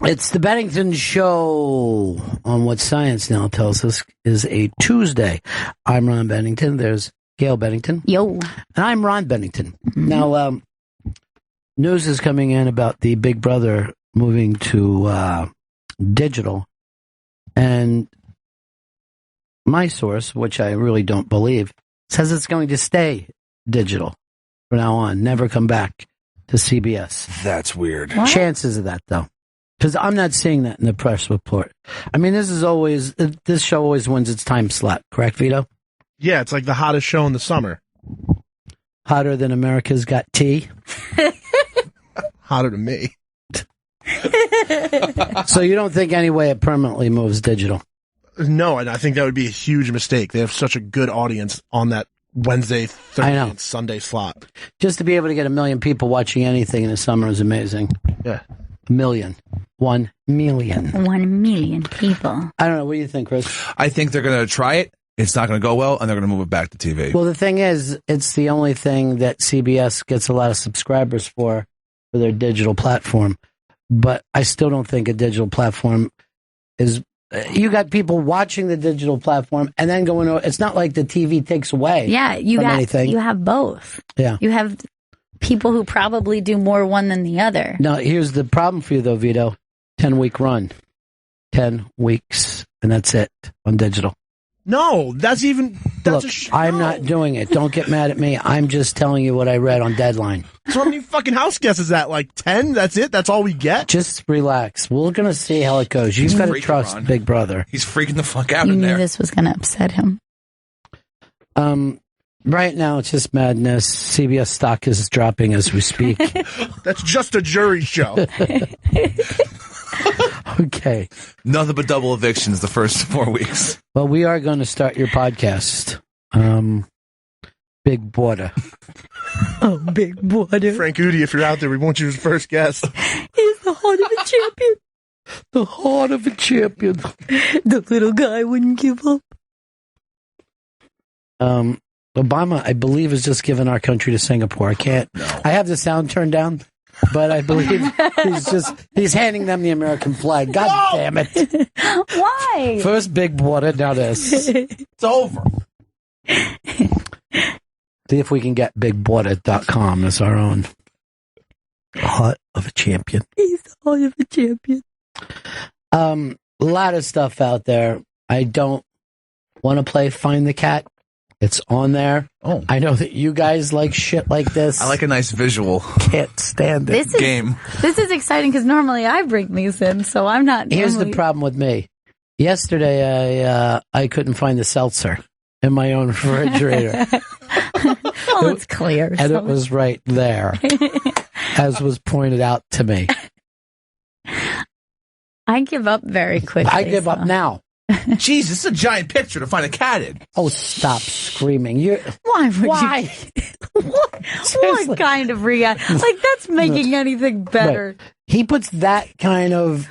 It's the Bennington Show on what science now tells us is a Tuesday. I'm Ron Bennington. There's Gail Bennington. Yo. And I'm Ron Bennington. Mm-hmm. Now, news is coming in about the Big Brother moving to digital. And my source, which I really don't believe, says it's going to stay digital from now on, never come back to CBS. That's weird. What? Chances of that, though. Because I'm not seeing that in the press report. I mean, this show always wins its time slot, correct, Vito? Yeah, it's like the hottest show in the summer. Hotter than America's Got Tea? Hotter than me. So you don't think anyway it permanently moves digital? No, and I think that would be a huge mistake. They have such a good audience on that Wednesday, Thursday, and Sunday slot. Just to be able to get 1 million people watching anything in the summer is amazing. Yeah. 1 million. 1 million. 1 million people. I don't know. What do you think, Chris? I think they're going to try it. It's not going to go well, and they're going to move it back to TV. Well, the thing is, it's the only thing that CBS gets a lot of subscribers for their digital platform. But I still don't think a digital platform is... You got people watching the digital platform and then going... It's not like the TV takes away anything. You have both. Yeah. You have people who probably do more one than the other. Now, here's the problem for you, though, Vito. 10-week run. 10 weeks, and that's it on digital. No, Look, I'm not doing it. Don't get mad at me. I'm just telling you what I read on Deadline. So how many fucking house guests is that? Like 10? That's it? That's all we get? Just relax. We're going to see how it goes. You've got to trust Ron. Big Brother. He's freaking the fuck out you in knew there. This was going to upset him. Right now, it's just madness. CBS stock is dropping as we speak. That's just a jury show. Okay. Nothing but double evictions the first 4 weeks. Well, we are going to start your podcast. Big Water. Oh, Big Water. Frank Udi, if you're out there, we want you as first guest. He's the heart of a champion. The heart of a champion. The little guy wouldn't give up. Obama, I believe, has just given our country to Singapore. I can't. No. I have the sound turned down, but I believe he's handing them the American flag. God damn it. Why? First Big Water, now this. It's over. See if we can get bigwater.com as our own heart of a champion. He's the heart of a champion. A lot of stuff out there. I don't want to play Find the Cat. It's on there. Oh, I know that you guys like shit like this. I like a nice visual. Can't stand it. This is exciting because normally I bring these in, so I'm not. Here's the problem with me. Yesterday, I couldn't find the seltzer in my own refrigerator. Oh, it's clear. And it was right there, as was pointed out to me. I give up very quickly. I give up now. Jeez, this is a giant picture to find a cat in. Oh, stop screaming. Why? What kind of reaction? Like, that's making anything better. Right. He puts that kind of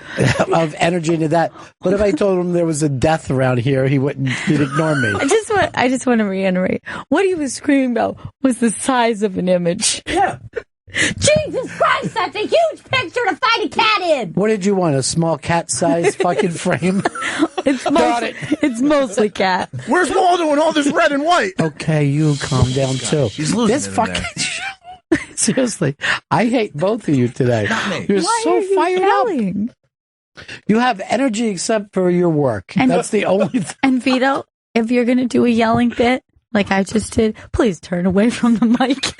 energy into that. But if I told him there was a death around here, he'd ignore me. I just want to reiterate. What he was screaming about was the size of an image. Yeah. Jesus Christ, that's a huge picture to find a cat in. What did you want? A small cat-sized fucking frame? It's mostly cat. Where's Waldo and all this red and white? Okay, you calm down too. She's losing this fucking show. Seriously, I hate both of you today. You're Why so are you fired yelling? up. You have energy except for your work. And that's the only thing. And Vito, if you're going to do a yelling bit like I just did, please turn away from the mic.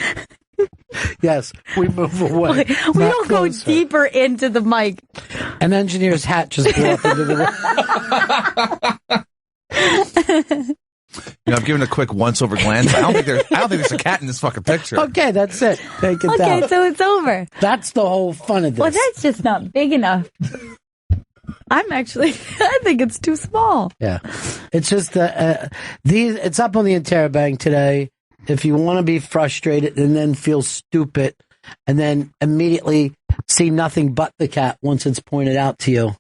Yes, we move away. We don't go deeper into the mic. An engineer's hat just blew up into the room. I'm giving a quick once-over glance. I don't think there's a cat in this fucking picture. Okay, that's it. Take it down. Okay, so it's over. That's the whole fun of this. Well, that's just not big enough. I think it's too small. Yeah. It's just, it's up on the Interrobang today. If you want to be frustrated and then feel stupid and then immediately see nothing but the cat once it's pointed out to you,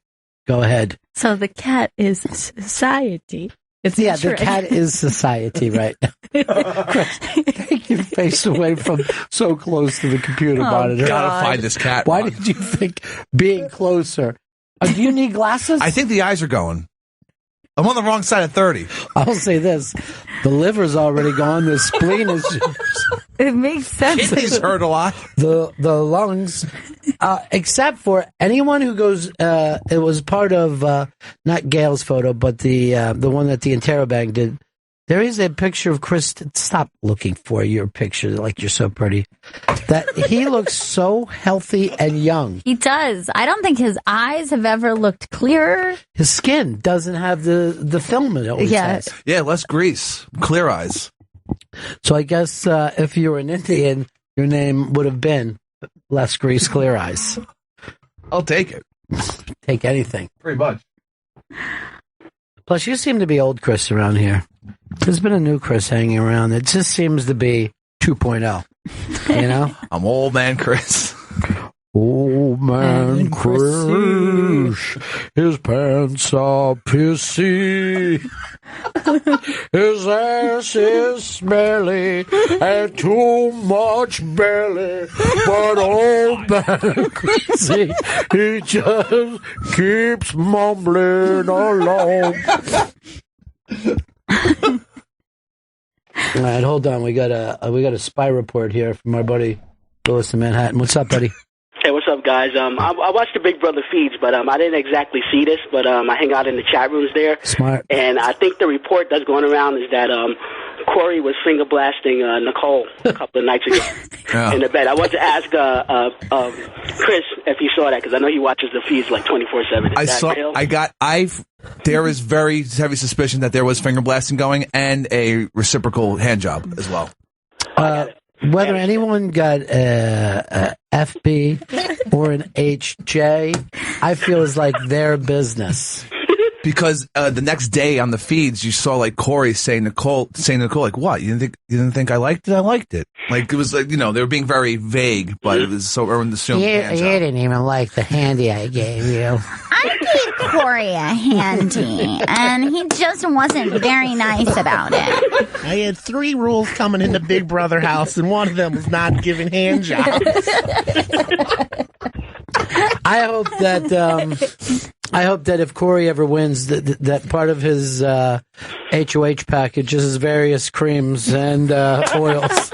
go ahead. So the cat is society. the cat is society right now. Chris, take your face away from so close to the computer monitor. Gotta find this cat. Why did you think being closer? Do you need glasses? I think the eyes are going. I'm on the wrong side of 30. I'll say this. The liver's already gone. The spleen is... It makes sense. Kidneys hurt a lot. The lungs, except for anyone who goes... it was part of, not Gail's photo, but the one that the Interrobang did. There is a picture of Chris. Stop looking for your picture like you're so pretty. That he looks so healthy and young. He does. I don't think his eyes have ever looked clearer. His skin doesn't have the film it always has. Yeah, less grease. Clear eyes. So I guess if you were an Indian, your name would have been Less Grease, Clear Eyes. I'll take it. Take anything. Pretty much. Plus, you seem to be old Chris around here. There's been a new Chris hanging around. It just seems to be 2.0. You know? I'm old man Chris. Old man Chris, his pants are pissy, his ass is smelly, and too much belly, but old man Chrissy, he just keeps mumbling along. All right, hold on. We got a spy report here from our buddy Lewis in Manhattan. What's up, buddy? Hey, what's up, guys? I watched the Big Brother feeds, but I didn't exactly see this, but I hang out in the chat rooms there. Smart. And I think the report that's going around is that Corey was finger blasting Nicole a couple of nights ago in the bed. I wanted to ask Chris if he saw that, because I know he watches the feeds like 24/7. There is very heavy suspicion that there was finger blasting going and a reciprocal hand job as well. Whether anyone got a FB or an HJ, I feel is like their business. Because the next day on the feeds, you saw like Corey saying Nicole, like, "What? You didn't think I liked it? I liked it." Like it was like, they were being very vague, but it was so everyone assumed. You didn't even like the handy I gave you. I gave Corey a handy, and he just wasn't very nice about it. I had 3 rules coming into Big Brother house, and one of them was not giving hand jobs. I hope that if Corey ever wins, that part of his HOH package is various creams and oils.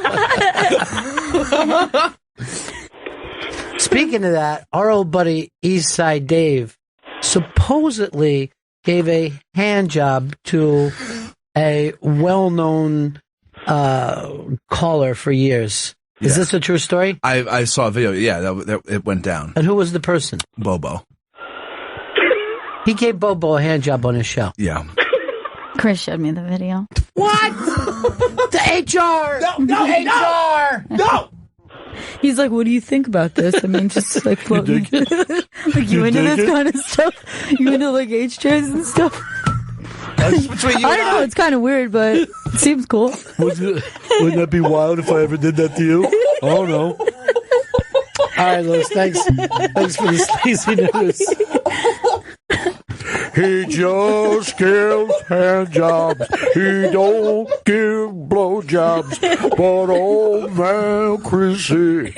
Speaking of that, our old buddy Eastside Dave supposedly gave a hand job to a well-known caller for years. Is this a true story? I saw a video. Yeah, that it went down. And who was the person? Bobo. He gave Bobo a hand job on his show. Yeah. Chris showed me the video. What? The HR! No, HR! No! He's like, what do you think about this? I mean, just like, what, like you into this kind of stuff? You into like HJs and stuff? That's between you I don't know, it's kind of weird, but it seems cool. Wouldn't that be wild if I ever did that to you? Oh, no. All right, Louis, thanks for the sleazy news. He just gives hand jobs. He don't give blow jobs. But old man Chrissy.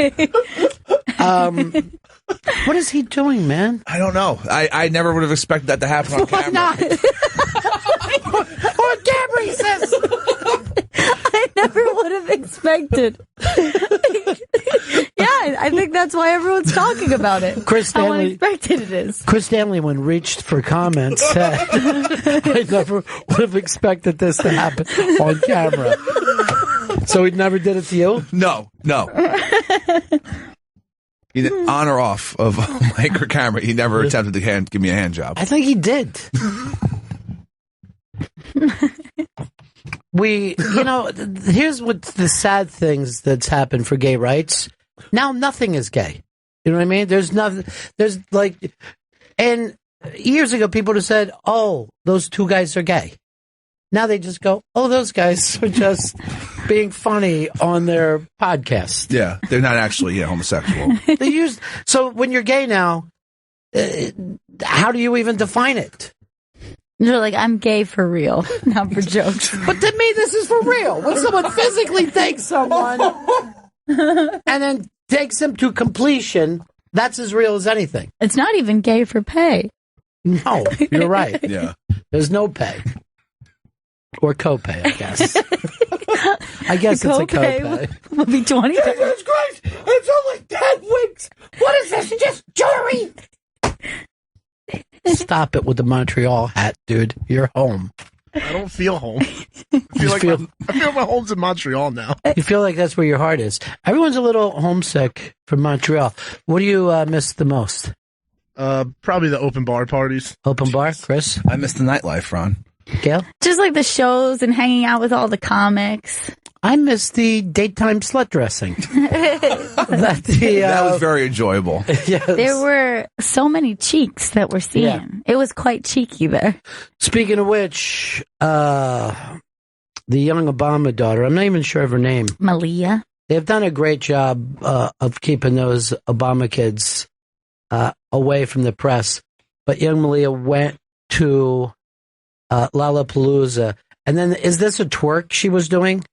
What is he doing, man? I don't know. I never would have expected that to happen on camera. Not? On camera, he says. I never would have expected. Yeah, I think that's why everyone's talking about it. Chris How Stanley, unexpected it is. Chris Stanley, when reached for comments, said, I never would have expected this to happen on camera. So he never did it to you? No. Either on or off of mic or camera, he never attempted to give me a hand job. I think he did. Here's what the sad things that's happened for gay rights. Now nothing is gay. You know what I mean? There's nothing. There's like, and years ago people would have said, "Oh, those 2 guys are gay." Now they just go, "Oh, those guys are just being funny on their podcast." Yeah, they're not actually homosexual. So when you're gay now, how do you even define it? You're like, I'm gay for real, not for jokes. But to me, this is for real. When someone physically takes someone and then takes them to completion, that's as real as anything. It's not even gay for pay. No, you're right. Yeah. There's no pay. Or copay, I guess. I guess it's a copay. Will be $20. Jesus Christ! It's only 10 weeks! What is this? Just jewelry! Stop it with the Montreal hat, dude. You're home. I don't feel home. I feel my home's in Montreal now. You feel like that's where your heart is. Everyone's a little homesick from Montreal. What do you miss the most? Probably the open bar parties. Open bar, Chris? I miss the nightlife, Ron. Gail? Just like the shows and hanging out with all the comics. I miss the daytime slut dressing. That was very enjoyable. Yes. There were so many cheeks that we're seeing. Yeah. It was quite cheeky there. Speaking of which, the young Obama daughter, I'm not even sure of her name. Malia. They've done a great job of keeping those Obama kids away from the press. But young Malia went to Lollapalooza. And then, is this a twerk she was doing?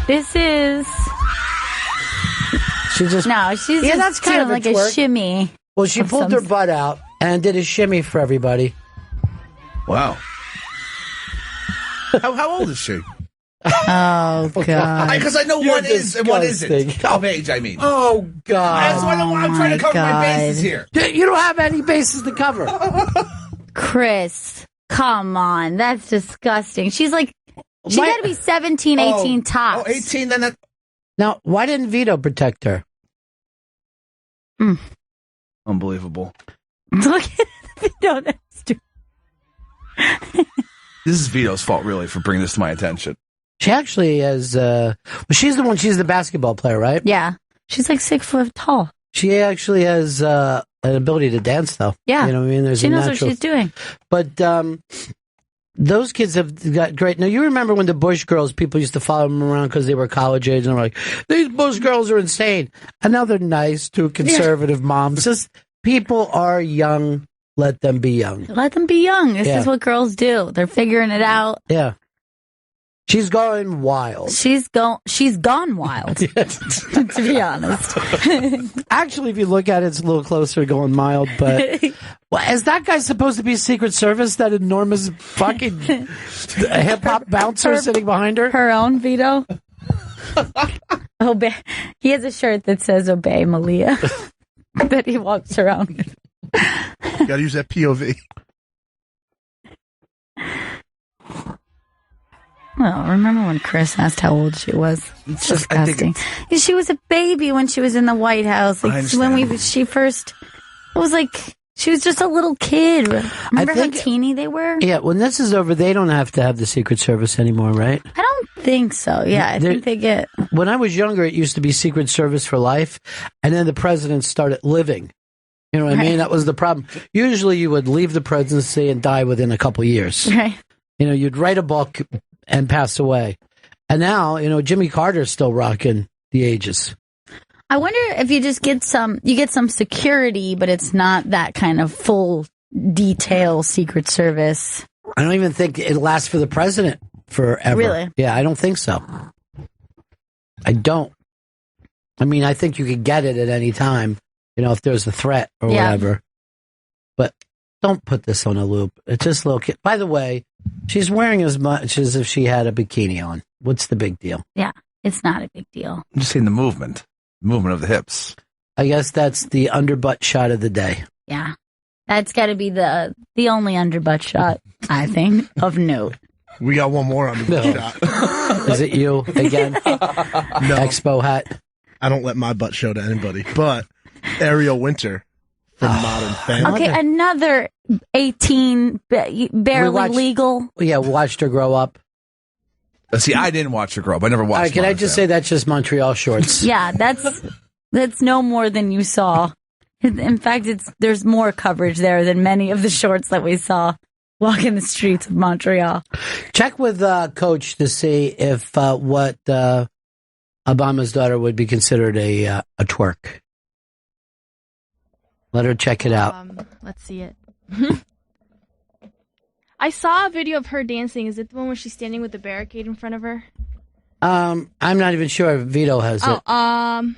This is... She's just that's kind of like a shimmy. Well, she pulled her butt out and did a shimmy for everybody. Wow. How old is she? Oh, God. Because I know one is and one isn't. Of age, I mean. Oh, God. That's why I'm trying to cover my bases here. You don't have any bases to cover. Chris, come on. That's disgusting. She's like, she got to be 17, 18 tops. Oh, 18, then that... Now, why didn't Vito protect her? Unbelievable. Look at Vito next to This is Vito's fault, really, for bringing this to my attention. She actually has, she's the basketball player, right? Yeah. She's like 6 foot tall. She actually has an ability to dance, though. Yeah. You know what I mean? There's she a knows natural... what she's doing. But those kids have got great... Now, you remember when the Bush girls, people used to follow them around because they were college age, and they're like, these Bush girls are insane. And now they're nice to conservative moms. Just people are young. Let them be young. Let them be young. This is what girls do. They're figuring it out. Yeah. She's going wild. She's gone wild, to be honest. Actually, if you look at it, it's a little closer to going mild, but is that guy supposed to be Secret Service, that enormous fucking hip-hop bouncer sitting behind her? Her own Vito? Obey. He has a shirt that says Obey Malia that he walks around with. Gotta use that POV. Well, remember when Chris asked how old she was? It's disgusting. She was a baby when she was in the White House. Like she first, it was like she was just a little kid. Remember how teeny they were? Yeah, when this is over, they don't have to have the Secret Service anymore, right? I don't think so. Yeah, I think they get... When I was younger, it used to be Secret Service for life, and then the presidents started living. You know what I mean? That was the problem. Usually you would leave the presidency and die within a couple years. Right. You know, you'd write a book and pass away. And now, you know, Jimmy Carter's still rocking the ages. I wonder if you just get some security, but it's not that kind of full detail Secret Service. I don't even think it lasts for the president forever. Really? Yeah, I don't think so. I don't. I mean, I think you could get it at any time, you know, if there's a threat or whatever. But don't put this on a loop. It's just a little kid. By the way, she's wearing as much as if she had a bikini on. What's the big deal? Yeah, it's not a big deal. I'm just saying the movement of the hips. I guess that's the underbutt shot of the day. Yeah, that's got to be the only underbutt shot, I think, of note. We got one more underbutt shot. Is it you again? No. Expo hat. I don't let my butt show to anybody, but Ariel Winter from Modern Family. Okay, another 18, barely legal. Yeah, watched her grow up. See, I didn't watch her grow up. I never watched. Can I just say that's just Montreal shorts? Yeah, that's no more than you saw. In fact, there's more coverage there than many of the shorts that we saw walking the streets of Montreal. Check with Coach to see if what Obama's daughter would be considered a twerk. Let her check it out. Let's see it. I saw a video of her dancing. Is it the one where she's standing with the barricade in front of her? I'm not even sure if Vito has it.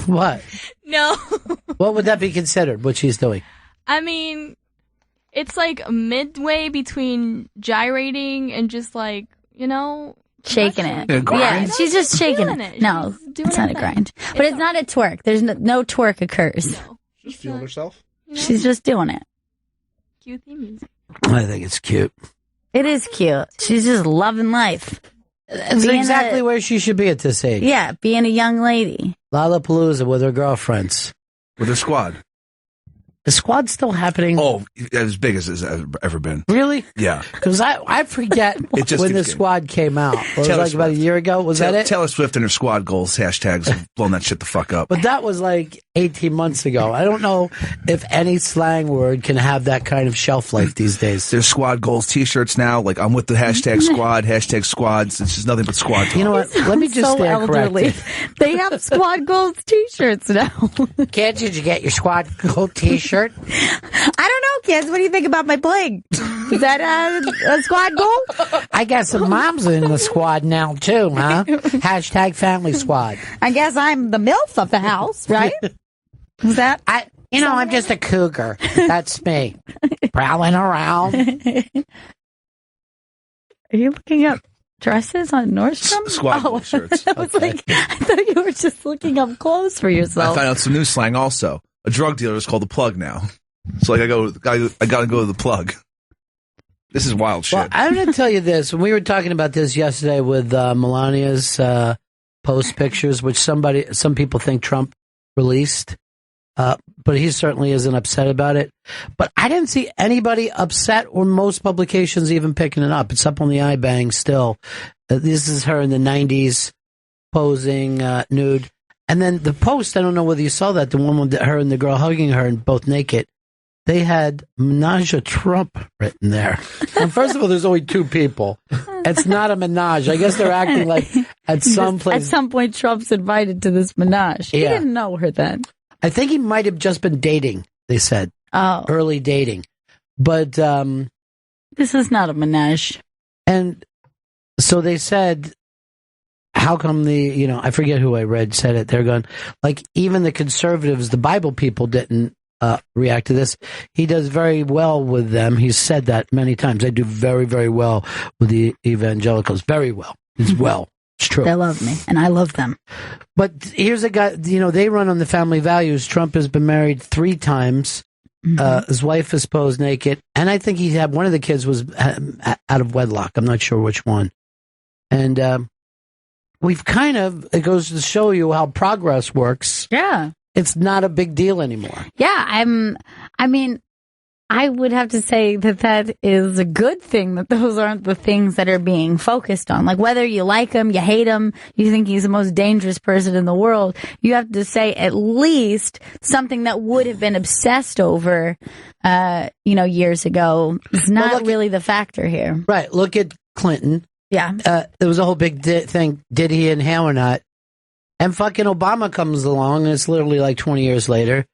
What? No. What would that be considered, what she's doing? I mean, it's like midway between gyrating and just like, shaking it. Yeah, she's just shaking it. No, it's not a grind. But it's not a twerk. There's no twerk occurs. No. Just feeling herself? She's just doing it. Cute theme music. I think it's cute. It is cute. She's just loving life. It's exactly where she should be at this age. Yeah, being a young lady. Lollapalooza with her girlfriends. With her squad. The squad's still happening. Oh, as big as it's ever been. Really? Yeah. Because I forget when the squad came out. It was like about a year ago. Was that it? Taylor Swift and her squad goals hashtags have blown that shit the fuck up. But that was like 18 months ago. I don't know if any slang word can have that kind of shelf life these days. There's squad goals t-shirts now. Like, I'm with the hashtag squad, hashtag squads. It's just nothing but squad talk. You know what? Let me just stand corrected. They have squad goals t-shirts now. Kids, did you get your squad goal t-shirt? I don't know, kids. What do you think about my bling? Is that a squad goal? I guess some moms in the squad now, too, huh? Hashtag family squad. I guess I'm the MILF of the house, right? Is that? I'm just a cougar. That's me. Prowling around. Are you looking up dresses on Nordstrom? Squad shirts. I thought you were just looking up clothes for yourself. I found out some new slang also. A drug dealer is called the plug now. So like I gotta go to the plug. This is wild shit. Well, I'm going to tell you this. When we were talking about this yesterday with Melania's post pictures, which some people think Trump released, but he certainly isn't upset about it. But I didn't see anybody upset, or most publications even picking it up. It's up on the iBang still. This is her in the 90s posing nude. And then the post, I don't know whether you saw that, the one with her and the girl hugging her and both naked. They had Menage a Trump written there. And first of all, there's only two people. It's not a menage. I guess they're acting like at some point Trump's invited to this menage. He didn't know her then. I think he might have just been dating, they said. Oh. Early dating. But this is not a menage. And so they said, how come I forget who I read said it. They're going, like, even the conservatives, the Bible people didn't react to this. He does very well with them. He's said that many times. I do very, very well with the evangelicals. Very well. It's well. It's true. They love me, and I love them. But here's a guy, they run on the family values. Trump has been married 3 times. Mm-hmm. His wife is posed naked. And I think he had one of the kids was out of wedlock. I'm not sure which one. And it goes to show you how progress works. Yeah. It's not a big deal anymore. Yeah, I would have to say that is a good thing, that those aren't the things that are being focused on. Like, whether you like him, you hate him, you think he's the most dangerous person in the world, you have to say at least something that would have been obsessed over, years ago is not really the factor here. Right. Look at Clinton. Yeah. There was a whole big thing. Did he inhale or not? And fucking Obama comes along, and it's literally like 20 years later,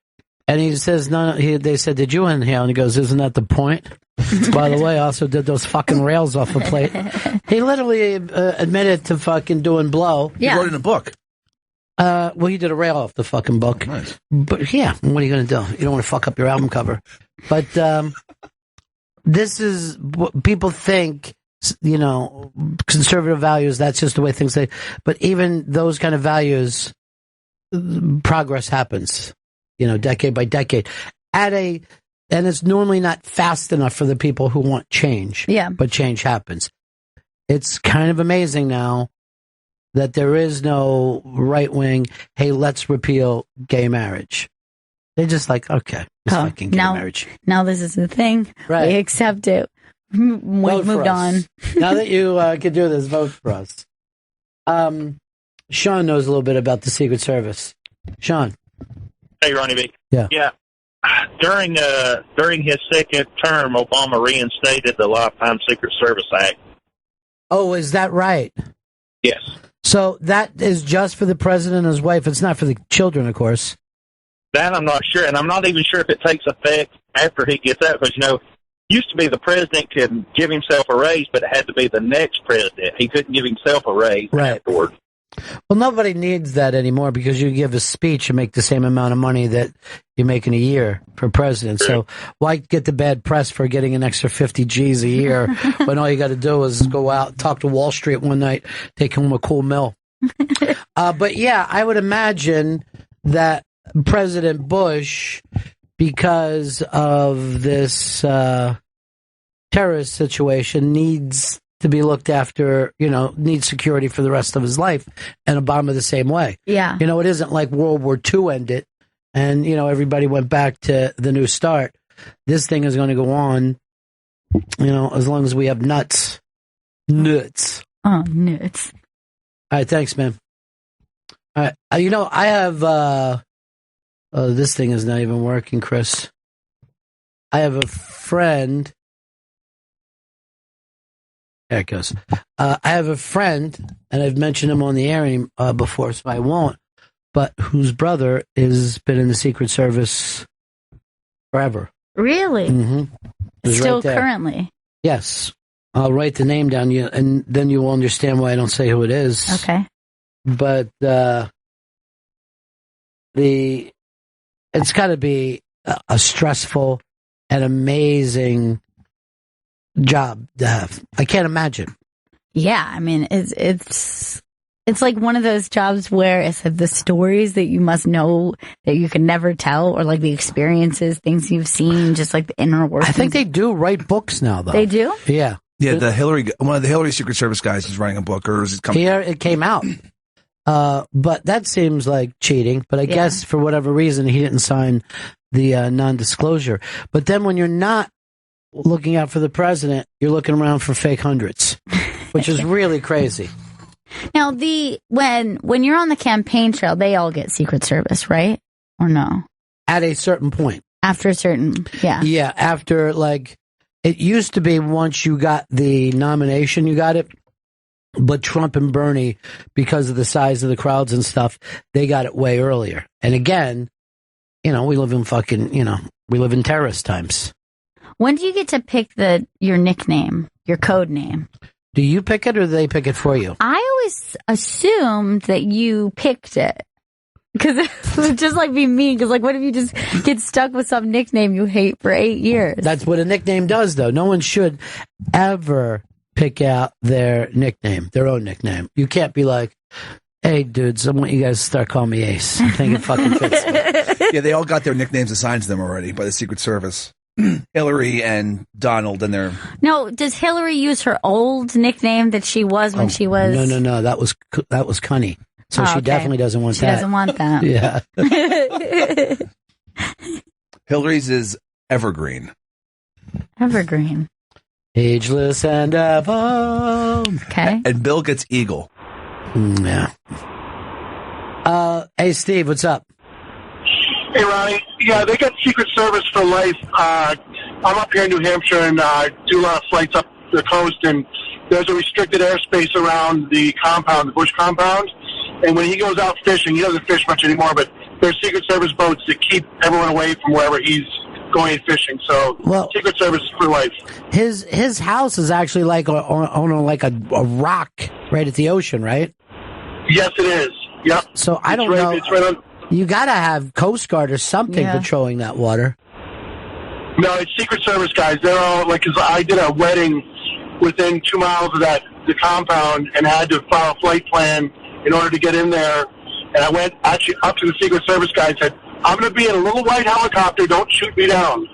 and he says, "No." They said, "Did you inhale?" And he goes, "Isn't that the point?" By the way, I also did those fucking rails off a plate. He literally admitted to fucking doing blow. Yeah. He wrote in a book. Well, he did a rail off the fucking book. Nice. But yeah, what are you going to do? You don't want to fuck up your album cover. But this is what people think. Conservative values, that's just the way things say. But even those kind of values, progress happens, decade by decade. And it's normally not fast enough for the people who want change. Yeah. But change happens. It's kind of amazing now that there is no right wing, hey, let's repeal gay marriage. They're just like, okay, it's fucking gay marriage. Now this is the thing. Right. We accept it. We've moved on. Now that you can do this, vote for us. Sean knows a little bit about the Secret Service. Sean. Hey, Ronnie B. Yeah. During his second term, Obama reinstated the Lifetime Secret Service Act. Oh, is that right? Yes. So that is just for the president and his wife. It's not for the children, of course. That I'm not sure, and I'm not even sure if it takes effect after he gets out, because, used to be the president could give himself a raise, but it had to be the next president. He couldn't give himself a raise afterward. Well, nobody needs that anymore because you give a speech and make the same amount of money that you make in a year for president. So why get the bad press for getting an extra 50 G's a year when all you got to do is go out, talk to Wall Street one night, take home a cool meal? But yeah, I would imagine that President Bush, because of this terrorist situation, needs to be looked after, needs security for the rest of his life, and Obama the same way. Yeah. It isn't like World War II ended and, everybody went back to the new start. This thing is going to go on, as long as we have nuts. Nuts. Oh, nuts. All right, thanks, man. All right, I have, this thing is not even working, Chris. I have a friend. There it goes. I have a friend, and I've mentioned him on the air before, so I won't, but whose brother has been in the Secret Service forever. Really? Mm-hmm. Still currently? Yes. I'll write the name down, and then you will understand why I don't say who it is. Okay. But it's got to be a stressful and amazing job to have. I can't imagine. Yeah, I mean, it's like one of those jobs where it's the stories that you must know that you can never tell, or like the experiences, things you've seen, just like the inner workings. I think they do write books now, though. They do? Yeah. Yeah, one of the Hillary Secret Service guys is writing a book, or is it coming? Here it came out. But that seems like cheating. But I guess for whatever reason, he didn't sign the non-disclosure. But then when you're not looking out for the president, you're looking around for fake hundreds, which is really crazy. Now, when you're on the campaign trail, they all get Secret Service, right? Or no? At a certain point. After a certain, yeah. Yeah, after, it used to be once you got the nomination, you got it. But Trump and Bernie, because of the size of the crowds and stuff, they got it way earlier. And again, we live in terrorist times. When do you get to pick your nickname, your code name? Do you pick it or do they pick it for you? I always assumed that you picked it. Because it would just be mean. Because what if you just get stuck with some nickname you hate for 8 years? That's what a nickname does, though. No one should ever pick out their own nickname. You can't be like, hey, dudes, I want you guys to start calling me Ace. I think it fucking fits me. Yeah, they all got their nicknames assigned to them already by the Secret Service. Hillary and Donald and their... No, does Hillary use her old nickname that she was when she was... No. That was Cunny. So she definitely doesn't want that. She doesn't want that. Yeah. Hillary's is Evergreen. Evergreen. Ageless and ever. Okay. And Bill gets Eagle. Yeah. Hey, Steve, what's up? Hey, Ronnie. Yeah, they got Secret Service for life. I'm up here in New Hampshire and do a lot of flights up the coast, and there's a restricted airspace around the compound, the Bush compound. And when he goes out fishing, he doesn't fish much anymore, but there's Secret Service boats that keep everyone away from wherever he's going fishing. So, Secret Service for life. His house is actually on a rock right at the ocean, right? Yes, it is. Yep. So I don't know. It's right on. You got to have Coast Guard or something patrolling that water. No, it's Secret Service guys. They're all because I did a wedding within 2 miles of the compound and had to file a flight plan in order to get in there. And I went actually up to the Secret Service guy and said, I'm going to be in a little white helicopter. Don't shoot me down.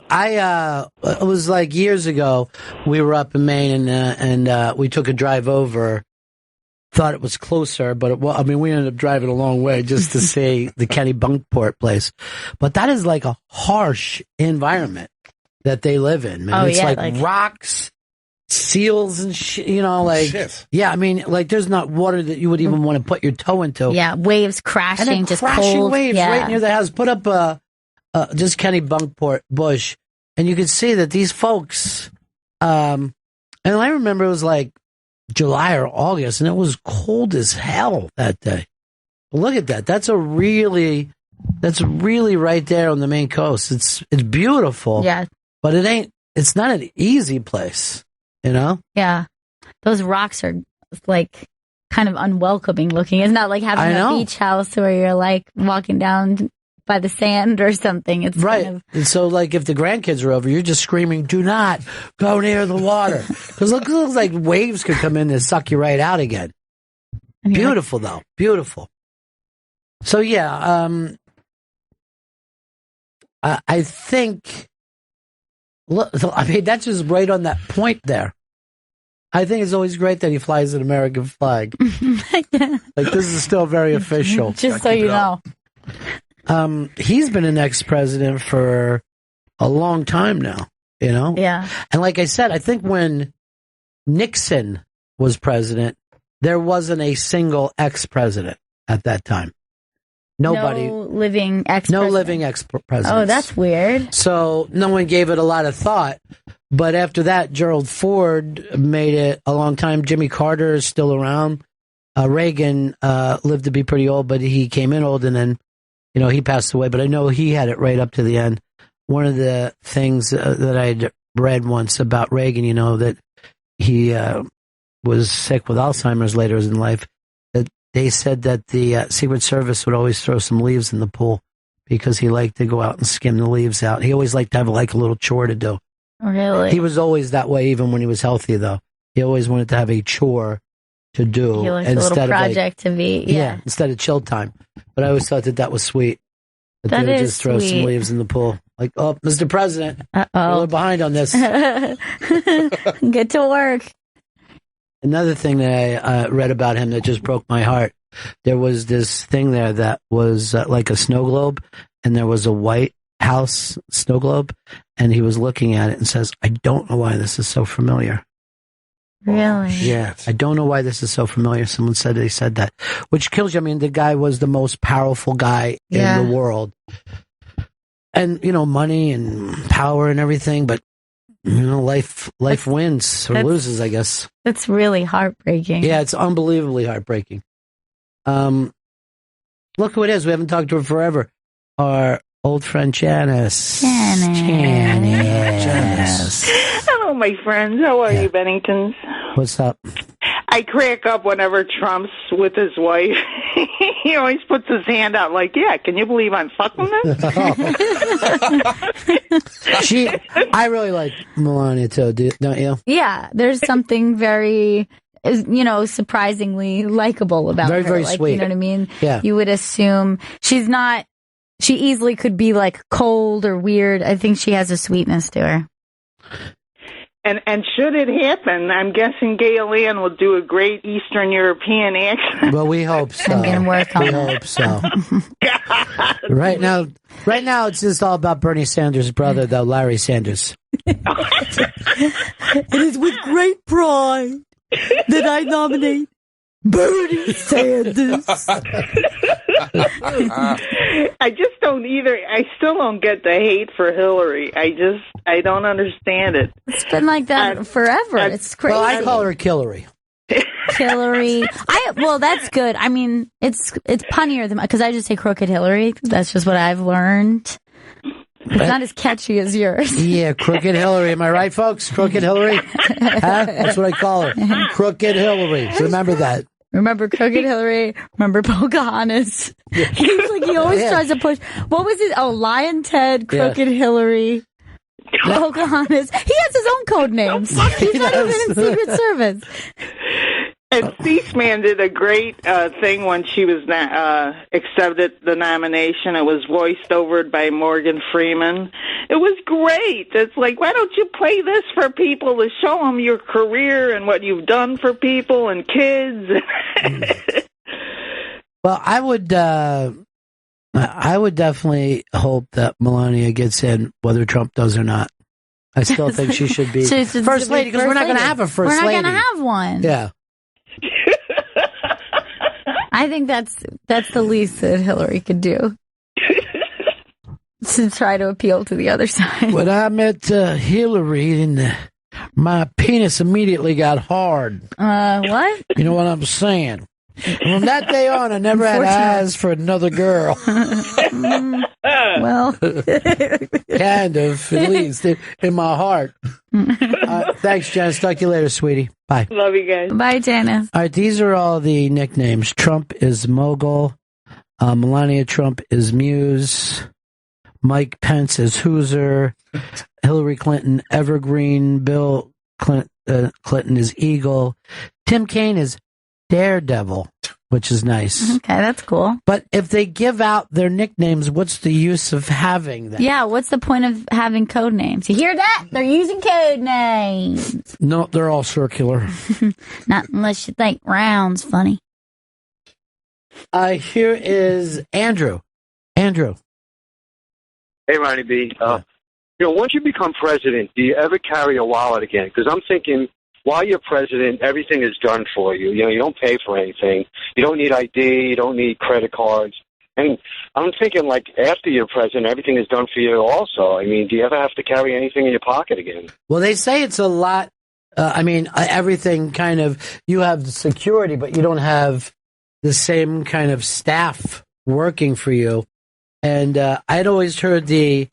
It was years ago. We were up in Maine and we took a drive over. Thought it was closer, but we ended up driving a long way just to see the Kennebunkport place. But that is a harsh environment that they live in, man. It's rocks, seals and shit, Shit. Yeah, there's not water that you would even want to put your toe into. Yeah, waves crashing, and just crashing cold. waves right near the house. Put up just Kennebunkport bush, and you could see that these folks, and I remember it was July or August, and it was cold as hell that day. Look at that. That's a really that's really right there on the Maine coast. It's beautiful. Yeah. But it's not an easy place, you know? Yeah. Those rocks are like kind of unwelcoming looking. It's not like having a beach house where you're like walking down by the sand or something. It's right. Kind of... And so, like, if the grandkids are over, you're just screaming, "Do not go near the water," because it looks like waves could come in and suck you right out again. Beautiful, though. Beautiful. So yeah, I think. Look, I mean, that's just right on that point there. I think it's always great that he flies an American flag. Like, this is still very official. Just so you know. He's been an ex-president for a long time now, you know? Yeah. And like I said, I think when Nixon was president, there wasn't a single ex-president at that time. Nobody. No living ex-president. No living ex-presidents. Oh, that's weird. So no one gave it a lot of thought. But after that, Gerald Ford made it a long time. Jimmy Carter is still around. Reagan lived to be pretty old, but he came in old, and then, you know, he passed away. But I know he had it right up to the end. One of the things that I read once about Reagan, you know, that he was sick with Alzheimer's later in life, that they said that the Secret Service would always throw some leaves in the pool because he liked to go out and skim the leaves out. He always liked to have like a little chore to do. Really? He was always that way, even when he was healthy, though. He always wanted to have a chore to do. He liked a little project to be, yeah. Instead of chill time. But I always thought that was sweet. That they would just throw some leaves in the pool. Like, oh, Mr. President, we're behind on this. Get to work. Another thing that I read about him that just broke my heart, there was this thing there that was like a snow globe, and there was a White House snow globe, and he was looking at it and says, "I don't know why this is so familiar." Really? Yeah. I don't know why this is so familiar. Someone said they said that, which kills you. I mean, the guy was the most powerful guy in the world. And, you know, money and power and everything, but, you know, life wins or loses, I guess. That's really heartbreaking. Yeah, it's unbelievably heartbreaking. Look who it is. We haven't talked to her forever. Our old friend Janice. Janice. Hello, my friends. How are you, Benningtons? What's up? I crack up whenever Trump's with his wife. He always puts his hand out like, yeah, can you believe I'm fucking this? I really like Melania, too, don't you? Yeah, there's something very, you know, surprisingly likable about her. Very like, sweet. You know what I mean? Yeah. You would assume she easily could be like cold or weird. I think she has a sweetness to her. And should it happen, I'm guessing Gail Ann will do a great Eastern European accent. Well, we hope so. I'm going to work on it. We hope so. Right now, it's just all about Bernie Sanders' brother, though, Larry Sanders. It is with great pride that I nominate Bernie Sanders. I still don't get the hate for Hillary. I don't understand it. It's been like that forever. It's crazy. Well, I call her Killary. Hillary. Well, that's good. I mean, it's punnier than, because I just say Crooked Hillary. That's just what I've learned. It's not as catchy as yours. Yeah, Crooked Hillary. Am I right, folks? Crooked Hillary? Huh? That's what I call her. Crooked Hillary. Remember that. Remember Crooked Hillary? Remember Pocahontas? He always tries to push. What was it? Oh, Lion Ted, Crooked Hillary, Pocahontas. He has his own code names. He's not even in Secret Service. And C-SPAN did a great thing when she was accepted the nomination. It was voiced over by Morgan Freeman. It was great. It's like, why don't you play this for people to show them your career and what you've done for people and kids? Well, I would definitely hope that Melania gets in, whether Trump does or not. I still think she should be first lady, because we're not going to have a first lady. We're not going to have one. Yeah. I think that's the least that Hillary could do. To try to appeal to the other side. When I met Hillary, my penis immediately got hard. What? You know what I'm saying? From that day on, I never had eyes for another girl. Well, kind of, at least in my heart. Thanks, Janice. Talk to you later, sweetie. Bye. Love you guys. Bye, Janice. All right, these are all the nicknames. Trump is Mogul. Melania Trump is Muse. Mike Pence is Hooser. Hillary Clinton, Evergreen. Bill Clinton is Eagle. Tim Kaine is Daredevil, which is nice. Okay, that's cool. But if they give out their nicknames, what's the use of having them? Yeah, what's the point of having code names? You hear that? They're using code names. No, they're all circular. Not unless you think round's funny. Here is Andrew. Andrew. Hey, Ronnie B. Once you become president, do you ever carry a wallet again? Because I'm thinking, while you're president, everything is done for you. You don't pay for anything. You don't need ID. You don't need credit cards. And I'm thinking, like, after you're president, everything is done for you also. I mean, do you ever have to carry anything in your pocket again? Well, they say it's a lot. Everything kind of, you have the security, but you don't have the same kind of staff working for you. And I'd always heard the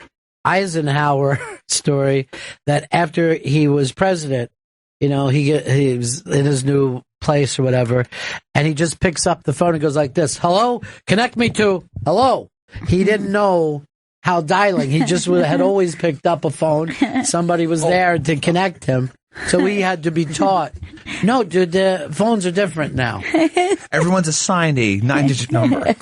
Eisenhower story that after he was president, he was in his new place or whatever, and he just picks up the phone and goes like this, hello, connect me to, hello. He didn't know how dialing. He just had always picked up a phone. Somebody was there to connect him. So he had to be taught, no, dude, the phones are different now. Everyone's assigned a 9-digit number.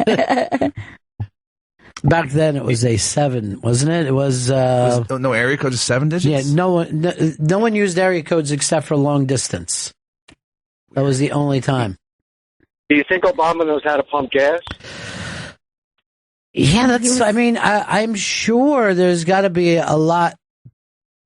Back then, it was a 7, wasn't it? It was no area code, just 7 digits. Yeah, no one used area codes except for long distance. That was the only time. Do you think Obama knows how to pump gas? Yeah, I'm sure there's got to be a lot.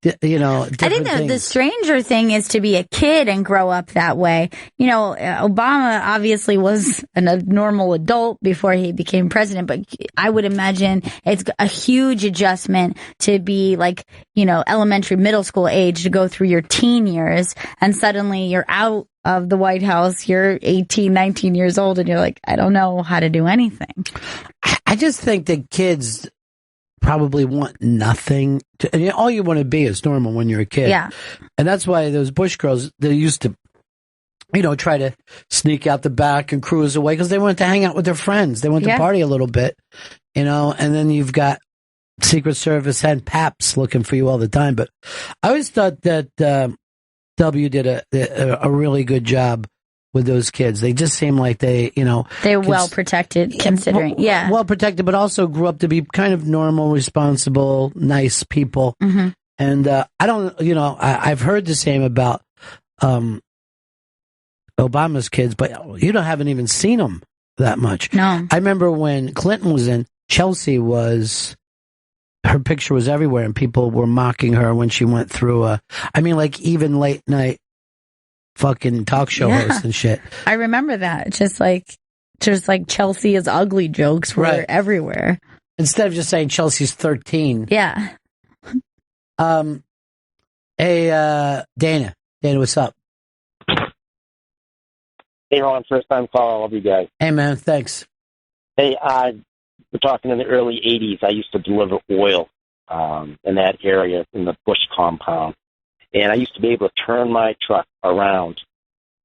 I think the stranger thing is to be a kid and grow up that way. Obama obviously was a normal adult before he became president, but I would imagine it's a huge adjustment to be like, elementary, middle school age to go through your teen years, and suddenly you're out of the White House, you're 18, 19 years old, and you're like, I don't know how to do anything. I just think that kids probably want nothing all you want to be is normal when you're a kid. Yeah. And that's why those Bush girls, they used to, try to sneak out the back and cruise away because they wanted to hang out with their friends. They wanted to party a little bit, and then you've got Secret Service and PAPs looking for you all the time. But I always thought that W did a really good job with those kids. They just seem like they're well protected, considering, well protected, but also grew up to be kind of normal, responsible, nice people. Mm-hmm. And I've heard the same about Obama's kids, but haven't even seen them that much. No, I remember when Clinton was in, Chelsea her picture was everywhere, and people were mocking her when she went through even late night fucking talk show hosts and shit. I remember that. Just like Chelsea is ugly jokes were everywhere. Instead of just saying Chelsea's 13. Yeah. Hey, Dana. Dana, what's up? Hey, Ron, first time caller. I love you guys. Hey, man, thanks. Hey, we're talking in the early 80s. I used to deliver oil in that area in the Bush compound. And I used to be able to turn my truck around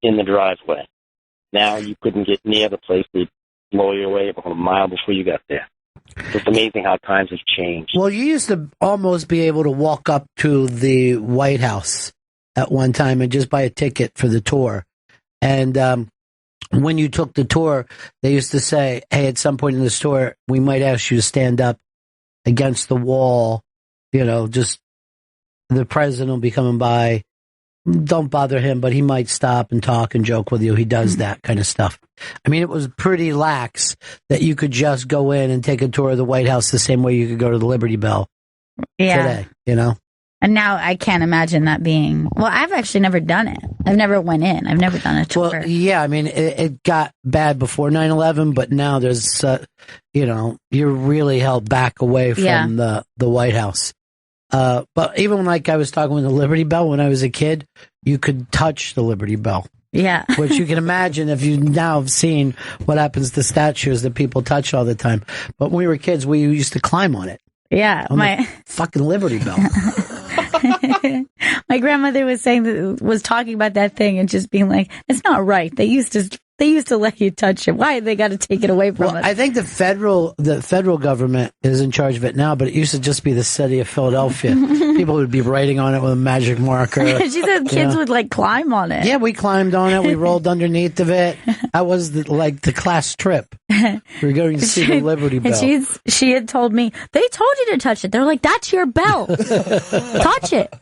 in the driveway. Now you couldn't get near the place. They'd blow you away about a mile before you got there. It's amazing how times have changed. Well, you used to almost be able to walk up to the White House at one time and just buy a ticket for the tour. And when you took the tour, they used to say, hey, at some point in the tour, we might ask you to stand up against the wall, just the president will be coming by. Don't bother him, but he might stop and talk and joke with you. He does that kind of stuff. I mean, it was pretty lax that you could just go in and take a tour of the White House the same way you could go to the Liberty Bell today, And now I can't imagine that being... Well, I've actually never done it. I've never went in. I've never done a tour. Well, yeah, I mean, it got bad before 9/11, but now there's, you're really held back away from the White House. But even when I was talking with the Liberty Bell when I was a kid, you could touch the Liberty Bell. Yeah. Which you can imagine if you now have seen what happens to statues that people touch all the time. But when we were kids, we used to climb on it. Yeah. The fucking Liberty Bell. My grandmother was talking about that thing and just being like, it's not right. They used to let you touch it. Why they got to take it away from us? I think the federal government is in charge of it now, but it used to just be the city of Philadelphia. People would be writing on it with a magic marker. She said kids would like climb on it. Yeah, we climbed on it. We rolled underneath of it. That was the class trip. We were going to see the Liberty Bell. And she had told me, they told you to touch it. They're like, that's your bell. Touch it.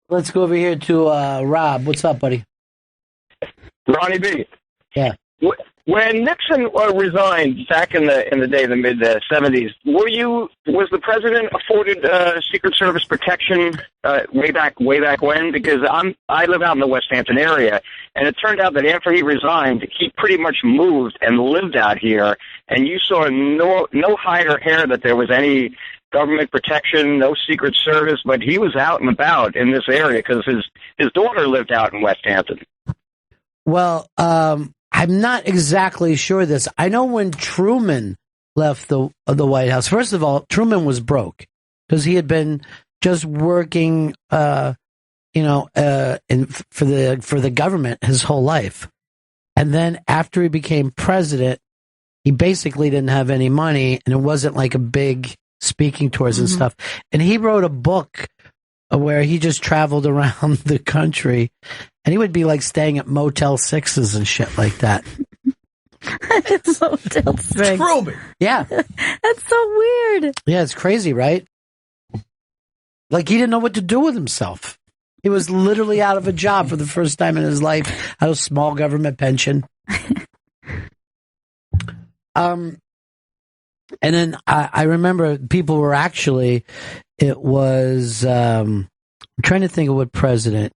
Let's go over here to Rob. What's up, buddy? Ronnie B. Yeah. When Nixon resigned back in the day, the mid '70s, was the president afforded Secret Service protection way back when? Because I live out in the West Hampton area, and it turned out that after he resigned, he pretty much moved and lived out here, and you saw no hide or hair that there was any government protection, no Secret Service, but he was out and about in this area because his daughter lived out in West Hampton. Well, I'm not exactly sure this. I know when Truman left the White House, first of all, Truman was broke because he had been just working, for the government his whole life. And then after he became president, he basically didn't have any money, and it wasn't like a big speaking tours and stuff. And he wrote a book where he just traveled around the country, and he would be like staying at Motel 6s and shit like that. Motel 6. Truman. Yeah. That's so weird. Yeah, it's crazy, right? Like he didn't know what to do with himself. He was literally out of a job for the first time in his life, out of small government pension. And then I remember people were actually, it was, I'm trying to think of what president,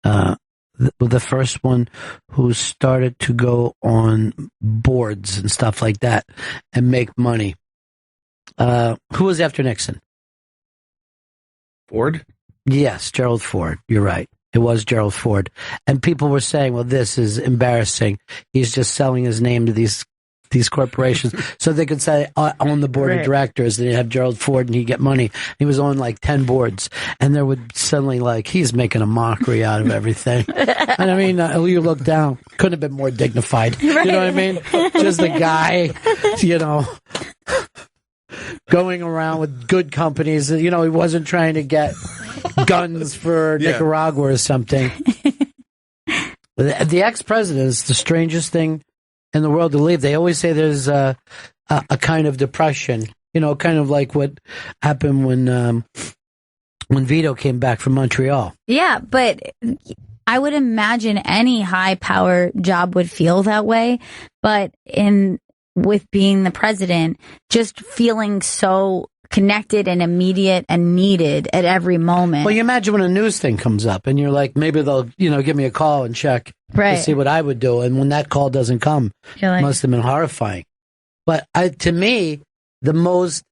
the first one who started to go on boards and stuff like that and make money. Who was after Nixon? Ford? Yes, Gerald Ford. You're right. It was Gerald Ford. And people were saying, well, this is embarrassing. He's just selling his name to these corporations so they could say on the board of directors that they have Gerald Ford and he'd get money. He was on like 10 boards, and there would suddenly like he's making a mockery out of everything. And I mean, you look down, couldn't have been more dignified. You know what I mean? Just a guy, going around with good companies. He wasn't trying to get guns for Nicaragua or something. The ex-president is the strangest thing in the world to leave. They always say there's a kind of depression, kind of like what happened when Vito came back from Montreal. Yeah, but I would imagine any high power job would feel that way. But with being the president, just feeling so connected and immediate and needed at every moment. Well, you imagine when a news thing comes up and you're like, maybe they'll, give me a call and check to see what I would do. And when that call doesn't come, it must have been horrifying. But to me, the most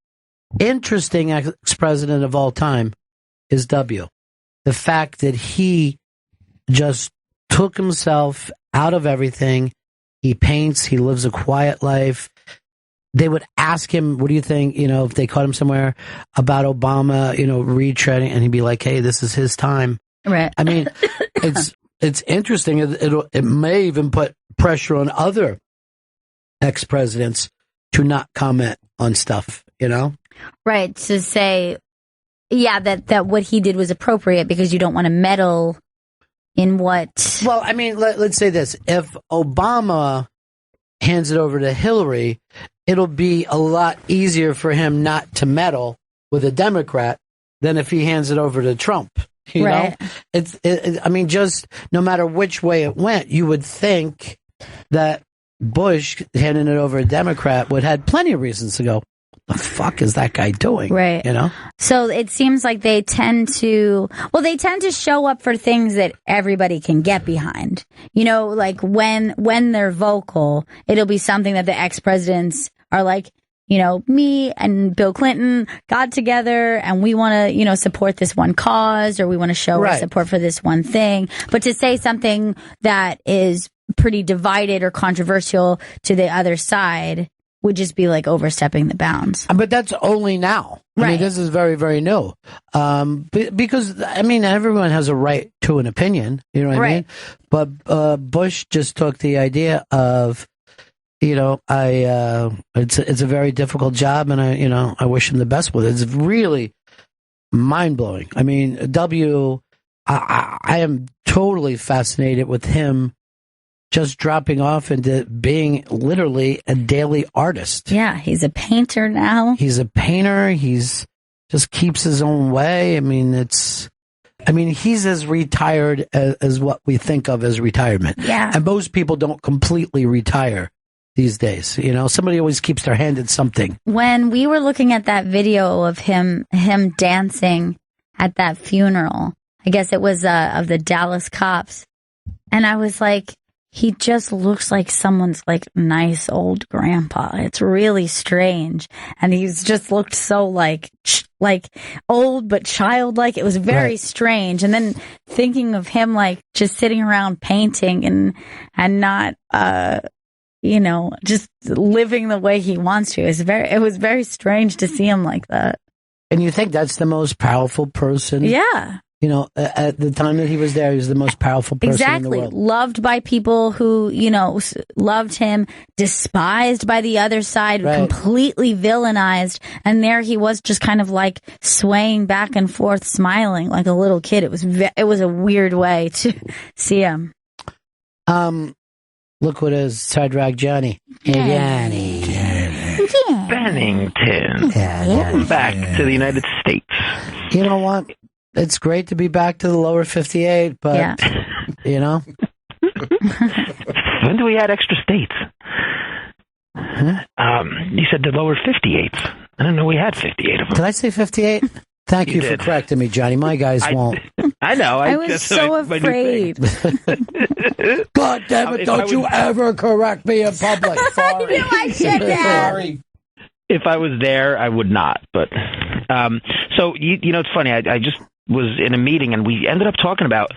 interesting ex-president of all time is W. The fact that he just took himself out of everything. He paints. He lives a quiet life. They would ask him, what do you think, if they caught him somewhere about Obama, retreading, and he'd be like, hey, this is his time. Right. I mean, it's interesting. It may even put pressure on other ex-presidents to not comment on stuff, Right. To say, that what he did was appropriate because you don't want to meddle in what. Well, I mean, let's say this. If Obama hands it over to Hillary, it'll be a lot easier for him not to meddle with a Democrat than if he hands it over to Trump. You know, I mean, just no matter which way it went, you would think that Bush handing it over to a Democrat would have plenty of reasons to go, the fuck is that guy doing? Right. So it seems like they tend to show up for things that everybody can get behind. Like when they're vocal, it'll be something that the ex-presidents are like, me and Bill Clinton got together and we want to, support this one cause, or we want to show our support for this one thing. But to say something that is pretty divided or controversial to the other side would just be like overstepping the bounds. But that's only now. I mean, this is very, very new. Because, everyone has a right to an opinion, you know what I mean? But Bush just took the idea of, it's a very difficult job, and I wish him the best with it. It's really mind-blowing. I mean, I am totally fascinated with him just dropping off into being literally a daily artist. Yeah, he's a painter now. He's a painter. He's just keeps his own way. He's as retired as what we think of as retirement. Yeah. And most people don't completely retire these days. Somebody always keeps their hand in something. When we were looking at that video of him dancing at that funeral, I guess it was of the Dallas cops, and I was like, he just looks like someone's like nice old grandpa. It's really strange. And he's just looked so like old but childlike. It was very strange. And then thinking of him like just sitting around painting and not, just living the way he wants to. It was very strange to see him like that. And you think that's the most powerful person? Yeah. At the time that he was there, he was the most powerful person in the world. Loved by people who, loved him, despised by the other side, completely villainized. And there he was just kind of like swaying back and forth, smiling like a little kid. It was a weird way to see him. Look what is Sidetrack Johnny. Johnny. Bennington. Welcome back to the United States. You know what? It's great to be back to the lower 58, but, When do we add extra states? Huh? You said the lower 58s. I didn't know we had 58 of them. Did I say 58? Thank you for correcting me, Johnny. My guys won't. I know. I was so afraid. God damn it, don't you ever correct me in public. Sorry. I knew I should have. Sorry. If I was there, I would not. But so it's funny. I just was in a meeting and we ended up talking about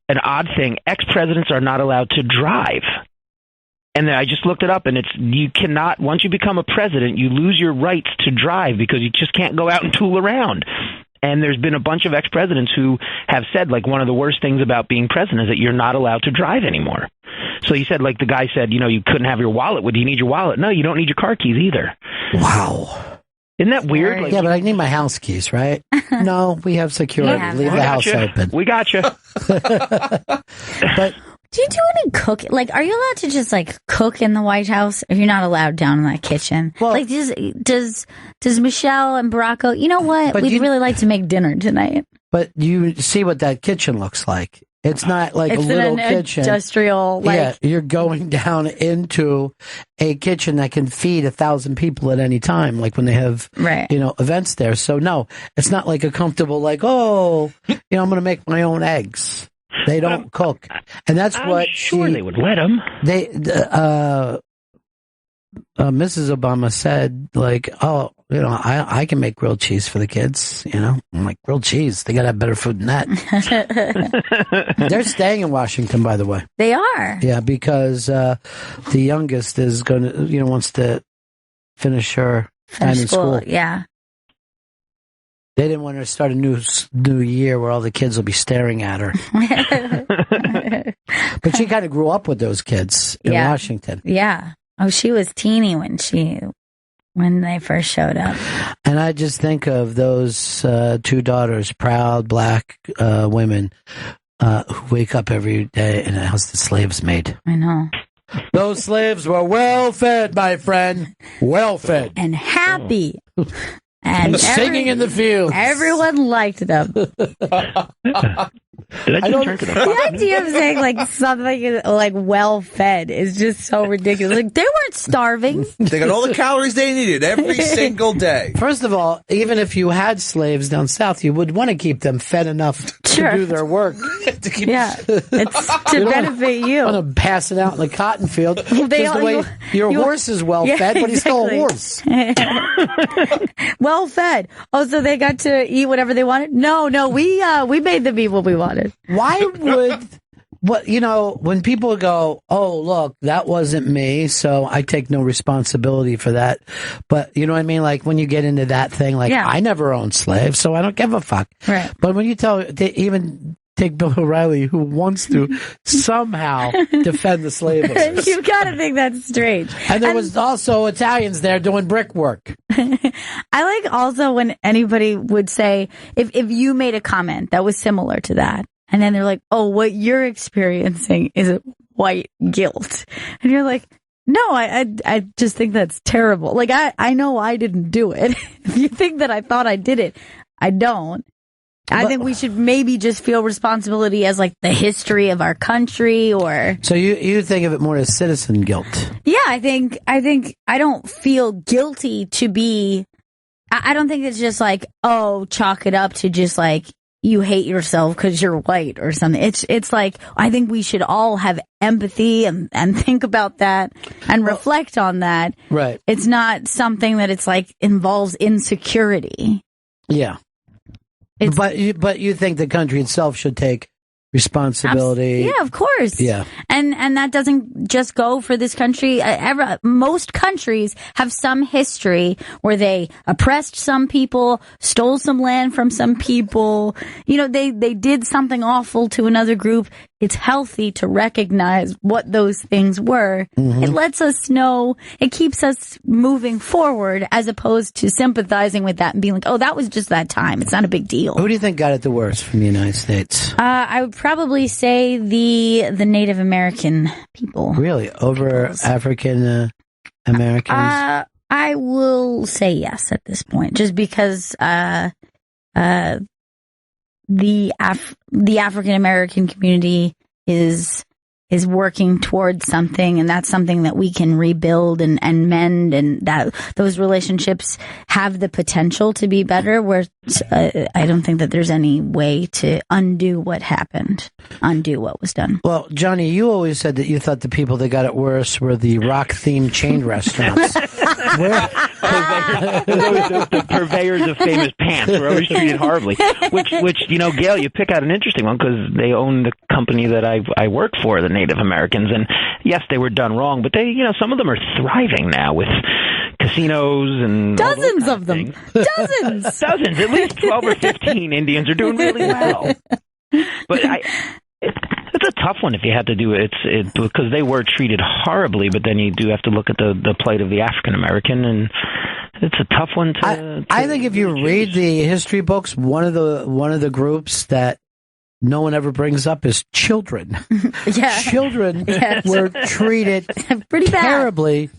an odd thing. Ex-presidents are not allowed to drive. And then I just looked it up, and you cannot, once you become a president, you lose your rights to drive because you just can't go out and tool around. And there's been a bunch of ex-presidents who have said, like, one of the worst things about being president is that you're not allowed to drive anymore. So he said, like, the guy said, you couldn't have your wallet. Do you need your wallet? No, you don't need your car keys either. Wow. Isn't that weird? Like, yeah, but I need my house keys, right? No, we have security. Leave the house open. We got you. But do you do any cooking? Like, are you allowed to just like cook in the White House? If you're not allowed down in that kitchen, well, like, does Michelle and Barack? You know what? We'd really like to make dinner tonight. But you see what that kitchen looks like. It's not like a little kitchen. Industrial, yeah, you're going down into a kitchen that can feed 1,000 people at any time, like when they have, events there. So no, it's not like a comfortable, like, I'm going to make my own eggs. They don't cook. And that's I'm what sure they would let them. Mrs. Obama said, like, I can make grilled cheese for the kids, I'm like, grilled cheese? They got to have better food than that. They're staying in Washington, by the way. They are? Yeah, because the youngest is going to, wants to finish her time in school. Yeah. They didn't want her to start a new year where all the kids will be staring at her. But she kind of grew up with those kids in Washington. Yeah. Oh, she was teeny when they first showed up. And I just think of those two daughters, proud black women who wake up every day in a house that slaves made. I know. Those slaves were well fed, my friend. Well fed. And happy. And singing in the fields. Everyone liked them. Did I just turn to the idea of saying like something like well fed is just so ridiculous. Like they weren't starving. They got all the calories they needed every single day. First of all, even if you had slaves down south, you would want to keep them fed enough to do their work. It's to benefit you. Want to pass it out in the cotton field. Your horse is well fed, but he's still a horse. Well fed. Oh, so they got to eat whatever they wanted? No, we made them eat what we wanted. Why would when people go, oh, look, that wasn't me, so I take no responsibility for that. But you know what I mean? Like when you get into that thing, like I never owned slaves, so I don't give a fuck. Right. But when you even take Bill O'Reilly, who wants to somehow defend the slave owners. You gotta think that's strange. And there was also Italians there doing brickwork. I like also when anybody would say, if you made a comment that was similar to that, and then they're like, oh, what you're experiencing is white guilt. And you're like, no, I just think that's terrible. Like, I know I didn't do it. If you think that I thought I did it, I don't. I think we should maybe just feel responsibility as like the history of our country or. So you think of it more as citizen guilt? Yeah, I think I don't feel guilty to be. I don't think it's just like, oh, chalk it up to just like you hate yourself because you're white or something. It's like I think we should all have empathy and think about that and reflect on that. Right. It's not something that it's like involves insecurity. Yeah. But you think the country itself should take responsibility? Yeah, of course. Yeah. And that doesn't just go for this country. Most countries have some history where they oppressed some people, stole some land from some people. You know, they did something awful to another group. It's healthy to recognize what those things were. Mm-hmm. It lets us know, it keeps us moving forward as opposed to sympathizing with that and being like, oh, that was just that time. It's not a big deal. Who do you think got it the worst from the United States? I would probably say the Native American people. Really? Over African Americans? I will say yes at this point, just because the African American community is working towards something, and that's something that we can rebuild and mend, and that those relationships have the potential to be better, where I don't think that there's any way to undo what happened, undo what was done. Well, Johnny, you always said that you thought the people that got it worse were the rock-themed chain restaurants. The purveyors of famous pants were always treated horribly. Which Gail, you pick out an interesting one because they own the company that I work for, the Native Americans, and yes, they were done wrong, but they, some of them are thriving now with casinos and dozens of them. Dozens, at least 12 or 15 Indians are doing really well. But it's a tough one if you had to do it. It's because they were treated horribly, but then you do have to look at the plight of the African American, and it's a tough one to I think if you read the history books, one of the groups that no one ever brings up is children. Yeah. Children were treated pretty terribly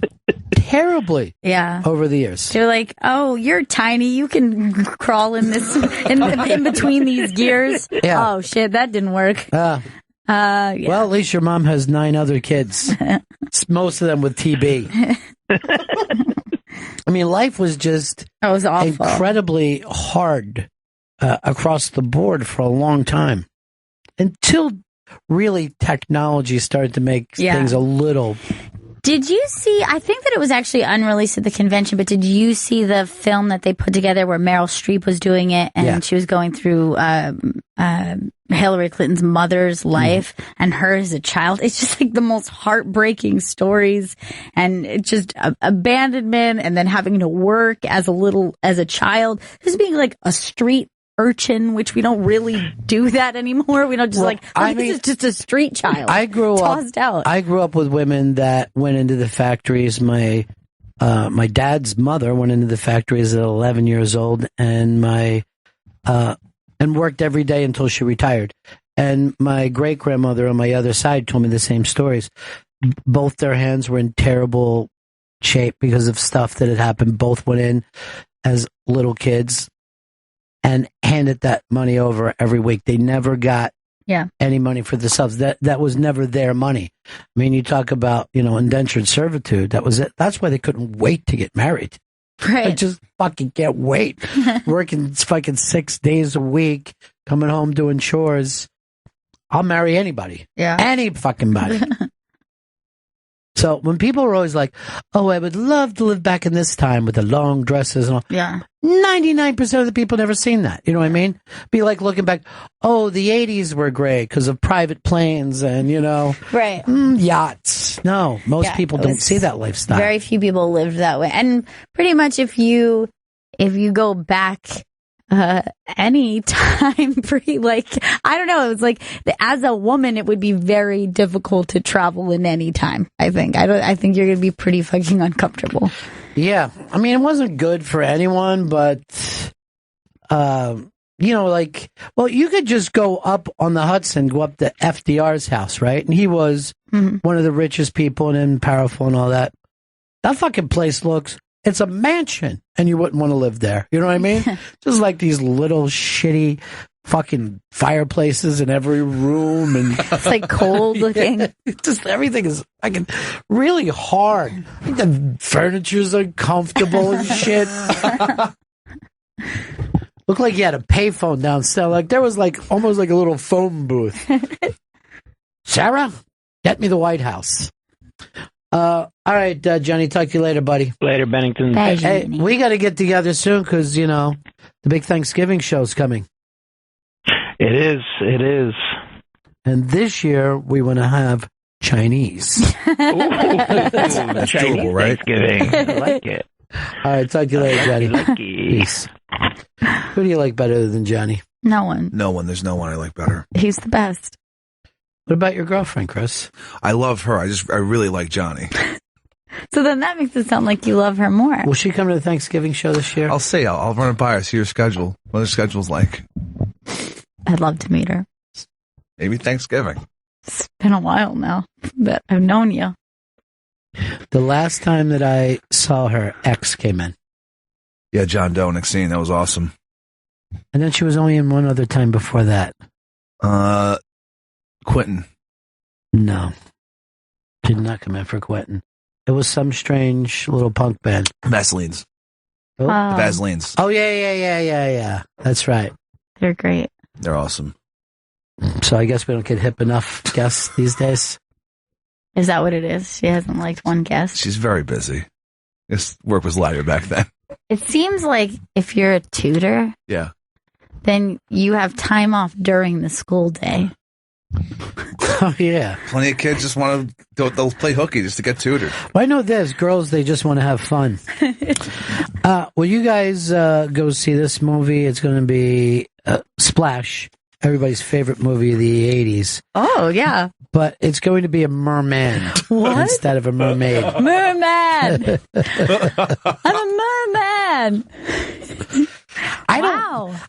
over the years. They're like, oh, you're tiny. You can crawl in this in between these gears. Yeah. Oh, shit, that didn't work. Yeah. Well, at least your mom has 9 other kids. Most of them with TB. I mean, life was just incredibly hard across the board for a long time. Until really technology started to make things a little. Did you see, I think that it was actually unreleased at the convention, but did you see the film that they put together where Meryl Streep was doing it and she was going through Hillary Clinton's mother's life and her as a child? It's just like the most heartbreaking stories, and it's just abandonment and then having to work as a child, just being like a street urchin, which we don't really do that anymore. We don't just this is just a street child. I grew tossed out. I grew up with women that went into the factories. My dad's mother went into the factories at 11 years old, and and worked every day until she retired. And my great grandmother on my other side told me the same stories. Both their hands were in terrible shape because of stuff that had happened. Both went in as little kids and handed that money over every week. They never got any money for themselves. That was never their money. I mean, you talk about, indentured servitude. That was it. That's why they couldn't wait to get married. Right. I just fucking can't wait. Working fucking 6 days a week, coming home doing chores. I'll marry anybody. Yeah. Any fucking body. So when people are always like, oh, I would love to live back in this time with the long dresses and all. Yeah. 99% of the people never seen that. You know what I mean? Be like looking back, oh, the 80s were great because of private planes and, right. Yachts. No, most people don't see that lifestyle. Very few people lived that way. And pretty much if you go back any time I don't know, it was like as a woman it would be very difficult to travel in any time. I think you're gonna be pretty fucking uncomfortable. Yeah, I mean, it wasn't good for anyone, but you could just go up on the Hudson, go up to FDR's house, right? And he was one of the richest people and powerful and all that. That fucking place it's a mansion, and you wouldn't want to live there. You know what I mean? Just like these little shitty fucking fireplaces in every room, and it's like cold looking. Just everything is fucking really hard. The furniture's uncomfortable and shit. Looked like you had a payphone downstairs. Like there was almost like a little phone booth. Sarah, get me the White House. All right, Johnny, talk to you later, buddy. Later, Bennington. Hey, we got to get together soon because, the big Thanksgiving show's coming. It is. And this year, we want to have Chinese. Ooh, that's doable, right? Thanksgiving. I like it. All right, talk to you later, Johnny. Peace. Who do you like better than Johnny? No one. No one. There's no one I like better. He's the best. What about your girlfriend, Chris? I love her. I really like Johnny. So then that makes it sound like you love her more. Will she come to the Thanksgiving show this year? I'll see. I'll run it by her, see her schedule. What her schedule's like. I'd love to meet her. Maybe Thanksgiving. It's been a while now that I've known you. The last time that I saw her, X came in. Yeah, John Doe next scene. That was awesome. And then she was only in one other time before that. Quentin. No. Did not come in for Quentin. It was some strange little punk band. Vaselines. Oh. The Vaselines. Oh, yeah. That's right. They're great. They're awesome. So I guess we don't get hip enough guests these days. Is that what it is? She hasn't liked one guest? She's very busy. This work was lighter back then. It seems like if you're a tutor, then you have time off during the school day. Oh, yeah. Plenty of kids just want to, they'll play hooky just to get tutored. Well, I know this. Girls, they just want to have fun. Will you guys go see this movie? It's going to be Splash, everybody's favorite movie of the 80s. Oh, yeah. But it's going to be a merman instead of a mermaid. Merman! I'm a merman!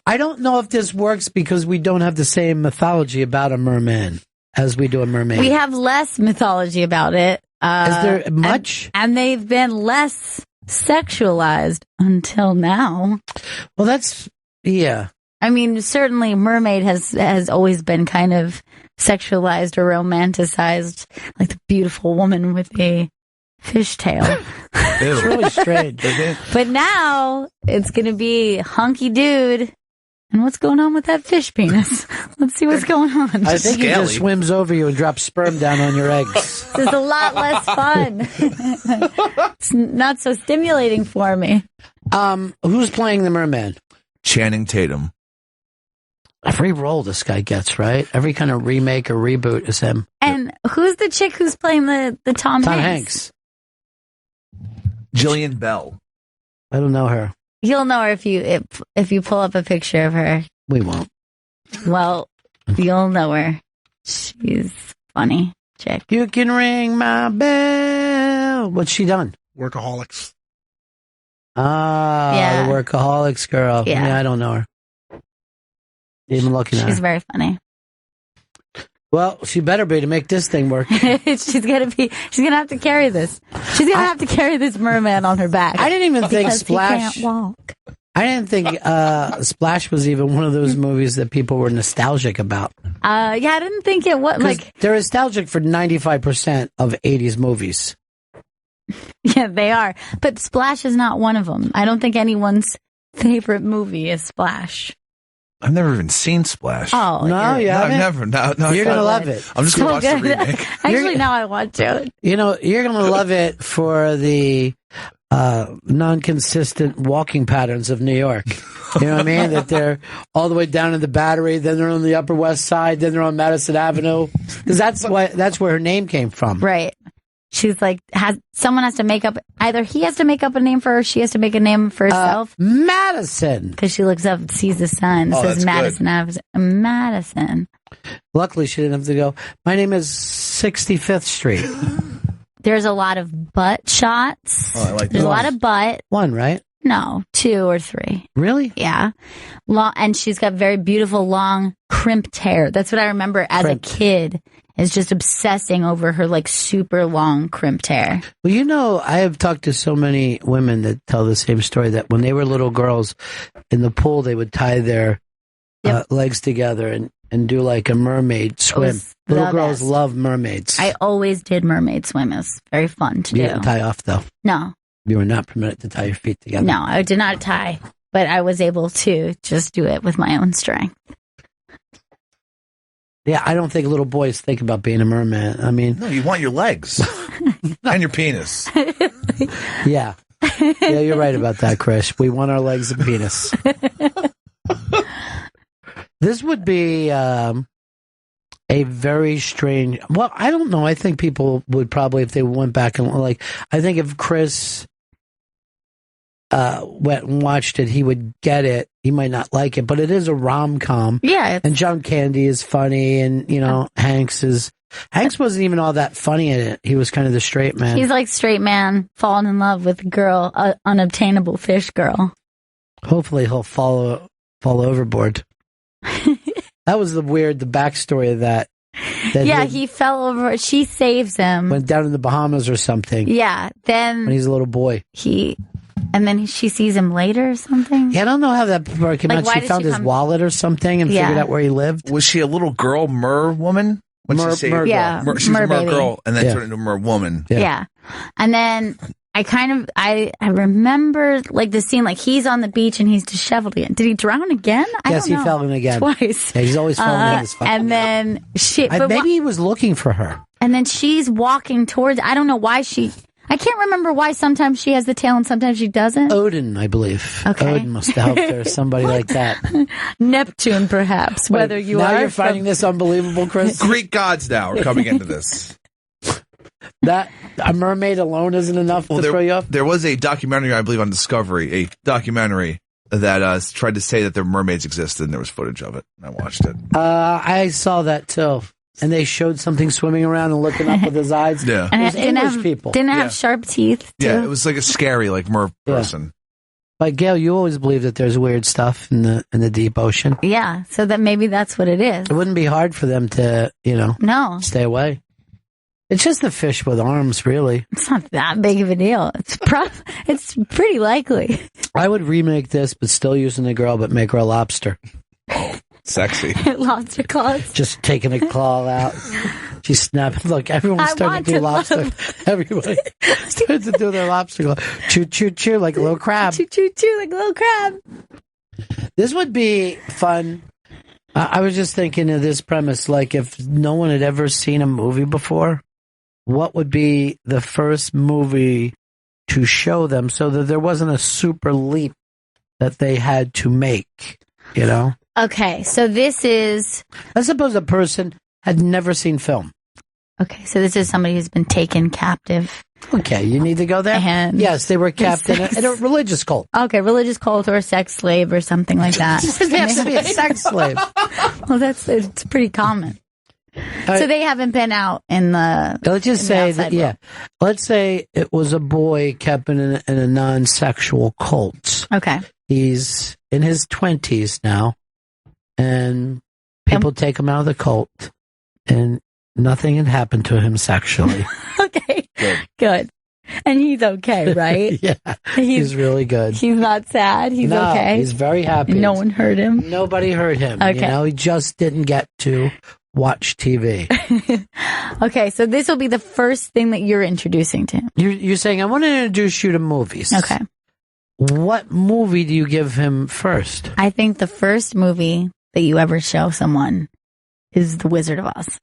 I don't know if this works because we don't have the same mythology about a merman as we do a mermaid. We have less mythology about it. Is there much? And they've been less sexualized until now. Well, I mean, certainly mermaid has always been kind of sexualized or romanticized, like the beautiful woman with a fishtail. It's really strange. But now it's going to be hunky dude. And what's going on with that fish penis? Let's see what's going on. I think he just swims over you and drops sperm down on your eggs. This is a lot less fun. It's not so stimulating for me. Who's playing the merman? Channing Tatum. Every role this guy gets, right? Every kind of remake or reboot is him. And who's the chick who's playing the Tom Hanks? Jillian Bell. I don't know her. You'll know her if you pull up a picture of her. We won't. Well, you'll know her. She's funny chick. You can ring my bell. What's she done? Workaholics. The Workaholics girl. Yeah, I don't know her. Even looking at her. She's very funny. Well, she better be to make this thing work. She's gonna have to carry this. She's gonna have to carry this merman on her back. I didn't even think because Splash. he can't walk. I didn't think Splash was even one of those movies that people were nostalgic about. I didn't think it was. Like, they're nostalgic for 95% of 80s movies. Yeah, they are. But Splash is not one of them. I don't think anyone's favorite movie is Splash. I've never even seen Splash. Oh, no, I've never. No, you're gonna love it. I'm just gonna watch the remake. Actually, now I want to. You know, you're gonna love it for the non-consistent walking patterns of New York. You know what I mean? That they're all the way down in the Battery, then they're on the Upper West Side, then they're on Madison Avenue. Because that's where her name came from. Right. She's like, someone has to make up, either he has to make up a name for her, she has to make a name for herself. Madison. Because she looks up and sees the sun. It says Madison Avenue. Madison. Luckily, she didn't have to go, my name is 65th Street. There's a lot of butt shots. Oh, I like that. There's a lot of butt. One, right? No, 2 or 3. Really? Yeah. And she's got very beautiful, long, crimped hair. That's what I remember as a kid, is just obsessing over her, like, super long, crimped hair. Well, you know, I have talked to so many women that tell the same story, that when they were little girls in the pool, they would tie their legs together and do like a mermaid swim. Little girls love mermaids. I always did mermaid swim. It was very fun to do. You didn't tie off, though. No. You were not permitted to tie your feet together. No, I did not tie, but I was able to just do it with my own strength. Yeah, I don't think little boys think about being a merman. I mean... No, you want your legs. And your penis. Yeah. Yeah, you're right about that, Chris. We want our legs and penis. This would be a very strange... Well, I don't know. I think people would probably, if they went back and... like, I think if Chris went and watched it, he would get it. He might not like it, but it is a rom-com. Yeah. And John Candy is funny, and, you know, Hanks wasn't even all that funny in it. He was kind of the straight man. He's like straight man falling in love with a girl, unobtainable fish girl. Hopefully he'll fall overboard. That was the backstory of that yeah, he fell over. She saves him. Went down in the Bahamas or something. Yeah, then... when he's a little boy. And then she sees him later or something? Yeah, I don't know how that part came out. She found his wallet or something and figured out where he lived. Was she a little girl mer woman? Mer girl. Yeah, she was a mer girl and then turned into a mer woman. Yeah. And then I remember like the scene, like he's on the beach and he's disheveled again. Did he drown again? Yes, he fell in again. Twice. Yeah, he's always falling in his fucking And then maybe he was looking for her. And then she's walking towards, I don't know why I can't remember why sometimes she has the tail and sometimes she doesn't. Odin, I believe. Okay. Odin must have helped her, somebody like that. Neptune, perhaps. Whether you now are you're finding this unbelievable, Chris. Greek gods now are coming into this. That a mermaid alone isn't enough to throw you off? There was a documentary, I believe, on Discovery, that tried to say that there mermaids existed, and there was footage of it. And I watched it. I saw that too. And they showed something swimming around and looking up with his eyes. Yeah. And it was English people. Didn't have sharp teeth, too. Yeah, it was like a scary, like, mer person. But Gail, you always believe that there's weird stuff in the deep ocean. Yeah, so that maybe that's what it is. It wouldn't be hard for them to, stay away. It's just a fish with arms, really. It's not that big of a deal. It's pretty likely. I would remake this, but still using the girl, but make her a lobster. Sexy. Lobster claws. Just taking a claw out. She's snapping. Look, everyone's starting to do lobster. Everybody starts to do their lobster claw. Choo, choo, choo, like a little crab. Choo, choo, choo, like a little crab. This would be fun. I was just thinking of this premise, like if no one had ever seen a movie before, what would be the first movie to show them so that there wasn't a super leap that they had to make, Okay, so this is... Let's suppose a person had never seen film. Okay, so this is somebody who's been taken captive. Okay, you need to go there? Yes, they were captive in a religious cult. Okay, religious cult or a sex slave or something like that. They have to be a sex slave. Well, it's pretty common. So they haven't been out in the... Let's just say that, yeah. Let's say it was a boy kept in a non-sexual cult. Okay. He's in his 20s now, and people take him out of the cult, and nothing had happened to him sexually. Okay, good. And he's okay, right? Yeah, he's really good. He's not sad. He's no, okay. He's very happy. No one hurt him. Nobody hurt him. Okay. He just didn't get to watch TV. Okay, so this will be the first thing that you're introducing to him. You're saying, I want to introduce you to movies. Okay. What movie do you give him first? I think the first movie that you ever show someone is The Wizard of Oz.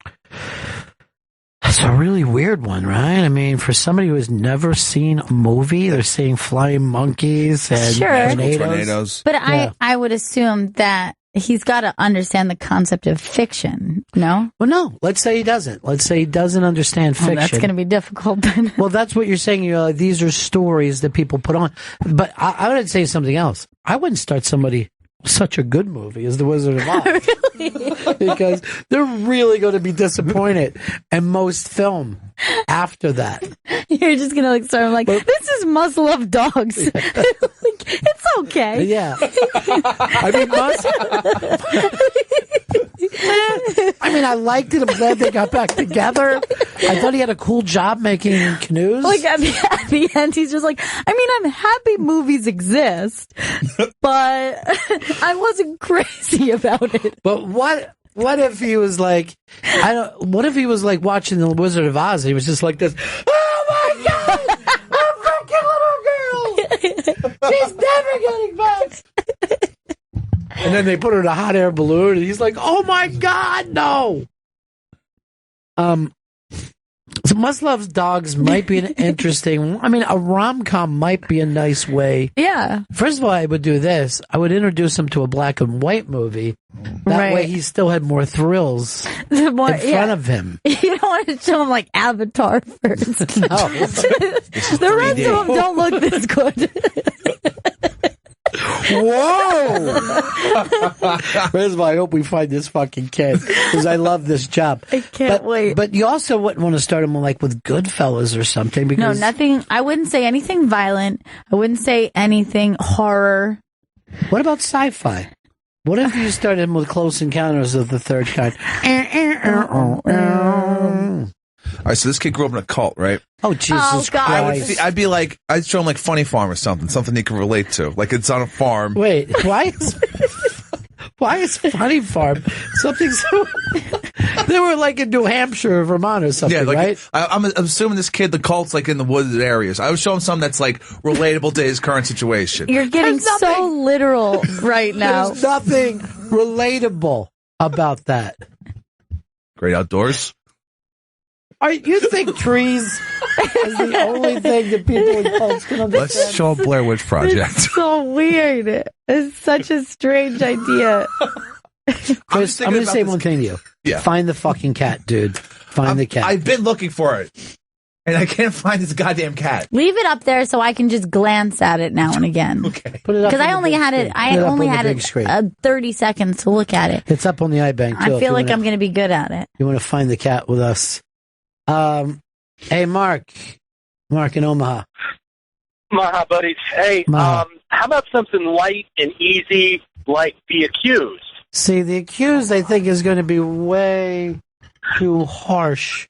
That's a really weird one, right? I mean, for somebody who has never seen a movie, they're seeing flying monkeys and tornadoes. But I would assume that he's got to understand the concept of fiction, no? Well, no. Let's say he doesn't. Let's say he doesn't understand fiction. That's going to be difficult then. Well, that's what you're saying. You're like, these are stories that people put on. But I would say something else. I wouldn't start somebody such a good movie as The Wizard of Oz. Because they're really going to be disappointed in most film after that. You're just going to start this is Must Love Dogs. It's okay. Yeah. I mean, I liked it. I'm glad they got back together. I thought he had a cool job making canoes. At the end, he's just like, I'm happy movies exist, but I wasn't crazy about it. But what if he was like, what if he was like watching The Wizard of Oz? He was just like this, oh my God, a freaking little girl. She's never getting back. And then they put her in a hot air balloon and he's like, oh my God, no. So Must Love Dogs might be an interesting, a rom-com might be a nice way. Yeah. First of all, I would do this. I would introduce him to a black and white movie. That way he still had more thrills in front of him. You don't want to show him like Avatar first. No. The rest of them don't look this good. Whoa! First of all, I hope we find this fucking kid because I love this job. I can't wait. But you also wouldn't want to start him with Goodfellas or something because no, nothing. I wouldn't say anything violent. I wouldn't say anything horror. What about sci-fi? What if you started him with Close Encounters of the Third Kind? All right, so this kid grew up in a cult, right? Oh, Jesus Christ. I'd show him like Funny Farm or something he can relate to. Like it's on a farm. Wait, why is Funny Farm something so... They were like in New Hampshire or Vermont or something, right? I'm assuming this kid, the cult's like in the wooded areas. I would show him something that's like relatable to his current situation. You're getting so literal right now. There's nothing relatable about that. Great outdoors. You think trees is the only thing that people in cults can understand? Let's show a Blair Witch Project. It's so weird. It's such a strange idea. Chris, I'm going to say one thing to you. Yeah. Find the fucking cat, dude. Find the cat. I've been looking for it, and I can't find this goddamn cat. Leave it up there so I can just glance at it now and again. Okay. Put it up. Because I only had it. I only had it 30 seconds to look at it. It's up on the iBank too. I feel like I'm going to be good at it. You want to find the cat with us? Hey, Mark in Omaha. Maha, buddies. Hey, how about something light and easy like The Accused? See, The Accused, I think, is going to be way too harsh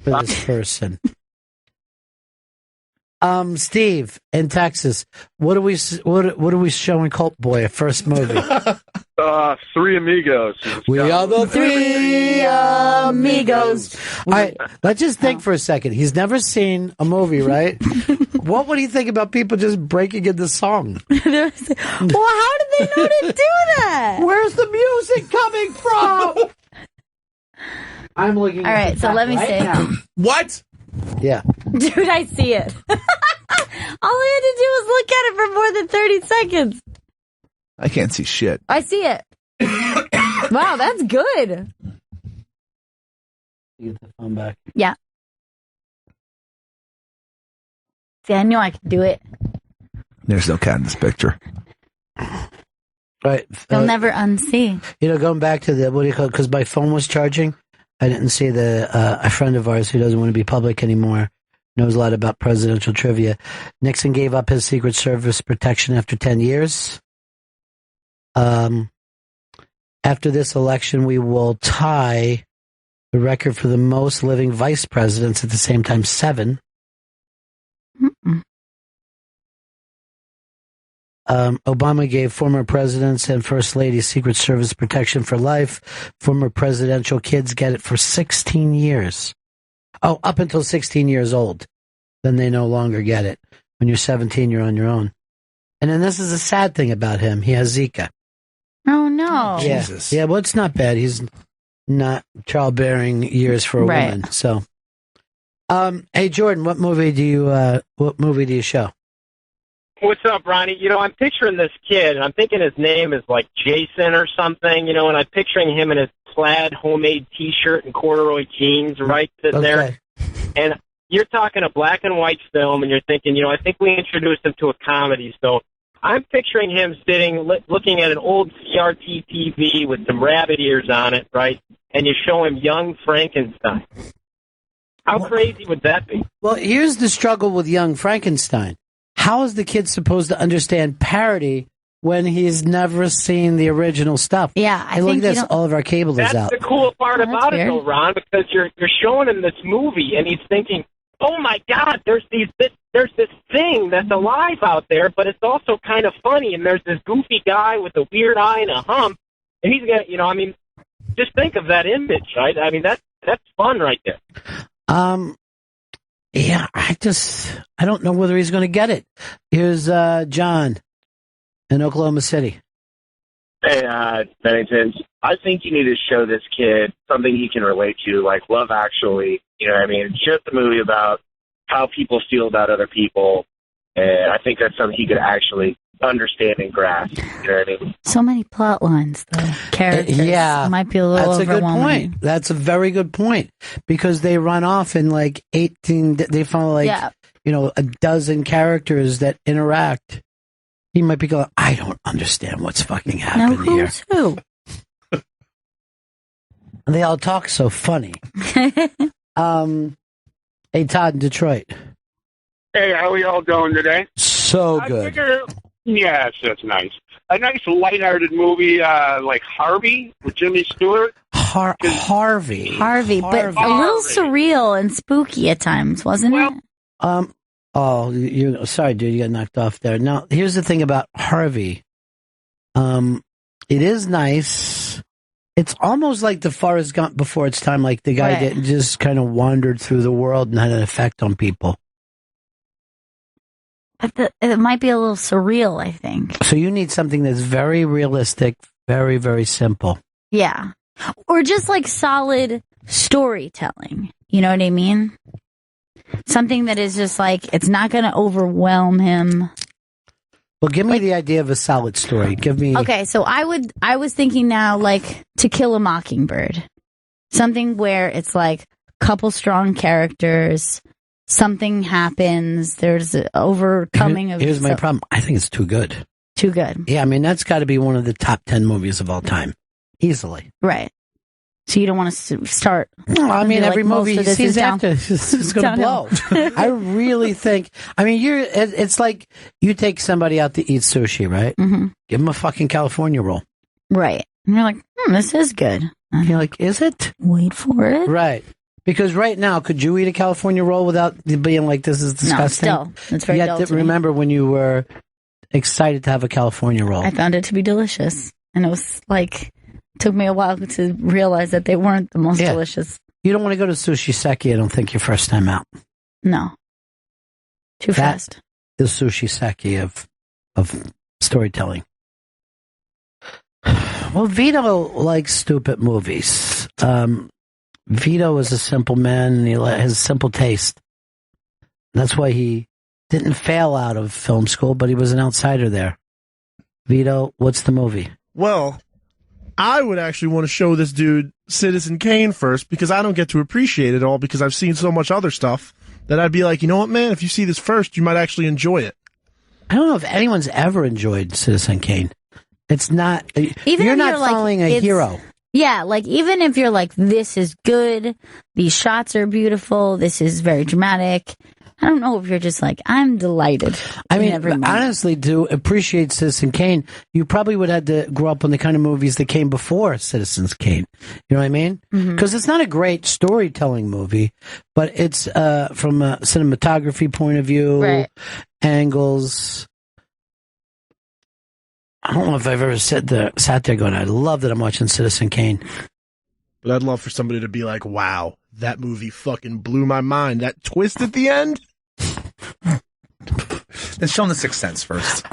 for this person. Steve in Texas, what are we showing Cult Boy a first movie? Three Amigos. We are the Three Amigos. All right, let's just think for a second. He's never seen a movie, right? What would he think about people just breaking into song? Well, how did they know to do that? Where's the music coming from? I'm looking. All right, so let me see. What? Yeah. Dude, I see it. All I had to do was look at it for more than 30 seconds. I can't see shit. I see it. Wow, that's good. You get the phone back. Yeah. See, I knew I could do it. There's no cat in this picture. Right. You'll never unsee. Going back to the, what do you call it? Because my phone was charging. I didn't see a friend of ours who doesn't want to be public anymore, knows a lot about presidential trivia. Nixon gave up his Secret Service protection after 10 years. After this election, we will tie the record for the most living vice presidents at the same time, 7. Obama gave former presidents and First Lady Secret Service protection for life. Former presidential kids get it for 16 years. Oh, up until 16 years old. Then they no longer get it. When you're 17, you're on your own. And then this is a sad thing about him. He has Zika. Oh, no. Yeah. Jesus. Yeah, well, it's not bad. He's not childbearing years for a woman. So, hey, Jordan, what movie do you show? What's up, Ronnie? I'm picturing this kid, and I'm thinking his name is like Jason or something, and I'm picturing him in his plaid homemade T-shirt and corduroy jeans, right, sitting there. And you're talking a black and white film, and you're thinking, I think we introduced him to a comedy, so I'm picturing him sitting, looking at an old CRT TV with some rabbit ears on it, right, and you show him Young Frankenstein. How crazy would that be? Well, here's the struggle with Young Frankenstein. How is the kid supposed to understand parody when he's never seen the original stuff? Yeah, I hey, think look at this. All of our cable is out. That's the cool part about it, though, Ron, because you're showing him this movie, and he's thinking, "Oh my God, there's this thing that's alive out there, but it's also kind of funny, and there's this goofy guy with a weird eye and a hump, and he's gonna, just think of that image, right? I mean, that's fun right there." Yeah, I don't know whether he's going to get it. Here's John in Oklahoma City. Hey, Bennington, I think you need to show this kid something he can relate to, like Love Actually. You know what I mean? It's just a movie about how people feel about other people, and I think that's something he could actually understand and grasp. You know what I mean? So many plot lines, though. Characters. Yeah. It might be a little That's a good overwhelming. point. That's a very good point. Because they run off in like 18, they follow a dozen characters that interact. He might be going, I don't understand what's fucking happening here. Who? And they all talk so funny. Hey, Todd in Detroit. Hey, how are y'all doing today? So good. Yes, that's nice. A nice lighthearted movie like Harvey with Jimmy Stewart. Harvey, but a little surreal and spooky at times, wasn't it? Oh, sorry, dude, you got knocked off there. Now, here's the thing about Harvey. It is nice. It's almost like the Forrest Gump before its time, like the guy that just kind of wandered through the world and had an effect on people. It might be a little surreal, I think. So you need something that's very realistic, very, very simple. Yeah. Or just like solid storytelling. You know what I mean? Something that is just like, it's not going to overwhelm him. Well, give me the idea of a solid story. Give me. Okay, so I was thinking now, like, To Kill a Mockingbird. Something where it's like couple strong characters. Something happens. There's an overcoming of. Here's my problem. I think it's too good. Too good. Yeah, I mean that's got to be one of the top 10 movies of all time, easily. Right. So you don't want to start. No, I mean every movie he sees after is going to blow. I really think. I mean, it's like you take somebody out to eat sushi, right? Mm-hmm. Give them a fucking California roll. Right. And you're like, this is good. And you're like, is it? Wait for it. Right. Because right now, could you eat a California roll without being like, this is disgusting? No, still. It's very dull to me. Remember when you were excited to have a California roll? I found it to be delicious. And it was like, took me a while to realize that they weren't the most delicious. You don't want to go to Sushi Seki, I don't think, your first time out. No. Too fast. The Sushi Seki of storytelling. Well, Vito likes stupid movies. Vito is a simple man, and he has a simple taste. That's why he didn't fail out of film school, but he was an outsider there. Vito, what's the movie? Well, I would actually want to show this dude Citizen Kane first, because I don't get to appreciate it all because I've seen so much other stuff that I'd be like, you know what, man, if you see this first, you might actually enjoy it. I don't know if anyone's ever enjoyed Citizen Kane. It's not... you're not following a hero. Yeah, like, even if you're like, this is good, these shots are beautiful, this is very dramatic, I don't know if you're just like, I'm delighted. I mean, honestly, to appreciate Citizen Kane, you probably would have to grow up on the kind of movies that came before Citizen Kane. You know what I mean? Because it's not a great storytelling movie, but it's from a cinematography point of view, angles. I don't know if I've ever sat there going, I love that I'm watching Citizen Kane. But I'd love for somebody to be like, wow, that movie fucking blew my mind. That twist at the end? Let's show him The Sixth Sense first.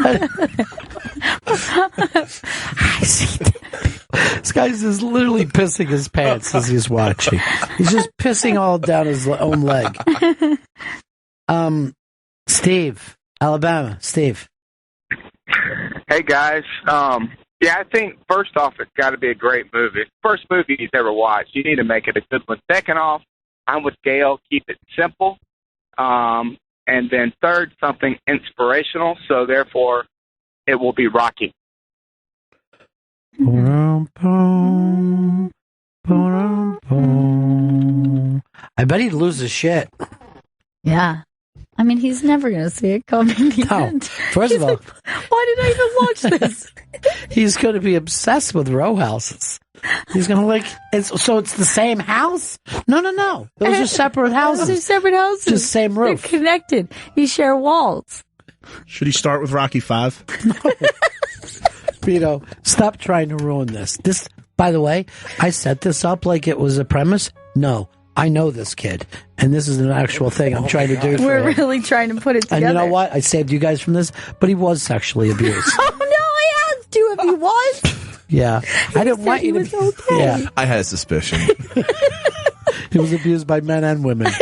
This guy's just literally pissing his pants as he's watching. He's just pissing all down his own leg. Steve, Alabama. Steve. Hey, guys. Yeah, I think, first off, it's got to be a great movie. First movie he's ever watched. You need to make it a good one. Second off, I'm with Gail. Keep it simple. And then third, something inspirational. So, therefore, it will be Rocky. I bet he'd lose his shit. Yeah. I mean, he's never going to see it coming. No. First of all, why did I even watch this? He's going to be obsessed with row houses. He's going to it's the same house? No. Those are separate houses. Those are separate houses. Just same roof. They're connected. You share walls. Should he start with Rocky 5? No. Vito, stop trying to ruin this. This, by the way, I set this up like it was a premise. No. I know this kid, and this is an actual thing I'm trying to do for We're him. really trying to put it together. And you know what? I saved you guys from this, but he was sexually abused. Oh, no, I asked you if he was. Yeah. I didn't want you to be okay. Yeah. I had a suspicion. He was abused by men and women.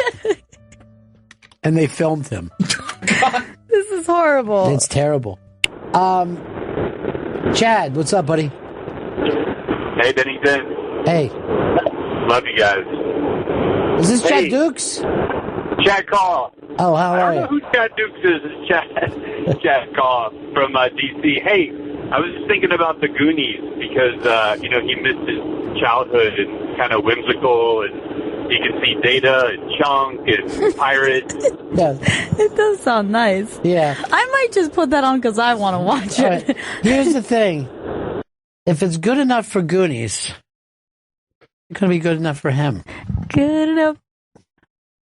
And they filmed him. This is horrible. It's terrible. Chad, what's up, buddy? Hey, Bennington. Hey. Love you guys. Is this Chad Dukes? Chad Call. Oh, how are I don't know who Chad Dukes is. It's Chad Call from D.C. Hey, I was just thinking about the Goonies because, he missed his childhood and kind of whimsical, and he can see Data and Chunk and Pirate. Yeah. It does sound nice. Yeah. I might just put that on because I want to watch it. Right. Here's the thing. If it's good enough for Goonies, it's going to be good enough for him. Good enough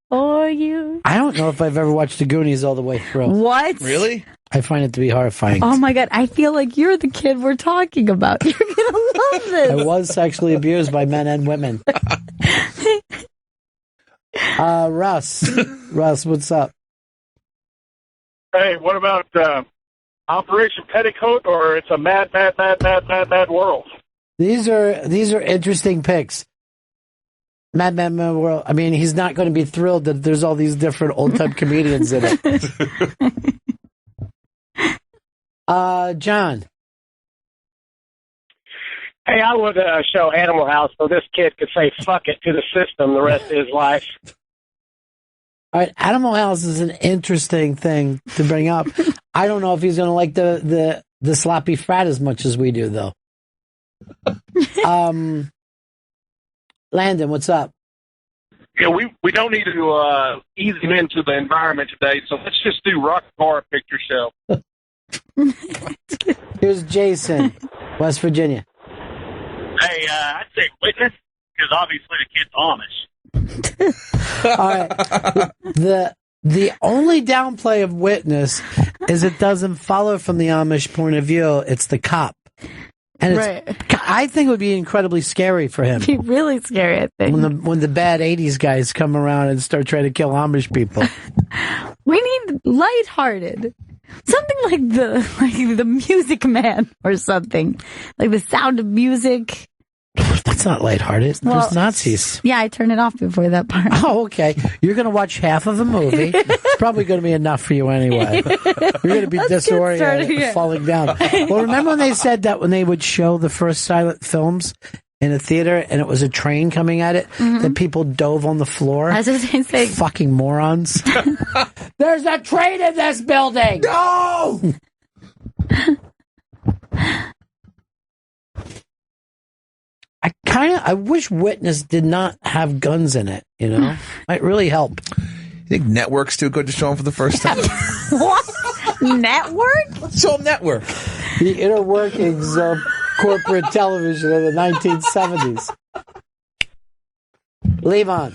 for you. I don't know if I've ever watched the Goonies all the way through. What? Really? I find it to be horrifying. Oh my God. I feel like you're the kid we're talking about. You're going to love this. I was sexually abused by men and women. Russ. Russ, what's up? Hey, what about Operation Petticoat, or it's a mad world? These are interesting picks. Mad World. I mean, he's not going to be thrilled that there's all these different old-time comedians in it. John. Hey, I would show Animal House so this kid could say fuck it to the system the rest of his life. All right, Animal House is an interesting thing to bring up. I don't know if he's going to like the sloppy frat as much as we do, though. Landon, what's up? Yeah, we don't need to ease him into the environment today, so let's just do Rock Horror Picture Show. Here's Jason, West Virginia. Hey, I'd say Witness, because obviously the kid's Amish. All right. The only downplay of Witness is it doesn't follow from the Amish point of view. It's the cop. And I think it would be incredibly scary for him. It'd be really scary, I think. When the bad 80s guys come around and start trying to kill Amish people. We need lighthearted. Something like the Music Man or something. Like The Sound of Music. That's not lighthearted. Well, There's Nazis. Yeah, I turned it off before that part. Oh, okay. You're going to watch half of a movie. It's probably going to be enough for you anyway. You're going to be disoriented and falling down. Well, remember when they said that when they would show the first silent films in a theater and it was a train coming at it, that people dove on the floor? As I say, fucking morons. There's a train in this building! No! I wish Witness did not have guns in it, you know? Might really help. You think Network's too good to show him for the first time? What? Network? Let's show him Network. The inner workings of corporate television in the 1970s. Levon.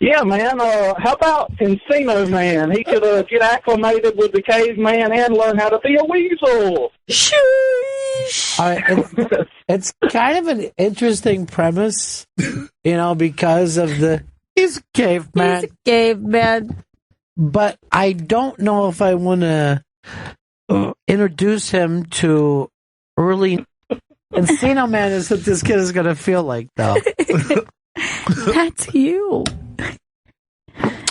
Yeah, man. How about Encino Man? He could get acclimated with the caveman and learn how to be a weasel. All right, it's kind of an interesting premise, because of he's a caveman. He's a caveman. But I don't know if I want to introduce him to early Encino Man is what this kid is going to feel like, though. That's you.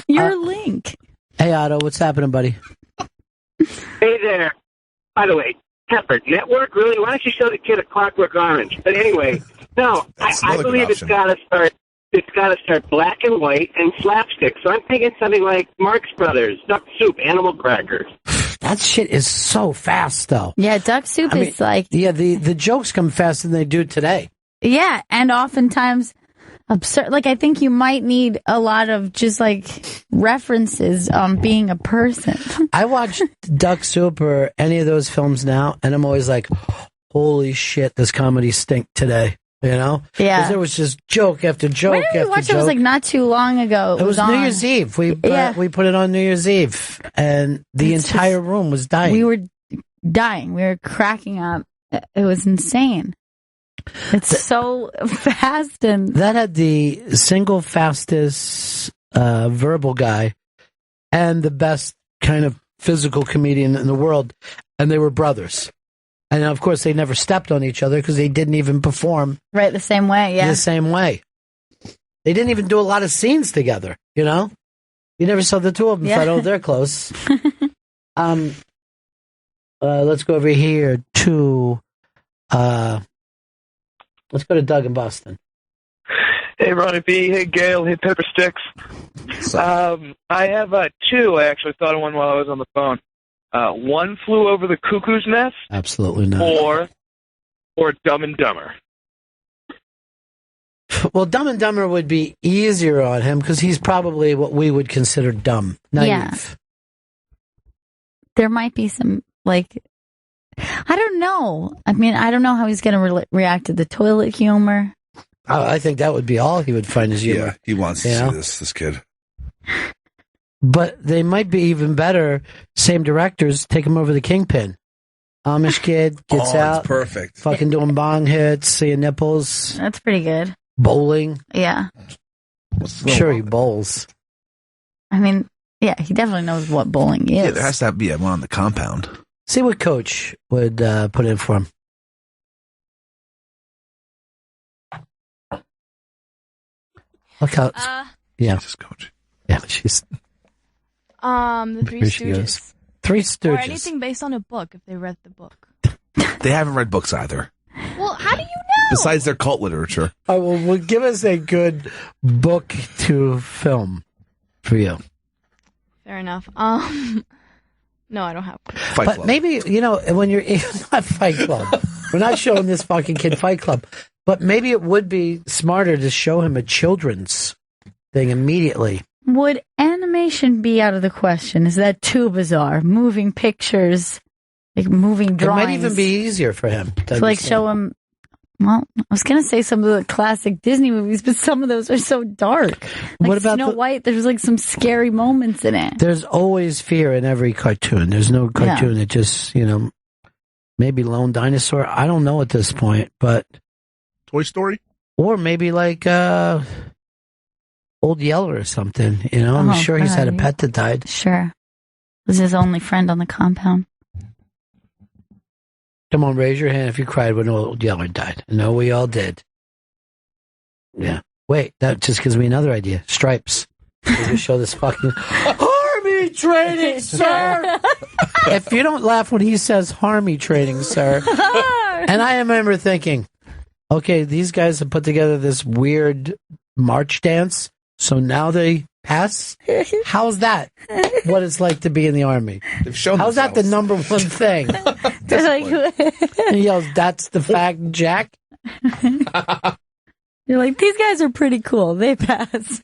You're Link. Hey, Otto, what's happening, buddy? Hey there. By the way, Pepper Network, really? Why don't you show the kid a Clockwork Orange? But anyway, no, I believe it's got to start. It's got to start black and white and slapstick. So I'm thinking something like Marx Brothers, Duck Soup, Animal Crackers. That shit is so fast, though. Yeah, Duck Soup is like... Yeah, the jokes come faster than they do today. Yeah, and oftentimes absurd. Like, I think you might need a lot of just, like, references on being a person. I watch Duck Soup or any of those films now, and I'm always like, holy shit, this comedy stink today. Yeah. Because there was just joke after joke When did we watch it? It was like not too long ago. It was New Year's Eve. We put it on New Year's Eve, and the entire room was dying. We were dying. We were cracking up. It was insane. It's so fast, and that had the single fastest verbal guy and the best kind of physical comedian in the world, and they were brothers. And, of course, they never stepped on each other because they didn't even perform. Right, the same way, yeah. The same way. They didn't even do a lot of scenes together, You never saw the two of them fight. Oh, they're close. Let's go over here to... let's go to Doug in Boston. Hey, Ronnie B. Hey, Gail. Hey, Pepper Sticks. I have two. I actually thought of one while I was on the phone. One Flew Over the Cuckoo's Nest. Absolutely not. Or Dumb and Dumber. Well, Dumb and Dumber would be easier on him because he's probably what we would consider dumb, naive. Yeah. There might be some, I don't know. I mean, I don't know how he's going to react to the toilet humor. I think that would be all he would find his humor. Yeah, he wants to see this kid. But they might be even better. Same directors, take him over the Kingpin. Amish kid gets out. That's perfect. Fucking doing bong hits, seeing nipples. That's pretty good. Bowling. Yeah. I'm sure he bowls. I mean, yeah, he definitely knows what bowling is. Yeah, there has to be one on the compound. See what Coach would put in for him. Look how... yeah. Jesus, Coach. Yeah, she's... The Three Stooges. Three Stooges. Or anything based on a book, if they read the book. They haven't read books either. Well, how do you know? Besides their cult literature. Well, give us a good book to film for you. Fair enough. No, I don't have one. Fight But Club. maybe, when you're in not Fight Club. We're not showing this fucking kid Fight Club. But maybe it would be smarter to show him a children's thing immediately. Would animation be out of the question? Is that too bizarre? Moving pictures, moving drawings. It might even be easier for him to show him. Well, I was going to say some of the classic Disney movies, but some of those are so dark. What about Snow White? There's some scary moments in it. There's always fear in every cartoon. There's no cartoon that just, maybe Lone Dinosaur. I don't know at this point, but Toy Story, or maybe Old Yeller or something. I'm sure he's had a pet that died. Sure, was his only friend on the compound. Come on, raise your hand if you cried when Old Yeller died. No, we all did. Yeah. Wait, that just gives me another idea. Stripes. We just show this fucking Army training, sir. If you don't laugh when he says Army training, sir. And I remember thinking, okay, these guys have put together this weird march dance, so now they pass? How's that? What it's like to be in the Army? How's that the number one thing? He yells, "That's the fact, Jack." You're like, these guys are pretty cool. They pass.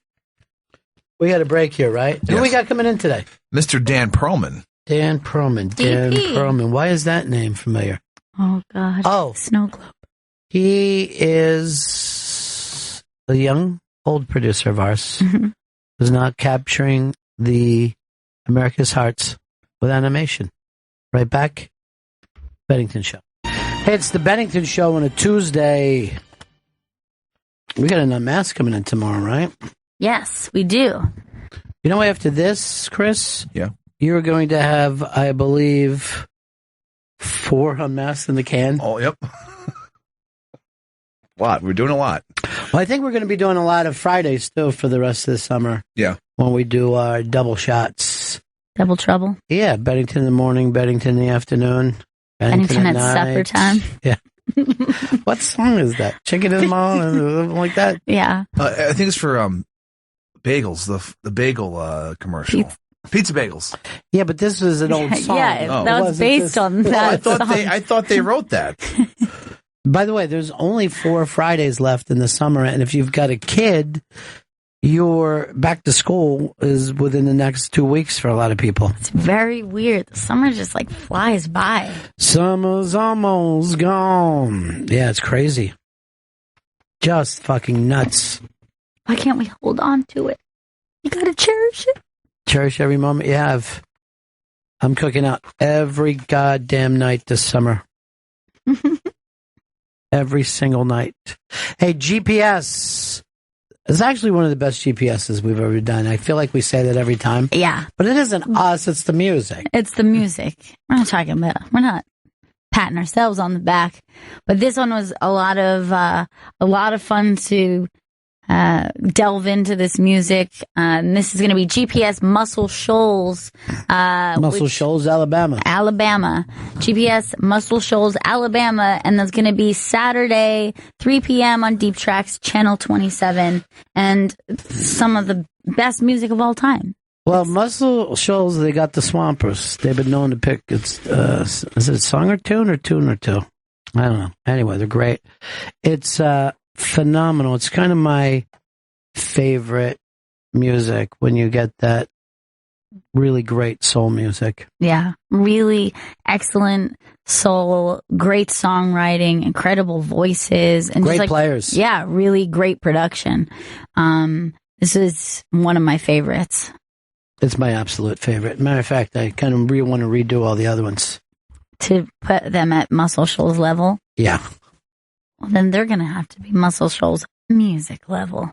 We got a break here, right? Who we got coming in today? Mr. Dan Perlman. Dan Perlman. Dan Perlman. Why is that name familiar? Oh, God. Oh. Snow Globe. He is a young, old producer of ours. is not capturing the America's hearts with animation. Right back, Bennington Show. Hey, it's the Bennington Show on a Tuesday. We got an unmasked coming in tomorrow, right? Yes, we do. You know, after this, Chris? Yeah. You're going to have, I believe, 4 unmasked in the can. Oh, yep. A lot. We're doing a lot. Well, I think we're going to be doing a lot of Fridays, too, for the rest of the summer. Yeah. When we do our double shots. Double trouble? Yeah, Bennington in the morning, Bennington in the afternoon. Bennington at night. supper time? Yeah. What song is that? Chicken and Mall? Something like that? Yeah. I think it's for bagels, the bagel commercial. Pizza bagels. Yeah, but this was an old song. Yeah, that was based on that song. I thought they wrote that. By the way, there's only 4 Fridays left in the summer, and if you've got a kid, your back to school is within the next 2 weeks for a lot of people. It's very weird. The summer just like flies by. Summer's almost gone. Yeah, it's crazy. Just fucking nuts. Why can't we hold on to it? You gotta cherish it. Cherish every moment you have. I'm cooking out every goddamn night this summer. Every single night. Hey, GPS. It's actually one of the best GPSs we've ever done. I feel like we say that every time. Yeah. But it isn't us, it's the music. It's the music. We're not patting ourselves on the back. But this one was a lot of fun to delve into this music. And this is going to be GPS Muscle Shoals. Muscle Shoals, Alabama. GPS Muscle Shoals, Alabama. And that's going to be Saturday, 3 p.m. on Deep Tracks, Channel 27. And some of the best music of all time. Well, Muscle Shoals, they got the Swampers. They've been known to pick, is it song or tune or tune or two? I don't know. Anyway, they're great. It's phenomenal. It's kind of my favorite music when you get that really great soul music. Yeah, really excellent soul, great songwriting, incredible voices, and great just players. Yeah, really great production. This is one of my favorites. It's my absolute favorite. Matter of fact, I kind of want to redo all the other ones to put them at Muscle Shoals level. Yeah. Well, then they're going to have to be Muscle Shoals music level.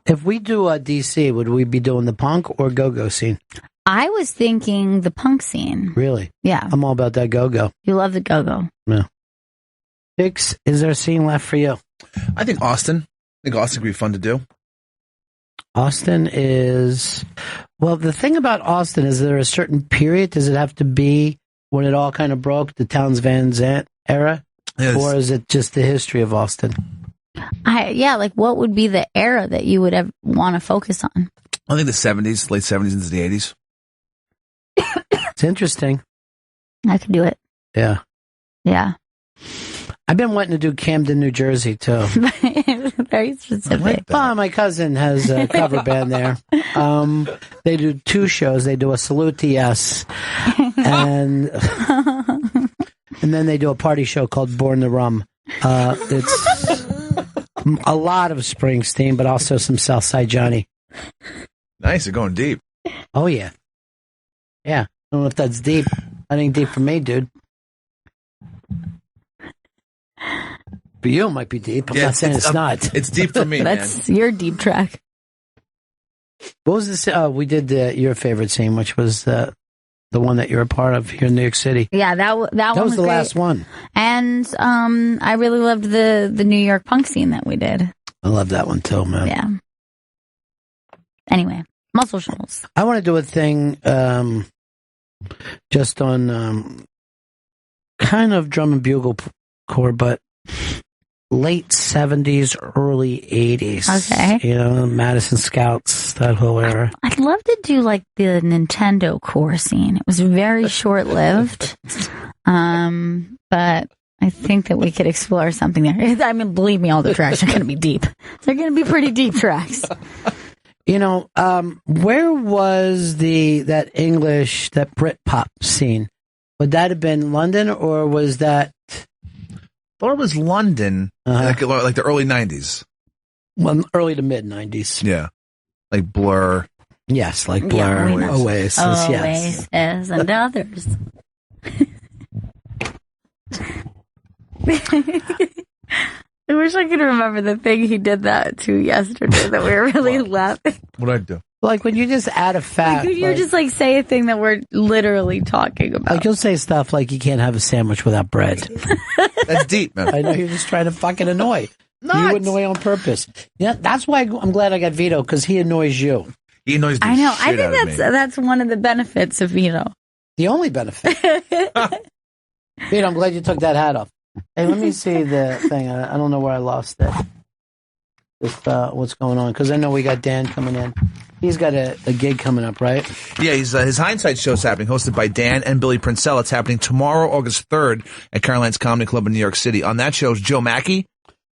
If we do a DC, would we be doing the punk or go-go scene? I was thinking the punk scene. Really? Yeah. I'm all about that go-go. You love the go-go. Yeah. Hicks, is there a scene left for you? I think Austin. Could be fun to do. Austin is... Well, the thing about Austin, is there a certain period? Does it have to be when it all kind of broke, the Townes Van Zandt era? Yes. Or is it just the history of Austin? Like what would be the era that you would want to focus on? I think the 70s, late 70s into the 80s. It's interesting. I could do it. Yeah. Yeah. I've been wanting to do Camden, New Jersey, too. Very specific. Well, my cousin has a cover band there. They do 2 shows. They do a Salute to Yes, and then they do a party show called Born the Rum. It's a lot of Springsteen, but also some Southside Johnny. Nice, they're going deep. Oh, yeah. Yeah. I don't know if that's deep. That ain't deep for me, dude. For you, it might be deep. I'm not saying it's not. It's deep for me, That's your deep track. What was this? We did your favorite scene, which was the one that you're a part of here in New York City. Yeah, that one was the great. last one. And I really loved the New York punk scene that we did. I love that one too, man. Yeah. Anyway, Muscle Shoals. I want to do a thing just on kind of drum and bugle corps, but late 70s, early 80s. Okay. You know, Madison Scouts, that whole era. I'd love to do like the Nintendo core scene. It was very short-lived. But I think that we could explore something there. I mean, believe me, all the tracks are going to be deep. They're going to be pretty deep tracks. You know, where was that English, that Britpop scene? Would that have been London, or was that... Or it was London, like the early 90s. Well, early to mid 90s. Yeah. Like Blur. Yes, like Blur, we know. Oasis, yes. Oasis and others. I wish I could remember the thing he did that to yesterday that we were really laughing. What'd I do? Like when you just add a fact. Like you just like say a thing that we're literally talking about. Like you'll say stuff like you can't have a sandwich without bread. That's deep, man. I know you're just trying to fucking annoy. You annoy on purpose. Yeah, that's why I'm glad I got Vito, because he annoys you. He annoys the I know. shit I think out of me. that's one of the benefits of Vito. The only benefit. Vito, I'm glad you took that hat off. Hey, let me see the thing. I don't know where I lost it. Just what's going on, because I know we got Dan coming in. He's got a gig coming up, right? Yeah, his Hindsight show's happening, hosted by Dan and Billy Princell. It's happening tomorrow, August 3rd, at Caroline's Comedy Club in New York City. On that show is Joe Mackey.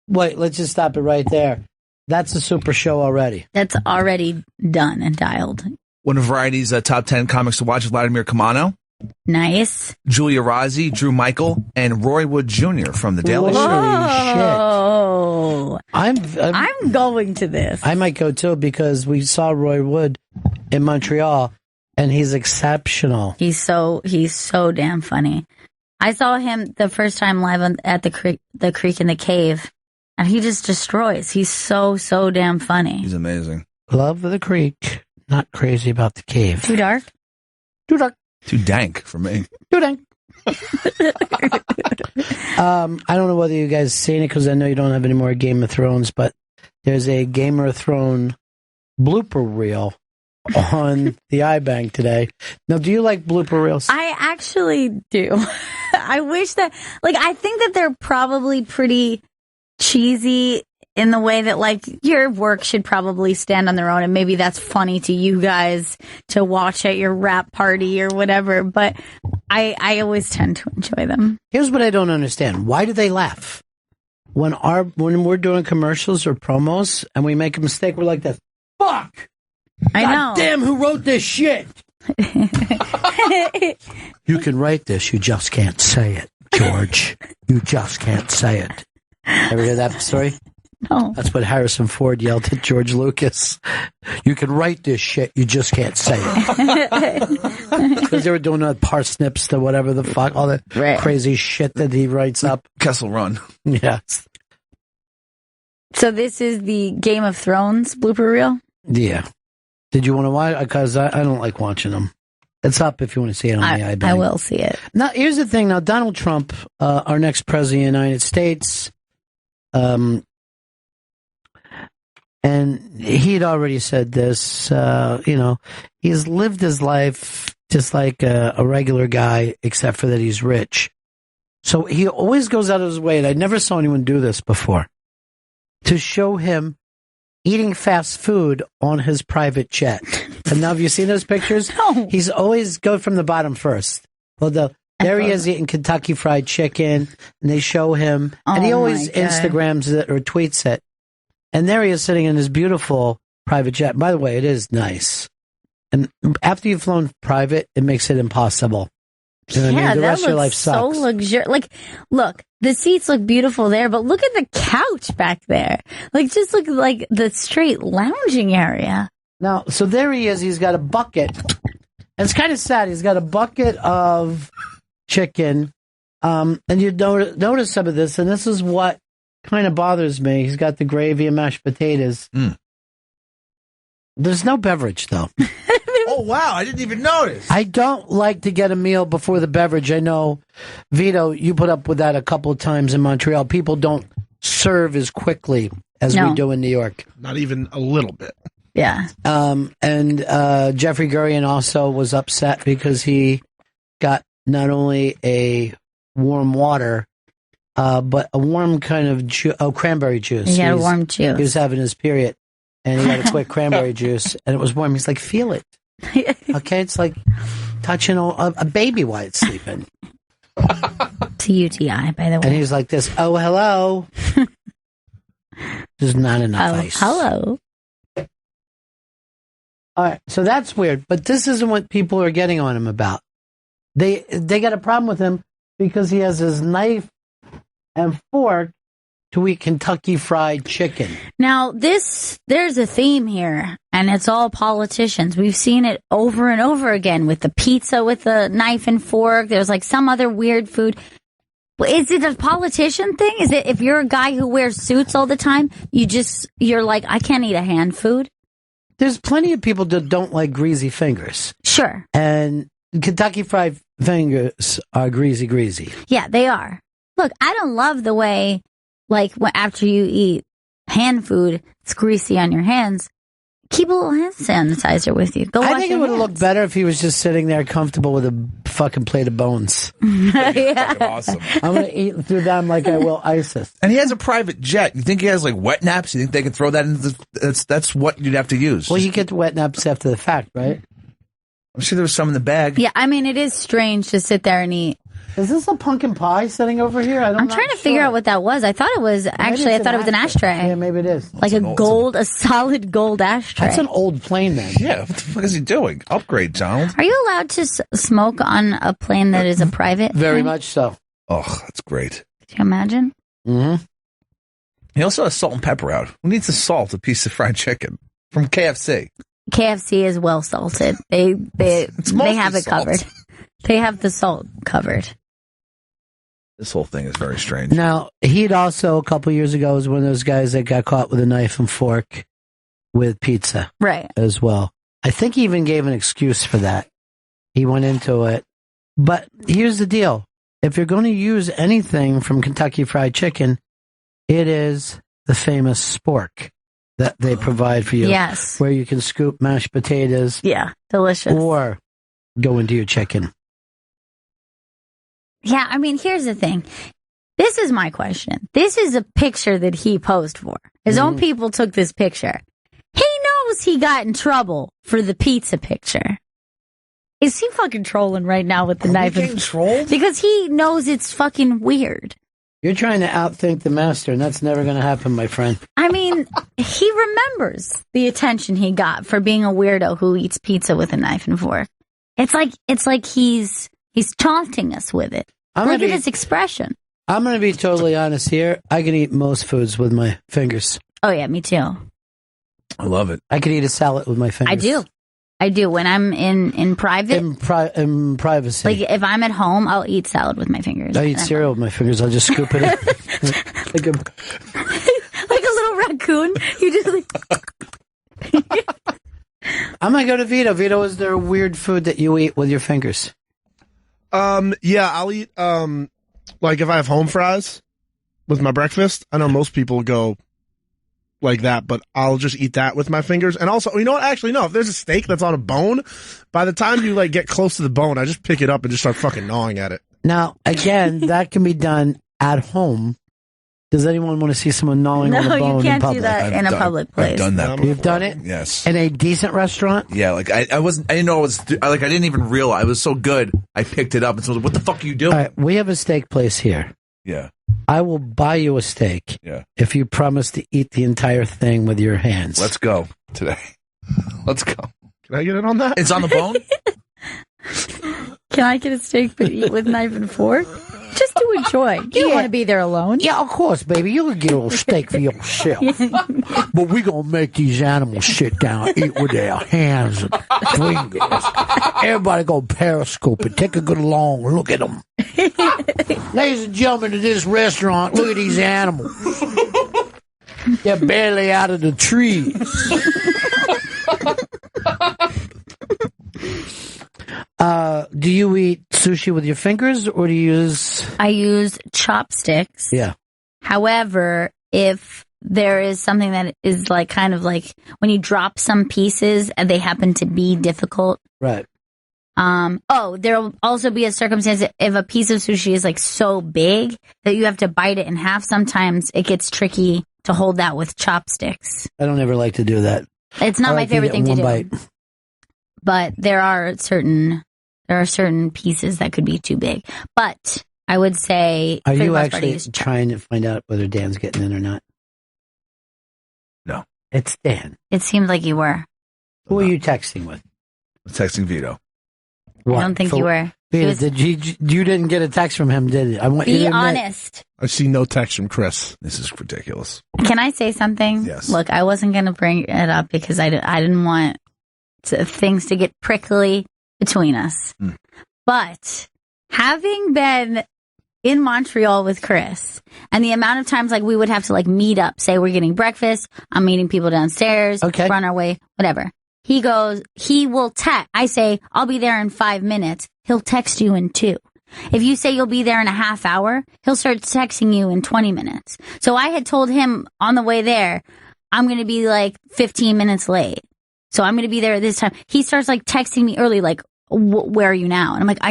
Wait, let's just stop it right there. That's a super show already. That's already done and dialed. One of Variety's top 10 comics to watch is Vladimir Kamano. Nice. Julia Rossi, Drew Michael, and Roy Wood Jr. from The Daily Show. Oh, I'm going to this. I might go too, because we saw Roy Wood in Montreal, and he's exceptional. He's so damn funny. I saw him the first time live at the Creek in the Cave, and he just destroys. He's so damn funny. He's amazing. Love the Creek, not crazy about the Cave. Too dark? Too dark. Too dank for me. Too dank. I don't know whether you guys seen it, because I know you don't have any more Game of Thrones, but there's a Game of Thrones blooper reel on the iBank today. Now, do you like blooper reels? I actually do. I wish that, I think that they're probably pretty cheesy in the way that, your work should probably stand on their own, and maybe that's funny to you guys to watch at your rap party or whatever, but I always tend to enjoy them. Here's what I don't understand. Why do they laugh? When we're doing commercials or promos and we make a mistake, we're like this. Fuck! I know. Damn, who wrote this shit? You can write this, you just can't say it, George. You just can't say it. Ever hear that story? No. That's what Harrison Ford yelled at George Lucas. You can write this shit, you just can't say it. Because they were doing parsnips to whatever the fuck, all that crazy shit that he writes up. Kessel Run. Yes. So this is the Game of Thrones blooper reel? Yeah. Did you want to watch? Because I don't like watching them. It's up if you want to see it on the iBank. I will see it. Now, here's the thing. Now, Donald Trump, our next president of the United States, and he'd already said this, he's lived his life just like a regular guy, except for that he's rich. So he always goes out of his way, and I never saw anyone do this before, to show him eating fast food on his private jet. And now, have you seen those pictures? No. He's always go from the bottom first. Well, there he is eating Kentucky Fried Chicken, and they show him, and he always Instagrams it or tweets it. And there he is sitting in his beautiful private jet. By the way, it is nice. And after you've flown private, it makes it impossible. You know what I mean? The rest of your life sucks. So luxurious. Look, the seats look beautiful there, but look at the couch back there. Just look like the straight lounging area. Now, so there he is. He's got a bucket. And it's kind of sad. He's got a bucket of chicken. And you notice some of this, and this is what kind of bothers me. He's got the gravy and mashed potatoes. There's no beverage, though. Oh, wow. I didn't even notice. I don't like to get a meal before the beverage. I know, Vito, you put up with that a couple of times in Montreal. People don't serve as quickly as we do in New York. Not even a little bit. Yeah. And Jeffrey Gurian also was upset because he got not only a warm water, but a warm kind of cranberry juice. He had a warm juice. He was having his period, and he had a quick cranberry juice, and it was warm. He's like, feel it. Okay, it's like touching a baby while it's sleeping. It's a UTI, by the way. And he's like this, oh, hello. There's not enough ice. Hello. All right, so that's weird, but this isn't what people are getting on him about. They got a problem with him because he has his knife and fork to eat Kentucky Fried Chicken. Now, there's a theme here, and it's all politicians. We've seen it over and over again with the pizza with the knife and fork. There's like some other weird food. Is it a politician thing? Is it if you're a guy who wears suits all the time, you're like, I can't eat a hand food? There's plenty of people that don't like greasy fingers. Sure. And Kentucky Fried Fingers are greasy. Yeah, they are. Look, I don't love the way, like, after you eat hand food, it's greasy on your hands. Keep a little hand sanitizer with you. I think it would have looked better if he was just sitting there comfortable with a fucking plate of bones. Yeah. Awesome. I'm going to eat through them like I will ISIS. And he has a private jet. You think he has like wet naps? You think they can throw that into that's what you'd have to use. Well, you get the wet naps after the fact, right? I'm sure there was some in the bag. Yeah, I mean, it is strange to sit there and eat. Is this a pumpkin pie sitting over here? I'm trying to figure out what that was. I thought it was, actually, I thought it was an ashtray. Yeah, maybe it is. Like a solid gold ashtray. That's an old plane, man. Yeah, what the fuck is he doing? Upgrade, Donald. Are you allowed to smoke on a plane that is a private Very thing? much so. Oh, that's great. Can you imagine? Mm-hmm. He also has salt and pepper out. Who needs to salt a piece of fried chicken from KFC? KFC is well salted. They have it covered. They have the salt covered. This whole thing is very strange. Now, he'd also, a couple years ago, was one of those guys that got caught with a knife and fork with pizza. Right. As well. I think he even gave an excuse for that. He went into it. But here's the deal. If you're going to use anything from Kentucky Fried Chicken, it is the famous spork that they provide for you. Yes. Where you can scoop mashed potatoes. Yeah, delicious. Or go into your chicken. Yeah, I mean, here's the thing. This is my question. This is a picture that he posed for. His own people took this picture. He knows he got in trouble for the pizza picture. Is he fucking trolling right now with the knife? Getting trolled? Because he knows it's fucking weird. You're trying to outthink the master, and that's never going to happen, my friend. I mean, he remembers the attention he got for being a weirdo who eats pizza with a knife and fork. It's like he's taunting us with it. Look at his expression. I'm going to be totally honest here. I can eat most foods with my fingers. Oh, yeah, me too. I love it. I could eat a salad with my fingers. I do. When I'm in private. In privacy. Like, if I'm at home, I'll eat salad with my fingers. I eat cereal with my fingers. I'll just scoop it in. like a little raccoon. You just like... I'm going to go to Vito. Vito, is there a weird food that you eat with your fingers? Yeah, I'll eat, like if I have home fries with my breakfast, I know most people go like that, but I'll just eat that with my fingers. And also, you know what? Actually, no, if there's a steak that's on a bone, by the time you like get close to the bone, I just pick it up and just start fucking gnawing at it. Now, again, that can be done at home. Does anyone want to see someone gnawing on the bone in public? No, you can't do that in a public place. I've done that before. You've done it? Yes. In a decent restaurant? Yeah, like I didn't know it was, I didn't even realize it was so good. I picked it up and said, what the fuck are you doing? All right, we have a steak place here. Yeah. I will buy you a steak if you promise to eat the entire thing with your hands. Let's go today. Let's go. Can I get in on that? It's on the bone? Can I get a steak but eat with knife and fork? Just to enjoy. You don't want to be there alone. Yeah, of course, baby. You can get a little steak for yourself. But we going to make these animals sit down and eat with their hands and fingers. Everybody go periscope and take a good long look at them. Ladies and gentlemen, to this restaurant, look at these animals. They're barely out of the trees. Do you eat sushi with your fingers, or do you use... I use chopsticks. Yeah. However, if there is something that is like kind of like when you drop some pieces and they happen to be difficult. Right. There'll also be a circumstance that if a piece of sushi is like so big that you have to bite it in half. Sometimes it gets tricky to hold that with chopsticks. I don't ever like to do that. It's not my favorite thing to do. Bite. But there are certain pieces that could be too big. But I would say, are you actually trying to find out whether Dan's getting in or not? No, it's Dan. It seems like you were. Who are you texting with? I'm texting Vito. What? I don't think you were. you didn't get a text from him, did you? I want you Be to admit. honest. I see no text from Chris. This is ridiculous. Can I say something? Yes. Look, I wasn't going to bring it up because I didn't want things to get prickly between us. But having been in Montreal with Chris and the amount of times like we would have to like meet up, say we're getting breakfast, I'm meeting people downstairs, run our way, whatever. He will text. I say, I'll be there in 5 minutes. He'll text you in 2. If you say you'll be there in a half hour, he'll start texting you in 20 minutes. So I had told him on the way there, I'm going to be like 15 minutes late. So I'm going to be there this time. He starts like texting me early, like, where are you now? And I'm like,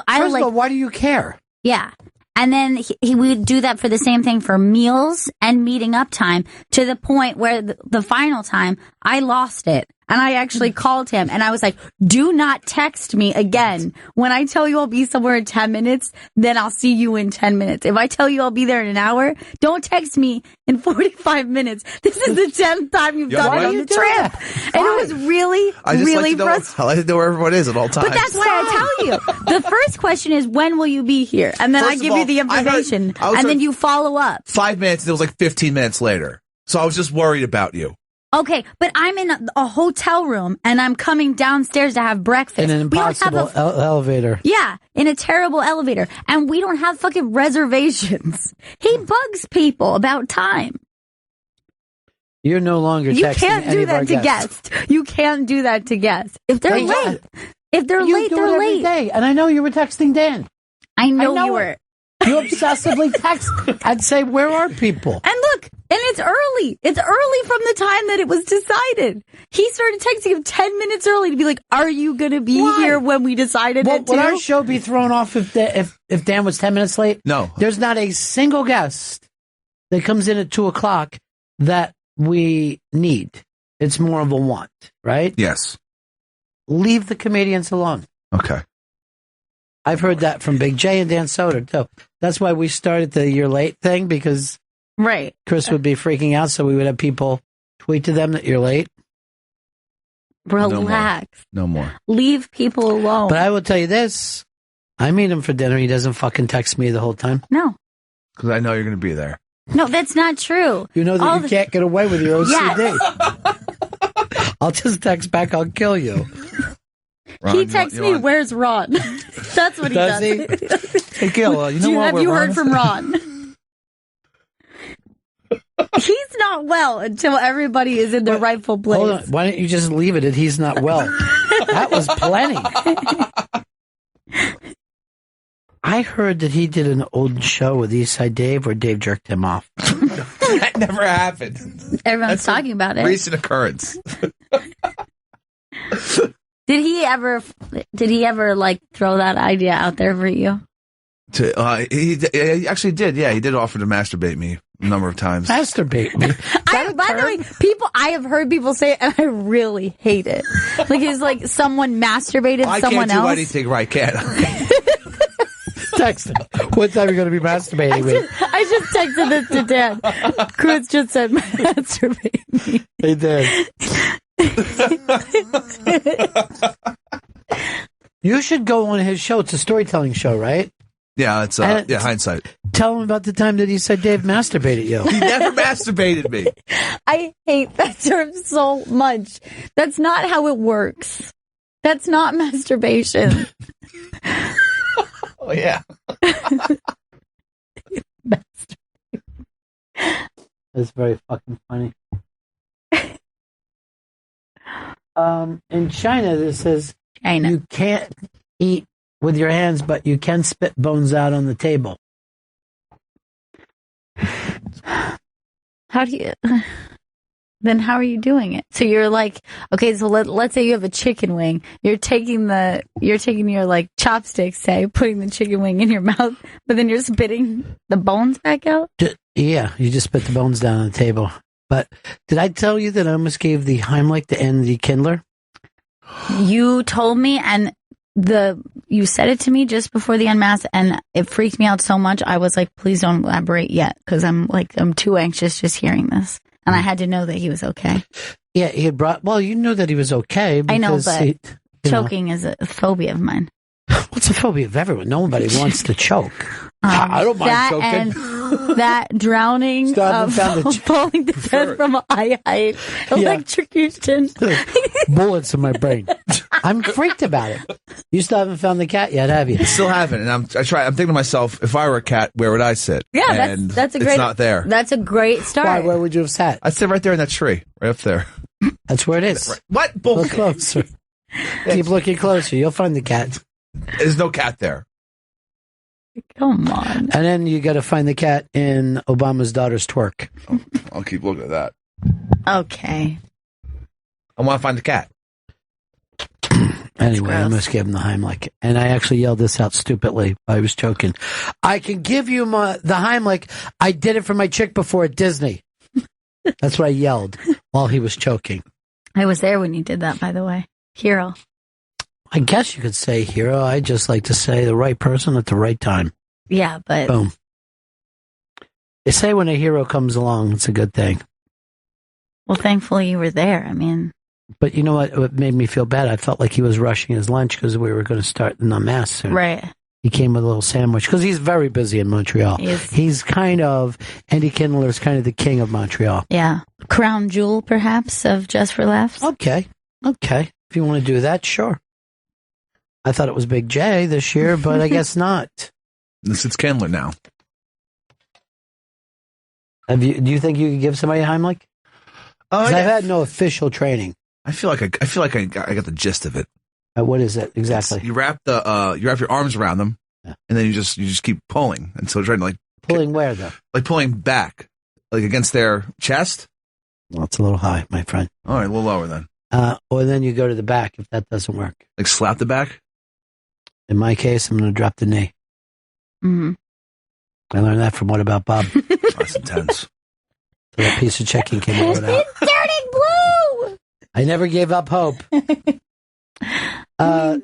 First of all, why do you care? Yeah. And then he would do that for the same thing for meals and meeting up time, to the point where the final time I lost it. And I actually called him and I was like, do not text me again. When I tell you I'll be somewhere in 10 minutes, then I'll see you in 10 minutes. If I tell you I'll be there in an hour, don't text me in 45 minutes. This is the 10th time you've done it on the trip. And it was really, really frustrating. I like to know where everyone is at all times. But that's why I tell you. The first question is, when will you be here? And then I give you the information. And then you follow up. 5 minutes, and it was like 15 minutes later. So I was just worried about you. Okay, but I'm in a hotel room and I'm coming downstairs to have breakfast. In an impossible elevator. Yeah, in a terrible elevator. And we don't have fucking reservations. He bugs people about time. You're no longer texting You can't any do of our that to guests. You can't do that to guests. If they're late. If they're late, do they're it every late. day. And I know you were texting Dan. I know you were. You obsessively text. I'd say, where are people? And look, and it's early. It's early from the time that it was decided. He started texting him 10 minutes early to be like, are you going to be here when we decided it Would our show be thrown off if Dan was 10 minutes late? No. There's not a single guest that comes in at 2:00 that we need. It's more of a want, right? Yes. Leave the comedians alone. Okay. I've heard that from Big J and Dan Soder, too. That's why we started the "you're late" thing, because Chris would be freaking out, so we would have people tweet to them that you're late. Relax. No more. Leave people alone. But I will tell you this. I meet him for dinner. He doesn't fucking text me the whole time. No. Because I know you're going to be there. No, that's not true. You know that you can't get away with your OCD. Yes. I'll just text back, I'll kill you. Ron, he texts me, where's Ron? That's what he does. Hey, Gail, you know what? Have you heard from Ron? He's not well until everybody is in their rightful place. Hold on. Why don't you just leave it at he's not well? That was plenty. I heard that he did an old show with Eastside Dave where Dave jerked him off. That never happened. Everyone's talking about it. Recent occurrence. Did he ever like throw that idea out there for you? He actually did. Yeah, he did offer to masturbate me a number of times. Masturbate me? By the way, I have heard people say it, and I really hate it. Like it's like someone masturbated someone else. I can't do anything right, can't I? Text him. What time are you going to be masturbating me? I just texted this to Dan. Chris just said masturbate me. He did. You should go on his show. It's a storytelling show, right? Yeah, it's hindsight. Tell him about the time that he said Dave masturbated you. He never masturbated me. I hate that term so much. That's not how it works. That's not masturbation. Oh, yeah. That's very fucking funny. In China, this says you can't eat with your hands, but you can spit bones out on the table. How do you... Then how are you doing it? So you're like, okay, so let's say you have a chicken wing. You're taking your like chopsticks, say, putting the chicken wing in your mouth, but then you're spitting the bones back out? Yeah, you just spit the bones down on the table. But did I tell you that I almost gave the Heimlich to end the Kindler? You told me, and you said it to me just before the unmask, and it freaked me out so much. I was like, please don't elaborate yet, because I'm too anxious just hearing this. And I had to know that he was okay. Yeah, he had you knew that he was okay. I know, but choking is a phobia of mine. What's a phobia of everyone? Nobody wants to choke. I don't mind choking. And that drowning of falling to death from eye height, electrocution. Bullets in my brain. I'm freaked about it. You still haven't found the cat yet, have you? I still haven't, and I'm thinking to myself, if I were a cat, where would I sit? Yeah, and that's a great. It's not there. That's a great start. Why? Where would you have sat? I'd sit right there in that tree, right up there. That's where it is. What? Look closer. Keep looking closer. You'll find the cat. There's no cat there. Come on. And then you got to find the cat in Obama's daughter's twerk. Oh, I'll keep looking at that. Okay. I want to find the cat. Anyway, I must give him the Heimlich. And I actually yelled this out stupidly. I was choking. I can give you the Heimlich. I did it for my chick before at Disney. That's what I yelled while he was choking. I was there when you did that, by the way. Hero. I guess you could say hero. I just like to say the right person at the right time. Yeah, but... Boom. They say when a hero comes along, it's a good thing. Well, thankfully you were there. I mean... But you know what made me feel bad? I felt like he was rushing his lunch because we were going to start the mass soon. Right. He came with a little sandwich because he's very busy in Montreal. He's kind of, Andy Kindler's kind of the king of Montreal. Yeah. Crown jewel, perhaps, of Just for Laughs. Okay. If you want to do that, sure. I thought it was Big J this year, but I guess not. It's Kindler now. Do you think you could give somebody a Heimlich? I've had no official training. I feel like I got the gist of it. What is it exactly? You wrap your arms around them, and then you just keep pulling until trying to pulling where though? Like pulling back, like against their chest. Well, it's a little high, my friend. All right, a little lower then. Or then you go to the back if that doesn't work. Like slap the back. In my case, I'm going to drop the knee. Mm-hmm. I learned that from What About Bob? That's intense. So that piece of checking came out. It's turning blue! I never gave up hope. Dad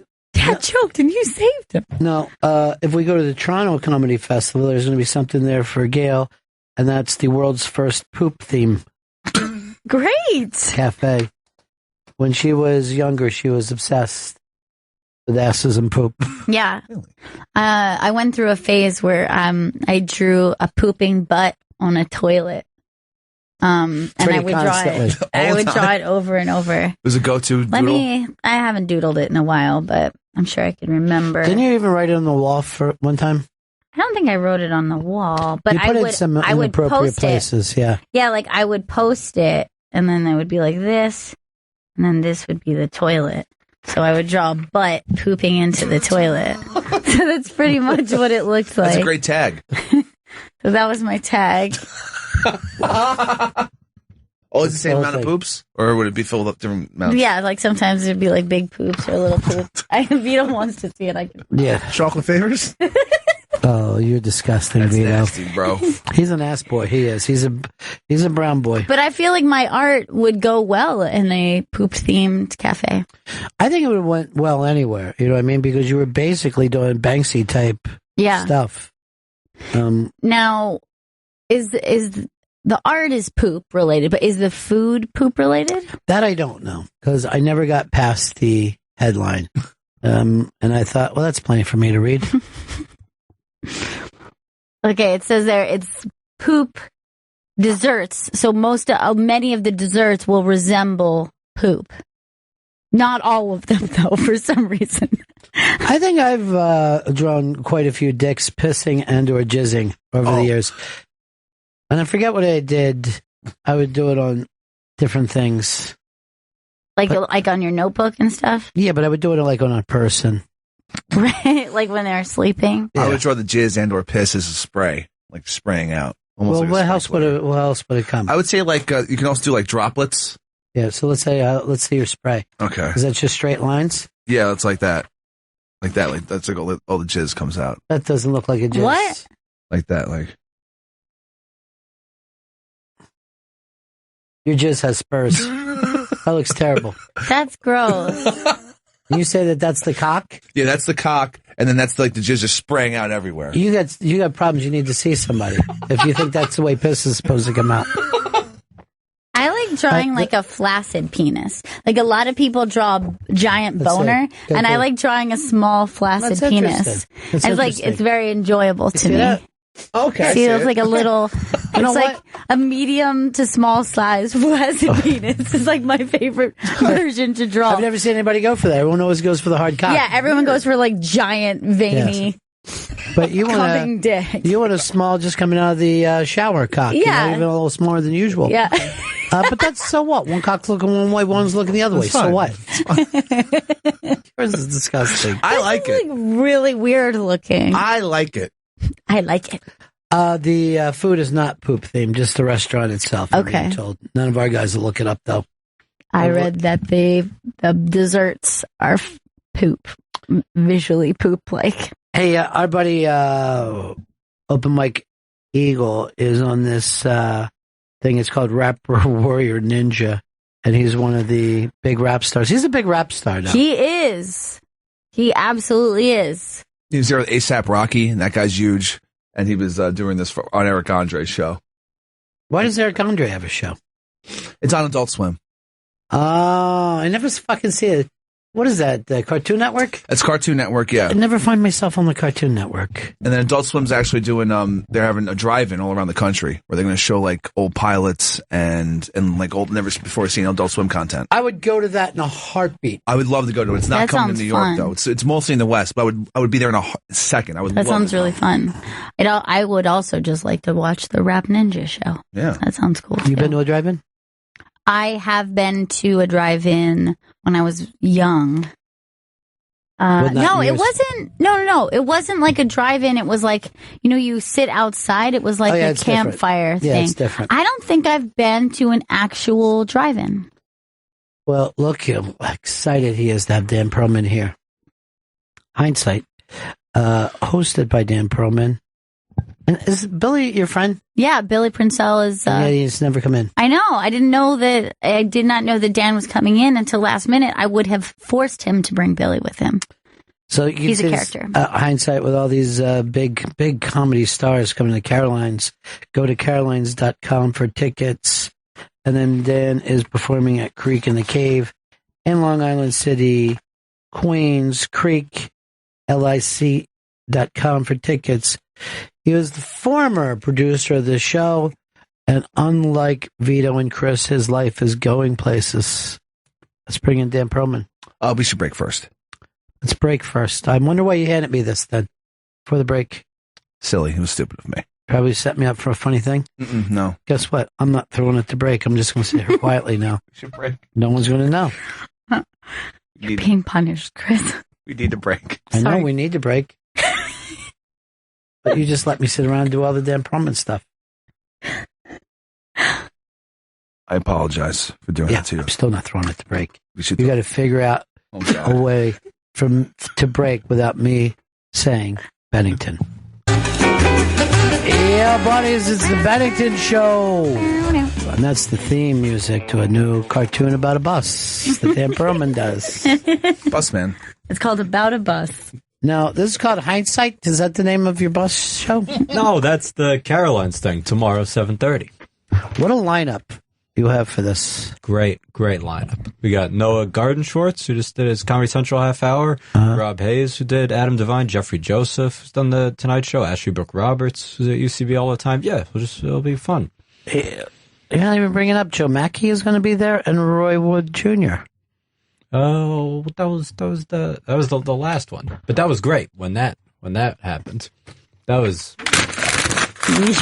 choked and you saved him. No, if we go to the Toronto Comedy Festival, there's going to be something there for Gail, and that's the world's first poop theme. Great! Cafe. When she was younger, she was obsessed with asses and poop. Yeah. I went through a phase where I drew a pooping butt on a toilet. And I would draw it over and over. It was a go-to doodle? I haven't doodled it in a while, but I'm sure I can remember. Didn't you even write it on the wall for one time? I don't think I wrote it on the wall, but you put I would, it some I would inappropriate post places, it. yeah. Yeah, like I would post it, and then it would be like this, and then this would be the toilet. So I would draw a butt pooping into the toilet. So that's pretty much what it looked like. That's a great tag. So that was my tag. Oh, is it the same amount of poops? Or would it be filled up different amounts? Yeah, like sometimes it'd be like big poops or little poops. Vito wants to see it. I can. Yeah. Chocolate favors? Oh, you're disgusting, That's Vito. nasty, bro. He's an ass boy. He is. He's a brown boy. But I feel like my art would go well in a poop-themed cafe. I think it would have went well anywhere. You know what I mean? Because you were basically doing Banksy type stuff. Now, is the art is poop related, but is the food poop related? That I don't know because I never got past the headline, and I thought, well, that's plenty for me to read. Okay, it says there it's poop desserts. So many of the desserts will resemble poop. Not all of them, though, for some reason. I think I've drawn quite a few dicks pissing and or jizzing over the years. And I forget what I did. I would do it on different things. Like on your notebook and stuff? Yeah, but I would do it like on a person. Right? Like when they're sleeping? I would draw the jizz and or piss as a spray, like spraying out. Almost well, like what else would it come? I would say like you can also do like droplets. Yeah, so let's say your spray. Okay. Is that just straight lines? Yeah, it's like that. Like that. Like that's like all the jizz comes out. That doesn't look like a jizz. What? Like that. Like your jizz has spurs. That looks terrible. That's gross. You say that's the cock? Yeah, that's the cock, and then that's like the jizz just spraying out everywhere. You got problems. You need to see somebody if you think that's the way piss is supposed to come out. I like drawing like a flaccid penis. Like a lot of people draw giant boner, and I like drawing a small flaccid penis. It's very enjoyable to me. That? Okay. See, it's like a little, it's like a medium to small size flaccid penis. It's like my favorite version to draw. I've never seen anybody go for that. Everyone always goes for the hard cock. Yeah, everyone goes for like giant, veiny. Yes. But you coming dick. You want a small, just coming out of the shower cock. Yeah. Even a little smaller than usual. Yeah. But that's so what? One cock's looking one way, one's looking the other way. Fine. So what? Yours is disgusting. I like it. Like really weird looking. I like it. I like it. The food is not poop themed, just the restaurant itself. I'm being told. None of our guys will look it up though. I read that the desserts are poop, visually poop like. Hey, our buddy Open Mike Eagle is on this thing. It's called Rapper Warrior Ninja, and he's one of the big rap stars. He's a big rap star now. He is. He absolutely is. He was there with A$AP Rocky, and that guy's huge. And he was doing this on Eric Andre's show. Why does Eric Andre have a show? It's on Adult Swim. Oh, I never fucking see it. What is that? The Cartoon Network? It's Cartoon Network, yeah. I never find myself on the Cartoon Network. And then Adult Swim's actually doing, they're having a drive-in all around the country where they're going to show like old pilots and like old, never before seen Adult Swim content. I would go to that in a heartbeat. I would love to go to it. It's not coming to New York though. It's mostly in the West, but I would be there in a second. That sounds really fun. I would also just like to watch the Rap Ninja show. Yeah. That sounds cool. You been to a drive-in? I have been to a drive-in when I was young. No, it wasn't. No. It wasn't like a drive-in. It was like, you sit outside. It was like a campfire thing. Yeah, it's different. I don't think I've been to an actual drive-in. Well, look how excited he is to have Dan Perlman here. Hindsight, hosted by Dan Perlman. And is Billy your friend? Yeah, Billy Princell is. Yeah, he's never come in. I know. I did not know that Dan was coming in until last minute. I would have forced him to bring Billy with him. So he's a character. Hindsight with all these big comedy stars coming to Caroline's. Go to carolines.com for tickets. And then Dan is performing at Creek in the Cave in Long Island City, Queens, Creek, LIC.com for tickets. He was the former producer of the show, and unlike Vito and Chris, his life is going places. Let's bring in Dan Perlman. We should break first. Let's break first. I wonder why you handed me this then, for the break. Silly. It was stupid of me. Probably set me up for a funny thing. No. Guess what? I'm not throwing it to break. I'm just going to sit here quietly now. We should break. No one's going to know. You're being punished, Chris. We need to break. I know we need to break. But you just let me sit around and do all the Dan Perlman stuff. I apologize for doing that to you. I'm still not throwing it to break. You got to figure out a way to break without me saying Bennington. Yeah, buddies, it's the Bennington Show. And that's the theme music to a new cartoon about a bus that Dan Perlman does. Busman. It's called About a Bus. Now, this is called Hindsight. Is that the name of your bus show? No, that's the Caroline's thing. Tomorrow, 7:30. What a lineup you have for this. Great lineup. We got Noah Garden Schwartz, who just did his Comedy Central half hour. Rob Hayes, who did Adam Devine. Jeffrey Joseph, who's done the Tonight Show. Ashley Brooke Roberts, who's at UCB all the time. Yeah, it'll be fun. You're not even bringing up Joe Mackey is going to be there and Roy Wood Jr. Oh, that was the last one, but that was great when that happened. That was you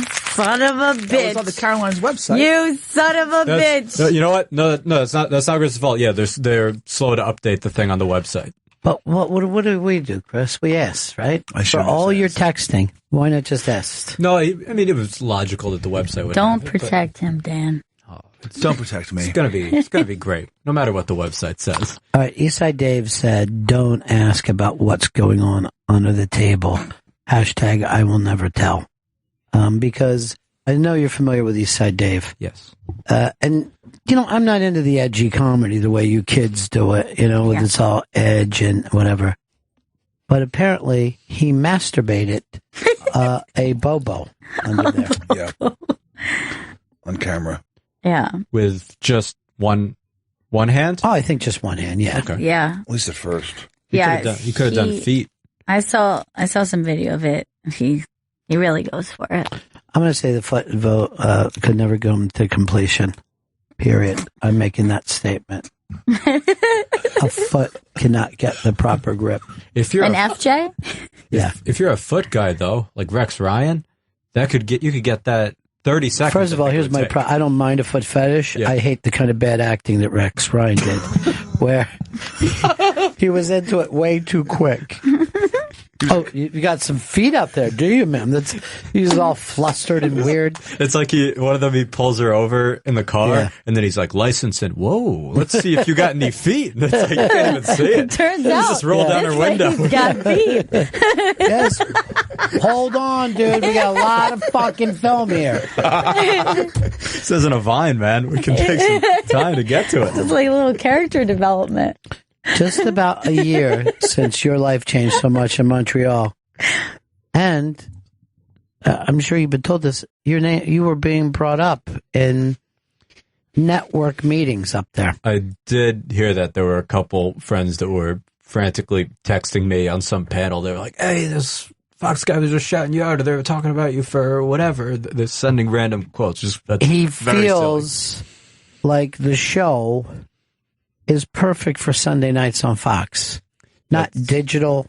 son of a bitch. That was on the Caroline's website. You son of a bitch. No, you know what? No, that's not Chris's fault. Yeah, they're slow to update the thing on the website. But what do we do, Chris? We asked, right? For all your texting, why not just ask? No, I mean it was logical that the website would. Don't protect him, Dan. Don't protect me. It's gonna be great, no matter what the website says. All right, Eastside Dave said, "Don't ask about what's going on under the table." Hashtag I will never tell. Because I know you're familiar with Eastside Dave. Yes. And I'm not into the edgy comedy the way you kids do it. With it's all edge and whatever. But apparently he masturbated a bobo under there. Yeah. On camera. Yeah. with just one hand? Oh, I think just one hand. Yeah. Okay. Yeah. At least at first. Yeah. You could have done feet. I saw some video of it. He really goes for it. I'm going to say the foot vote could never go to completion. Period. I'm making that statement. A foot cannot get the proper grip. If you're an FJ? Yeah. If you're a foot guy though, like Rex Ryan, you could get that 30 seconds. First of all, here's my I don't mind a foot fetish. Yeah. I hate the kind of bad acting that Rex Ryan did, where he was into it way too quick. Oh, you got some feet out there, do you, ma'am? He's all flustered and weird. It's like one of them, he pulls her over in the car, and then he's like, license and whoa, let's see if you got any feet. And it's like, you can't even see it. Turns out. out. Just roll down her window. He's got feet. Yes. Hold on, dude. We got a lot of fucking film here. This isn't a Vine, man. We can take some time to get to it. It's like a little character development. Just about a year since your life changed so much in Montreal. And I'm sure you've been told this, you were being brought up in network meetings up there. I did hear that there were a couple friends that were frantically texting me on some panel. They were like, hey, this Fox guy was just shouting you out, or they were talking about you for whatever. They're sending random quotes. He feels like the show is perfect for Sunday nights on Fox. Not digital.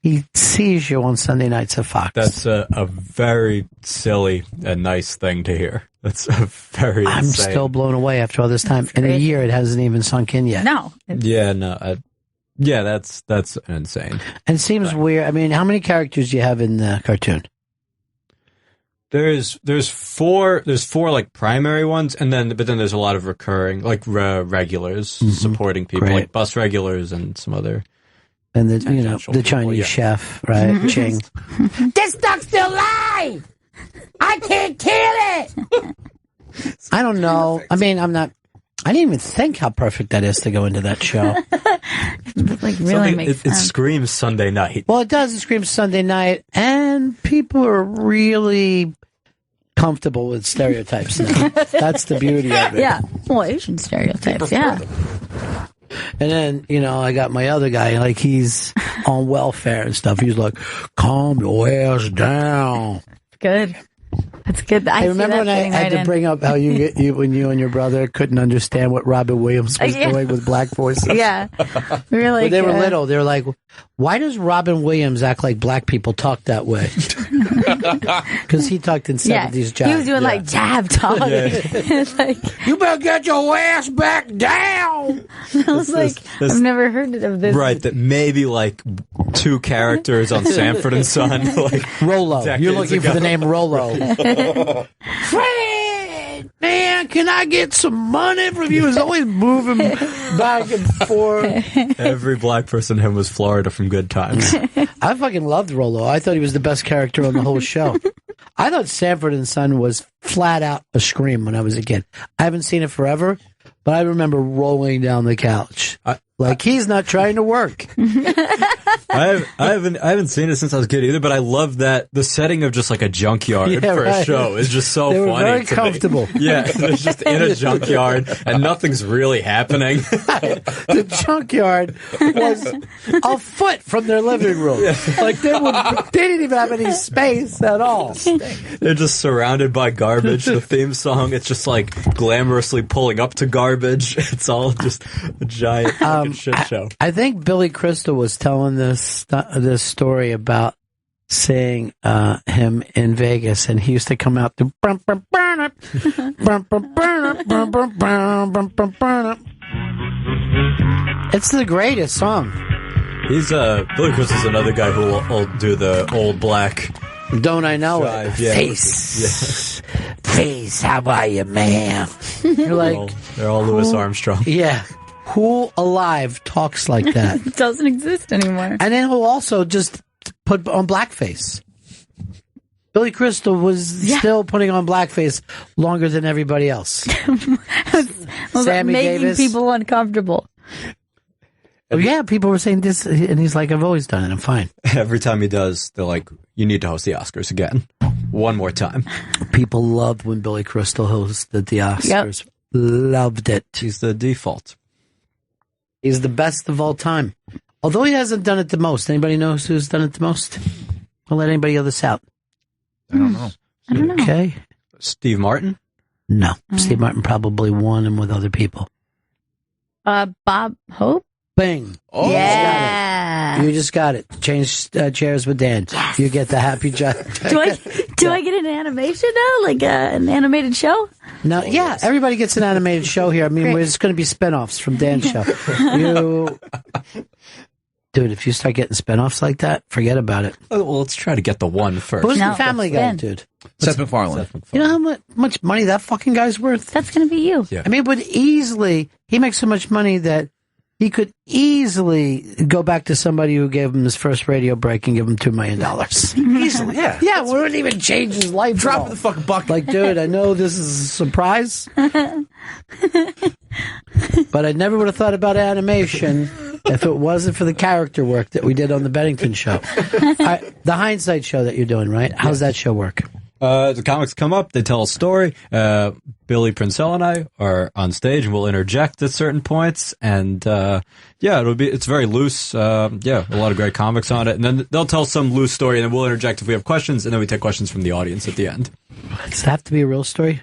He sees you on Sunday nights at Fox. That's a very silly and nice thing to hear. That's a very I'm insane. still blown away after all this time. In a year, it hasn't even sunk in yet. No. Yeah, no. That's insane. And it seems weird. I mean, how many characters do you have in the cartoon? There's four like primary ones, but then there's a lot of recurring like regulars supporting people, Great. like bus regulars and some other. And the Chinese chef, right? Ching. This duck's still alive! I can't kill it! I don't know. I mean, I didn't even think how perfect that is to go into that show. Like really makes It sense. screams Sunday night. Well, it does. It screams Sunday night, and people are really comfortable with stereotypes now. That's the beauty of it. Yeah. Well, Asian stereotypes, yeah. And then, I got my other guy, like he's on welfare and stuff. He's like, calm your ass down. Good. That's good. I remember when I had to bring up how when you and your brother couldn't understand what Robin Williams was doing with black voices. Yeah. Really. When they were little, they were like, why does Robin Williams act like black people talk that way? Because he talked in 70s jab. He was doing like jab talk. It's like, you better get your ass back down! I was like, I've never heard of this. Right, that maybe like two characters on Sanford and Son. Like Rollo. You're looking for the name Rollo. Fred! Man, can I get some money from you? He's always moving back and forth. Every black person in him was Florida from Good Times. I fucking loved Rollo. I thought he was the best character on the whole show. I thought Sanford and Son was flat out a scream when I was a kid. I haven't seen it forever, but I remember rolling down the couch. Like he's not trying to work. I haven't seen it since I was a kid either, but I love that the setting of just like a junkyard for a show is just so they were funny. very comfortable. Yeah, it's just in a junkyard and nothing's really happening. The junkyard was a foot from their living room. Yeah. Like they didn't even have any space at all. They're just surrounded by garbage. The theme song, it's just like glamorously pulling up to garbage. It's all just a giant fucking shit show. I think Billy Crystal was telling this story about seeing him in Vegas, and he used to come out to it's the greatest song. He's Billy Crystal's another guy who will do the old black. Don't I know drive. it? Yeah. Face. Face, how about you, man? You're like, they're all Louis Armstrong. Yeah. Who alive talks like that? It doesn't exist anymore. And then he'll also just put on blackface. Billy Crystal was still putting on blackface longer than everybody else. Was Sammy making Davis. people uncomfortable. Oh, yeah, people were saying this, and he's like, I've always done it, I'm fine. Every time he does, they're like, you need to host the Oscars again. One more time. People loved when Billy Crystal hosted the Oscars. loved it. He's the default. He's the best of all time. Although he hasn't done it the most. Anybody knows who's done it the most? I'll let anybody else out. I don't know. I don't know. Okay. Steve Martin? No. Steve Martin probably won him with other people. Bob Hope? Bing. Oh. Yeah. You just got it. Change chairs with Dan. Yes. You get the happy job. Do I get an animation now? Like an animated show? No, yeah. Everybody gets an animated show here. I mean, there's going to be spinoffs from Dan's show. Dude, if you start getting spinoffs like that, forget about it. Well, let's try to get the one first. Who's the Family Guy, dude? Seth MacFarlane. You know how much money that fucking guy's worth? That's going to be you. Yeah. I mean, he makes so much money that he could easily go back to somebody who gave him his first radio break and give him $2 million. Easily, yeah. Yeah, we wouldn't even change his life. Drop the fucking bucket. Like, dude, I know this is a surprise, but I never would have thought about animation if it wasn't for the character work that we did on the Bennington show. The Hindsight show that you're doing, right? How's that show work? The comics come up, they tell a story. Billy Princell and I are on stage, and we'll interject at certain points. And it's very loose. A lot of great comics on it. And then they'll tell some loose story, and then we'll interject if we have questions, and then we take questions from the audience at the end. Does it have to be a real story?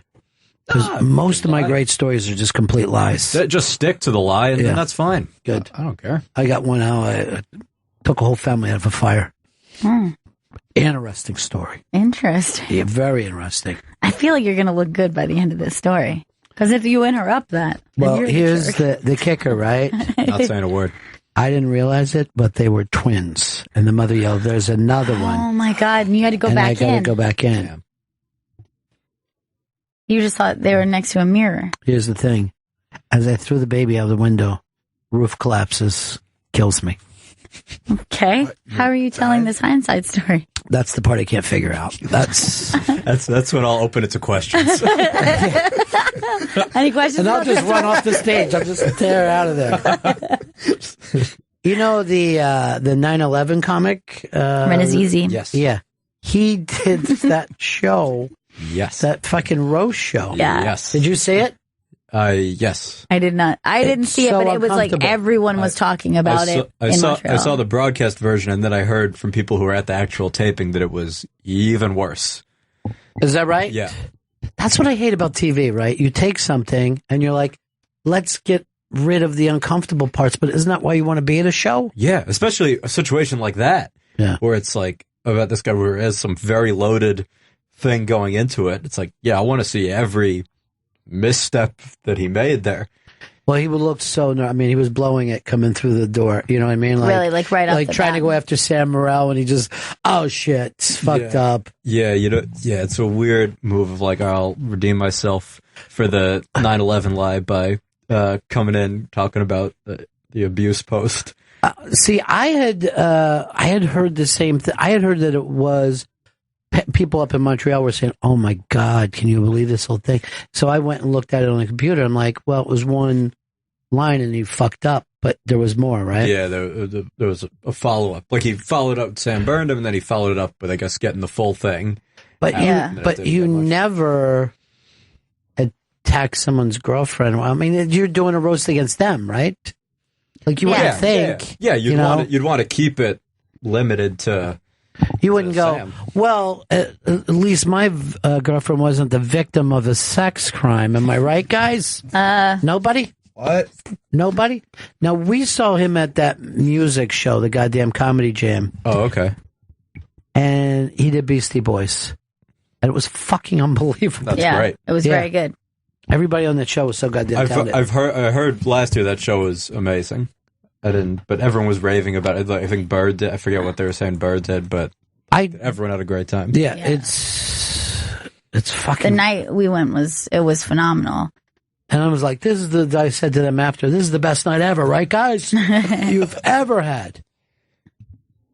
Because most of my great stories are just complete lies. Just stick to the lie, and then that's fine. Good. I don't care. I got one how I took a whole family out of a fire. Interesting story. Interesting. Yeah, very interesting. I feel like you're going to look good by the end of this story. Because if you interrupt that... Well, here's the kicker, right? Not saying a word. I didn't realize it, but they were twins. And the mother yelled, "There's another one." Oh, my God. And you had to go back in. And I got to go back in. Yeah. You just thought they were next to a mirror. Here's the thing. As I threw the baby out the window, roof collapses, kills me. Okay. How are you telling this hindsight story? That's the part I can't figure out. That's when I'll open it to questions. Any questions? And I'll just run off the stage. I'll just tear out of there. You know the 9/11 comic? Renazizi. Yes. Yeah. He did that show. Yes. That fucking roast show. Yeah. Yes. Did you see it? Yes. I did not. I didn't see it, but it was like everyone was talking about it in Montreal. I saw the broadcast version, and then I heard from people who were at the actual taping that it was even worse. Is that right? Yeah. That's what I hate about TV, right? You take something, and you're like, let's get rid of the uncomfortable parts, but isn't that why you want to be at a show? Yeah, especially a situation like that, where it's like, about this guy who has some very loaded thing going into it. It's like, yeah, I want to see every misstep that he made there. Well, he would look so. I mean, he was blowing it coming through the door. You know what I mean? Like, really, like right off like the trying bat. to go after Sam Morril, and he just, oh shit, it's fucked up. Yeah, it's a weird move of like, I'll redeem myself for the 9/11 lie by coming in talking about the abuse post. See, I had heard the same thing. I had heard that it was. People up in Montreal were saying, "Oh my God, can you believe this whole thing?" So I went and looked at it on the computer. I'm like, "Well, it was one line, and he fucked up, but there was more, right?" Yeah, there was a follow up. Like he followed up, Sam burned him, and then he followed it up with, I guess, getting the full thing. But you never attack someone's girlfriend. I mean, you're doing a roast against them, right? Like you wouldn't think. Yeah, you'd want to keep it limited to. You wouldn't go, Sam. well, at least my girlfriend wasn't the victim of a sex crime. Am I right, guys? Nobody? What? Nobody? Now, we saw him at that music show, the goddamn Comedy Jam. Oh, okay. And he did Beastie Boys. And it was fucking unbelievable. That's great. It was very good. Everybody on that show was so goddamn talented. I heard last year that show was amazing. I didn't, but everyone was raving about it. Like, I think Bird did. I forget what they were saying Bird did, but everyone had a great time. Yeah. It's fucking. The night we went was phenomenal. And I was like, I said to them after, this is the best night ever, right, guys? You've ever had.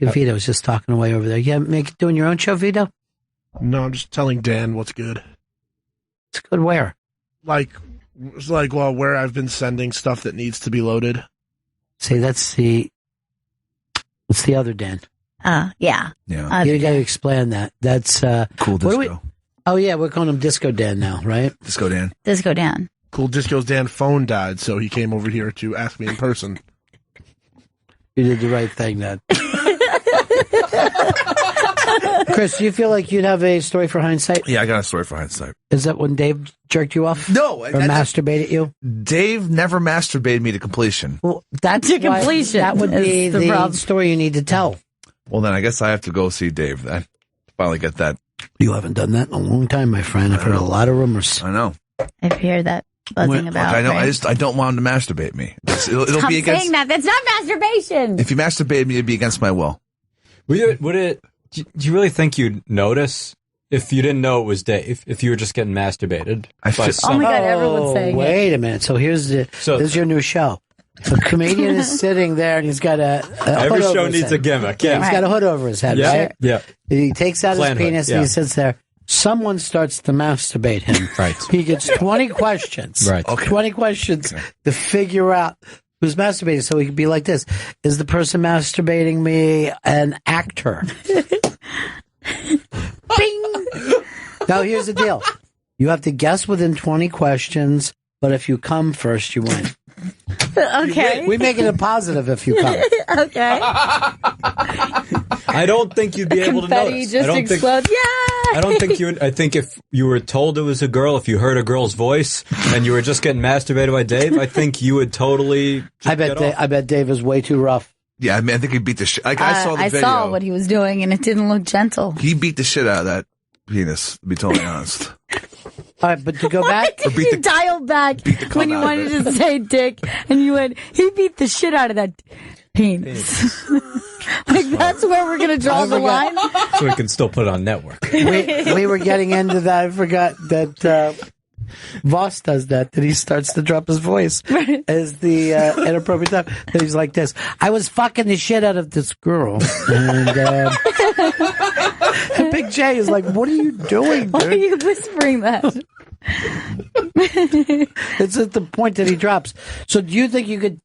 Vito was just talking away over there. Yeah, doing your own show, Vito? No, I'm just telling Dan what's good. It's good where? Where I've been sending stuff that needs to be loaded. See, what's the other Dan? Yeah. Yeah. You got to explain that. That's Cool Disco. Oh yeah, we're calling him Disco Dan now, right? Disco Dan. Disco Dan. Cool Disco's Dan phone died, so he came over here to ask me in person. You did the right thing, then. Chris, do you feel like you'd have a story for hindsight? Yeah, I got a story for hindsight. Is that when Dave jerked you off? No. Or masturbated you? Dave never masturbated me to completion. Well, that's To completion That would be is the the problem. story you need to tell. Well, then I guess I have to go see Dave then. Finally get that. You haven't done that in a long time, my friend. I've heard a lot of rumors. I know. I've heard that buzzing Look, about. I know. right? I don't want him to masturbate me. It'll Stop be against. saying that. That's not masturbation. If he masturbated me, it'd be against my will. Do you really think you'd notice if you didn't know it was Dave, if you were just getting masturbated? Oh my God, everyone's saying wait a minute. So this is your new show. A comedian is sitting there and he's got a Every hood over show his needs head. a gimmick. Yeah, Yeah. he's got a hood over his head, Yeah. right? Yeah. He takes out Clan his hood, penis yeah. and he sits there. Someone starts to masturbate him. Right. He gets 20 questions. Right. 20 questions to figure out who's masturbating. So he could be like this. Is the person masturbating me an actor? Bing! Now, here's the deal. You have to guess within 20 questions, but if you come first, you win. Okay. We make it a positive if you come. Okay. I don't think you'd be able to Confetti notice. just I don't explodes. I don't think you would. I think if you were told it was a girl, if you heard a girl's voice and you were just getting masturbated by Dave, I think you would totally. I bet Dave is way too rough. Yeah, I mean, I think he beat the shit. Like I saw the I video. saw what he was doing, and it didn't look gentle. He beat the shit out of that penis. To be totally honest. All right, but to go back, Why did you dial back when you out of wanted to say dick, and you went, he beat the shit out of that penis. Like, that's where we're going to draw the line? So we can still put it on network. we were getting into that. I forgot that Voss does that he starts to drop his voice as the inappropriate time. And he's like this. I was fucking the shit out of this girl. And Big J is like, what are you doing, dude? Why are you whispering that? It's at the point that he drops. So do you think you could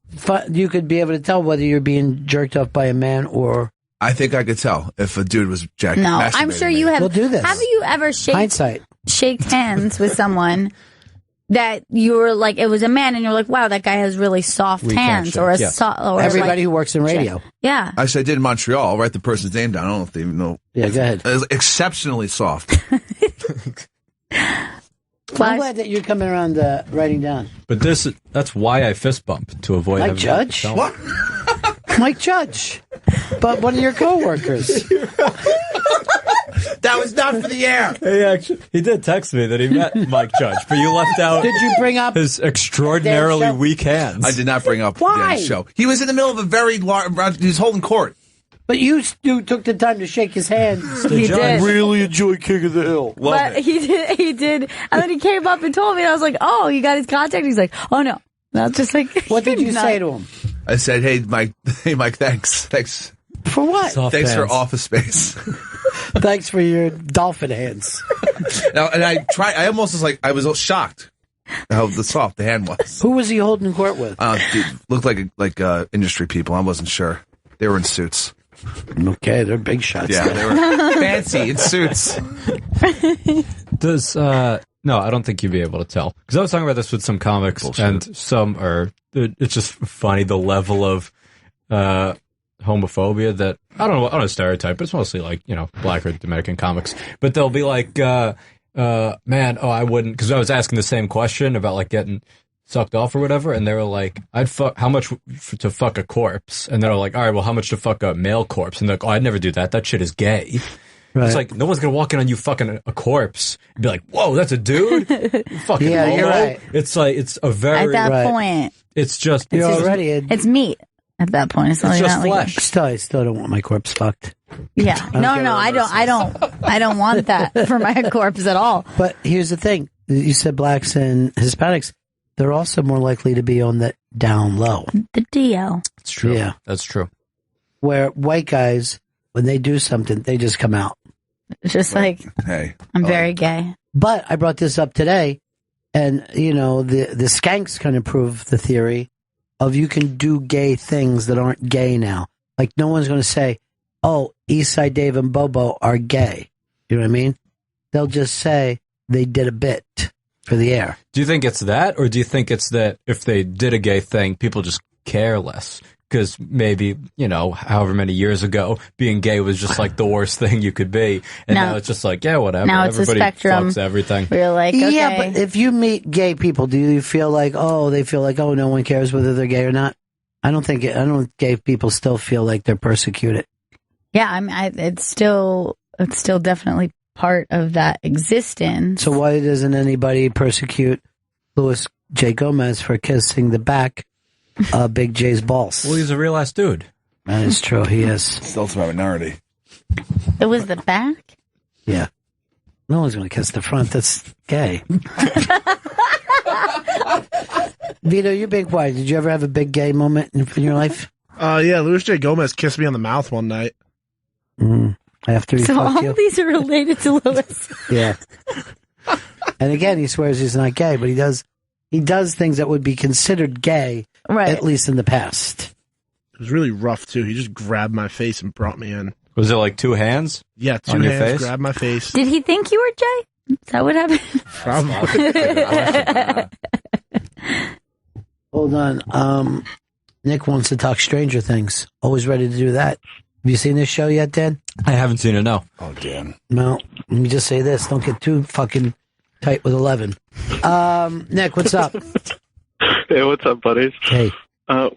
be able to tell whether you're being jerked off by a man or... I think I could tell if a dude was jacking. No, I'm sure you have. We'll do this. Have you ever shaked hands with someone that you were like, it was a man, and you're like, wow, that guy has really soft hands, or everybody who works in radio. Yeah. Actually, I did in Montreal. I'll write the person's name down. I don't know if they even know. Yeah, go ahead. It was exceptionally soft. I'm glad that you're coming around writing down. But that's why I fist bump, to avoid Mike having Judge? to tell. What? Mike Judge. But one of your coworkers. That was not for the air. He did text me that he met Mike Judge, but you left out. Did you bring up his extraordinarily their show? weak hands? I did not bring up Why? the show. He was in the middle of a very large. He was holding court. But you took the time to shake his hand. He did. Really enjoy King of the Hill. But he did. And then he came up and told me, and I was like, oh, you got his contact? He's like, oh, no. And I was just like, What did you say to him? I said, "Hey, Mike, thanks. For what? Soft Thanks for hands. office space." Thanks for your dolphin hands. Now, and I almost was like, I was shocked how soft the hand was. Who was he holding court with? Dude, looked like industry people. I wasn't sure. They were in suits. Okay, they're big shots. Yeah, they were fancy in suits. No, I don't think you'd be able to tell. Because I was talking about this with some comics, and it's just funny, the level of homophobia that, I don't know stereotype, but it's mostly like, black or Dominican comics. But they'll be like, man, I wouldn't, because I was asking the same question about like getting sucked off or whatever, and they were like, how much to fuck a corpse? And they're like, all right, well, how much to fuck a male corpse? And they're like, oh, I'd never do that. That shit is gay. Right. It's like, no one's going to walk in on you fucking a corpse and be like, whoa, that's a dude? You fucking homo. You're right. It's like, it's a very... At that point, it's just... it's meat at that point. It's just flesh. I still don't want my corpse fucked. Yeah. No, I don't want that for my corpse at all. But here's the thing. You said blacks and Hispanics, they're also more likely to be on the down low. The DL. It's true. Yeah. That's true. Where white guys, when they do something, they just come out. It's just like, hey, I'm very gay. But I brought this up today, and, the skanks kind of prove the theory of you can do gay things that aren't gay now. Like, no one's going to say, oh, Eastside Dave and Bobo are gay. You know what I mean? They'll just say they did a bit. for the air. Do you think it's that, or do you think it's that if they did a gay thing, people just care less? Because maybe, however many years ago, being gay was just like the worst thing you could be. And now it's just like, yeah, whatever. Now it's Everybody a spectrum. fucks everything. We're like, okay. Yeah, but if you meet gay people, do you feel like, no one cares whether they're gay or not? I don't gay people still feel like they're persecuted. Yeah, it's still definitely part of that existence. So why doesn't anybody persecute Louis J. Gomez for kissing the back of Big J's balls? Well, he's a real ass dude. That is true. He is. Still a minority. It was the back? Yeah. No one's going to kiss the front. That's gay. Vito, you're being quiet. Did you ever have a big gay moment in your life? Yeah, Louis J. Gomez kissed me on the mouth one night. After he So fucked all you? these are related to Louis. Yeah. And again, he swears he's not gay, but he does things that would be considered gay, right? At least in the past. It was really rough, too. He just grabbed my face and brought me in. Was it like two hands? Yeah, two on your hands, face? grabbed my face. Did he think you were gay? Is that what happened? Probably. Hold on. Nick wants to talk Stranger Things. Always ready to do that. Have you seen this show yet, Dan? I haven't seen it, no. Oh, Dan. No. Let me just say this. Don't get too fucking tight with 11. Nick, what's up? Hey, what's up, buddies? Hey.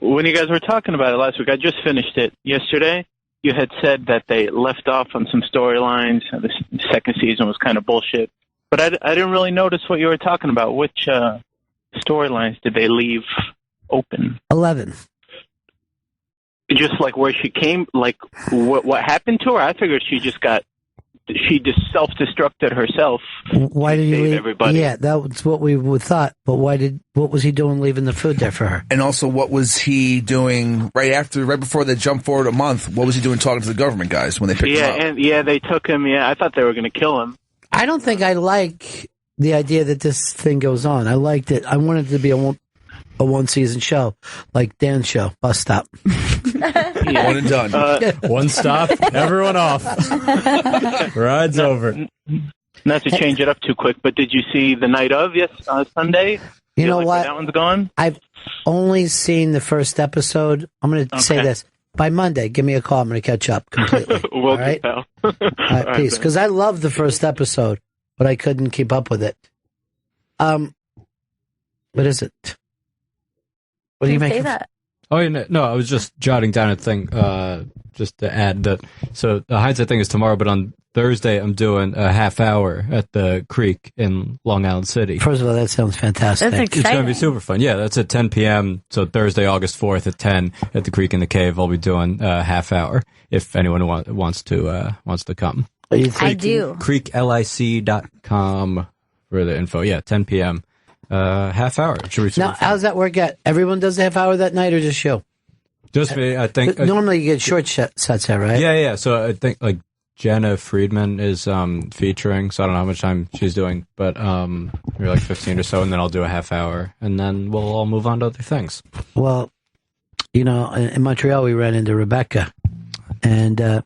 When you guys were talking about it last week, I just finished it yesterday. You had said that they left off on some storylines. The second season was kind of bullshit. But I didn't really notice what you were talking about. Which storylines did they leave open? 11. Just like where she came, like what happened to her? I figured she just self-destructed herself. Why did you leave? Everybody. Yeah, that was what we would thought. But what was he doing leaving the food there for her? And also, what was he doing right before they jumped forward a month? What was he doing talking to the government guys when they picked him up? And they took him. Yeah, I thought they were going to kill him. I don't think I like the idea that this thing goes on. I liked it. I wanted it to be a one-season show, like Dan's show, Bus Stop. One and done. One stop, everyone off. Ride's over. Not to change it up too quick, but did you see the night of Sunday? You know what? That one's gone? I've only seen the first episode. I'm going to say this. By Monday, give me a call. I'm going to catch up completely. All right? All right, peace. Because I loved the first episode, but I couldn't keep up with it. What is it? What do you make? That? Oh, no, I was just jotting down a thing just to add that. So the hindsight thing is tomorrow, but on Thursday I'm doing a half hour at the Creek in Long Island City. First of all, that sounds fantastic. That's exciting. It's going to be super fun. Yeah, that's at 10 p.m. So Thursday, August 4th at 10 at the Creek in the Cave. I'll be doing a half hour if anyone wants to come. I do. CreekLIC.com for the info. Yeah, 10 p.m. Half hour. Now, how's that work out? Everyone does a half hour that night or just you? Just me, I think. Normally you get short sets there, right? Yeah. So I think like Jenna Friedman is featuring, so I don't know how much time she's doing, but maybe like 15 or so, and then I'll do a half hour, and then we'll all move on to other things. Well, in Montreal we ran into Rebecca, and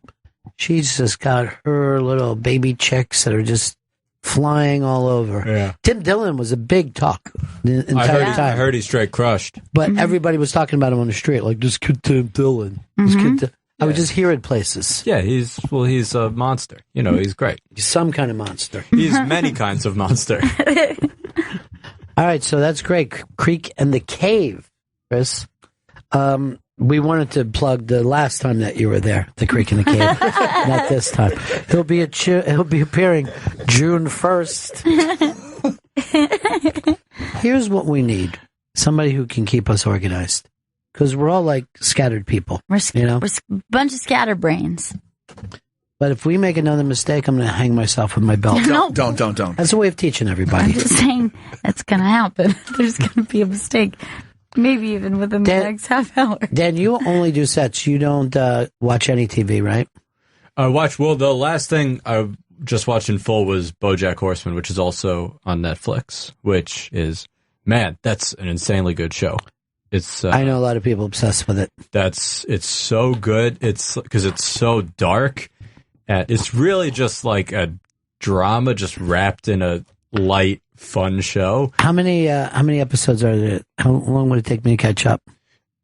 she's just got her little baby chicks that are just flying all over. Yeah. Tim Dillon was a big talk the entire time. I heard he's straight crushed. But everybody was talking about him on the street, like, this kid Tim Dillon. This kid I would just hear it places. Yeah, he's a monster. He's great. He's some kind of monster. He's many kinds of monster. All right, so that's great. Creek and the Cave, Chris. We wanted to plug the last time that you were there, the Creek and the Cave. Not this time. He'll be appearing June 1st. Here's what we need. Somebody who can keep us organized. Because we're all like scattered people. We're a bunch of scatterbrains. But if we make another mistake, I'm going to hang myself with my belt. No. Don't. That's a way of teaching everybody. I'm just saying that's going to happen. There's going to be a mistake. Maybe even within the next half hour. Dan, you only do sets. You don't watch any TV, right? The last thing I just watched in full was BoJack Horseman, which is also on Netflix, which is, man, that's an insanely good show. It's I know a lot of people obsessed with it. It's so good. It's because it's so dark. It's really just like a drama just wrapped in a light, fun show. How many episodes are there? How long would it take me to catch up?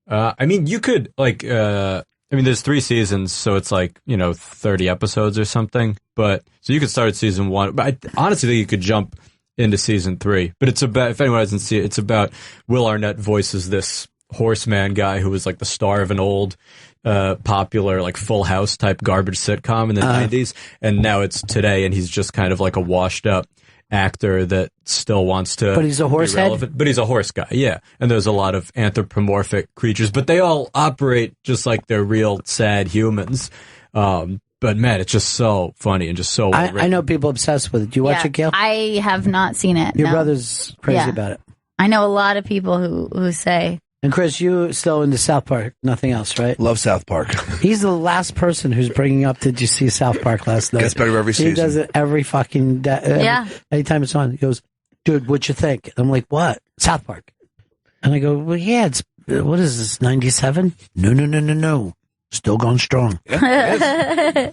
I mean, you could there's 3 seasons, so it's 30 episodes or something. But so you could start at season 1. But I honestly think you could jump into season 3. But it's about, if anyone hasn't seen it, it's about Will Arnett voices this horseman guy who was the star of an old popular Full House type garbage sitcom in the 90s, and now it's today, and he's just kind of a washed up actor that still wants to, but he's a horse head. But he's a horse guy, yeah. And there's a lot of anthropomorphic creatures, but they all operate just like they're real sad humans. But man, it's just so funny and just so well I know people obsessed with it. Do you watch it, Gail? I have not seen it. Your no. brother's crazy about it. I know a lot of people who say. And Chris, you still into South Park? Nothing else, right? Love South Park. He's the last person who's bringing up, did you see South Park last night? Gets better every season. He does it every fucking day. Anytime it's on, he goes, dude, what'd you think? I'm like, what? South Park. And I go, well, yeah, it's, what is this, 97? No. Still going strong. Yeah,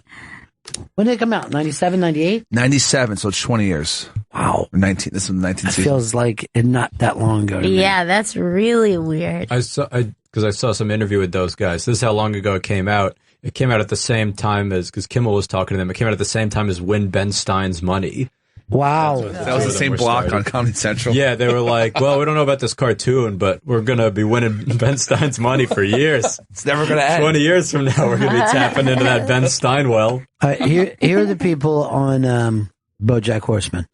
when did it come out? 97, 98? 97, so it's 20 years. Wow. 19. This is 19 It season. feels like it not that long ago to me. Yeah, that's really weird. Because I saw some interview with those guys. This is how long ago it came out. It came out at the same time as, because Kimmel was talking to them, it came out at the same time as Win Ben Stein's Money. Wow. That was the same block on Comedy Central. Yeah, they were like, well, we don't know about this cartoon, but we're going to be winning Ben Stein's money for years. It's never going to end. 20 years from now, we're going to be tapping into that Ben Stein well. Here are the people on BoJack Horseman.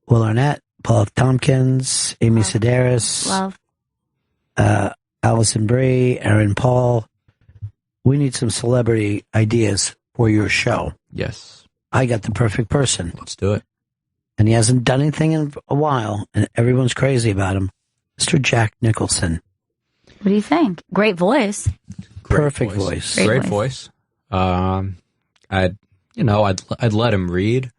Will Arnett, Paul F. Tompkins, Amy Sedaris, Allison Brie, Aaron Paul. We need some celebrity ideas for your show. Yes. I got the perfect person. Let's do it. And he hasn't done anything in a while, and everyone's crazy about him. Mr. Jack Nicholson. What do you think? Great voice. Perfect voice. Great voice. I'd let him read.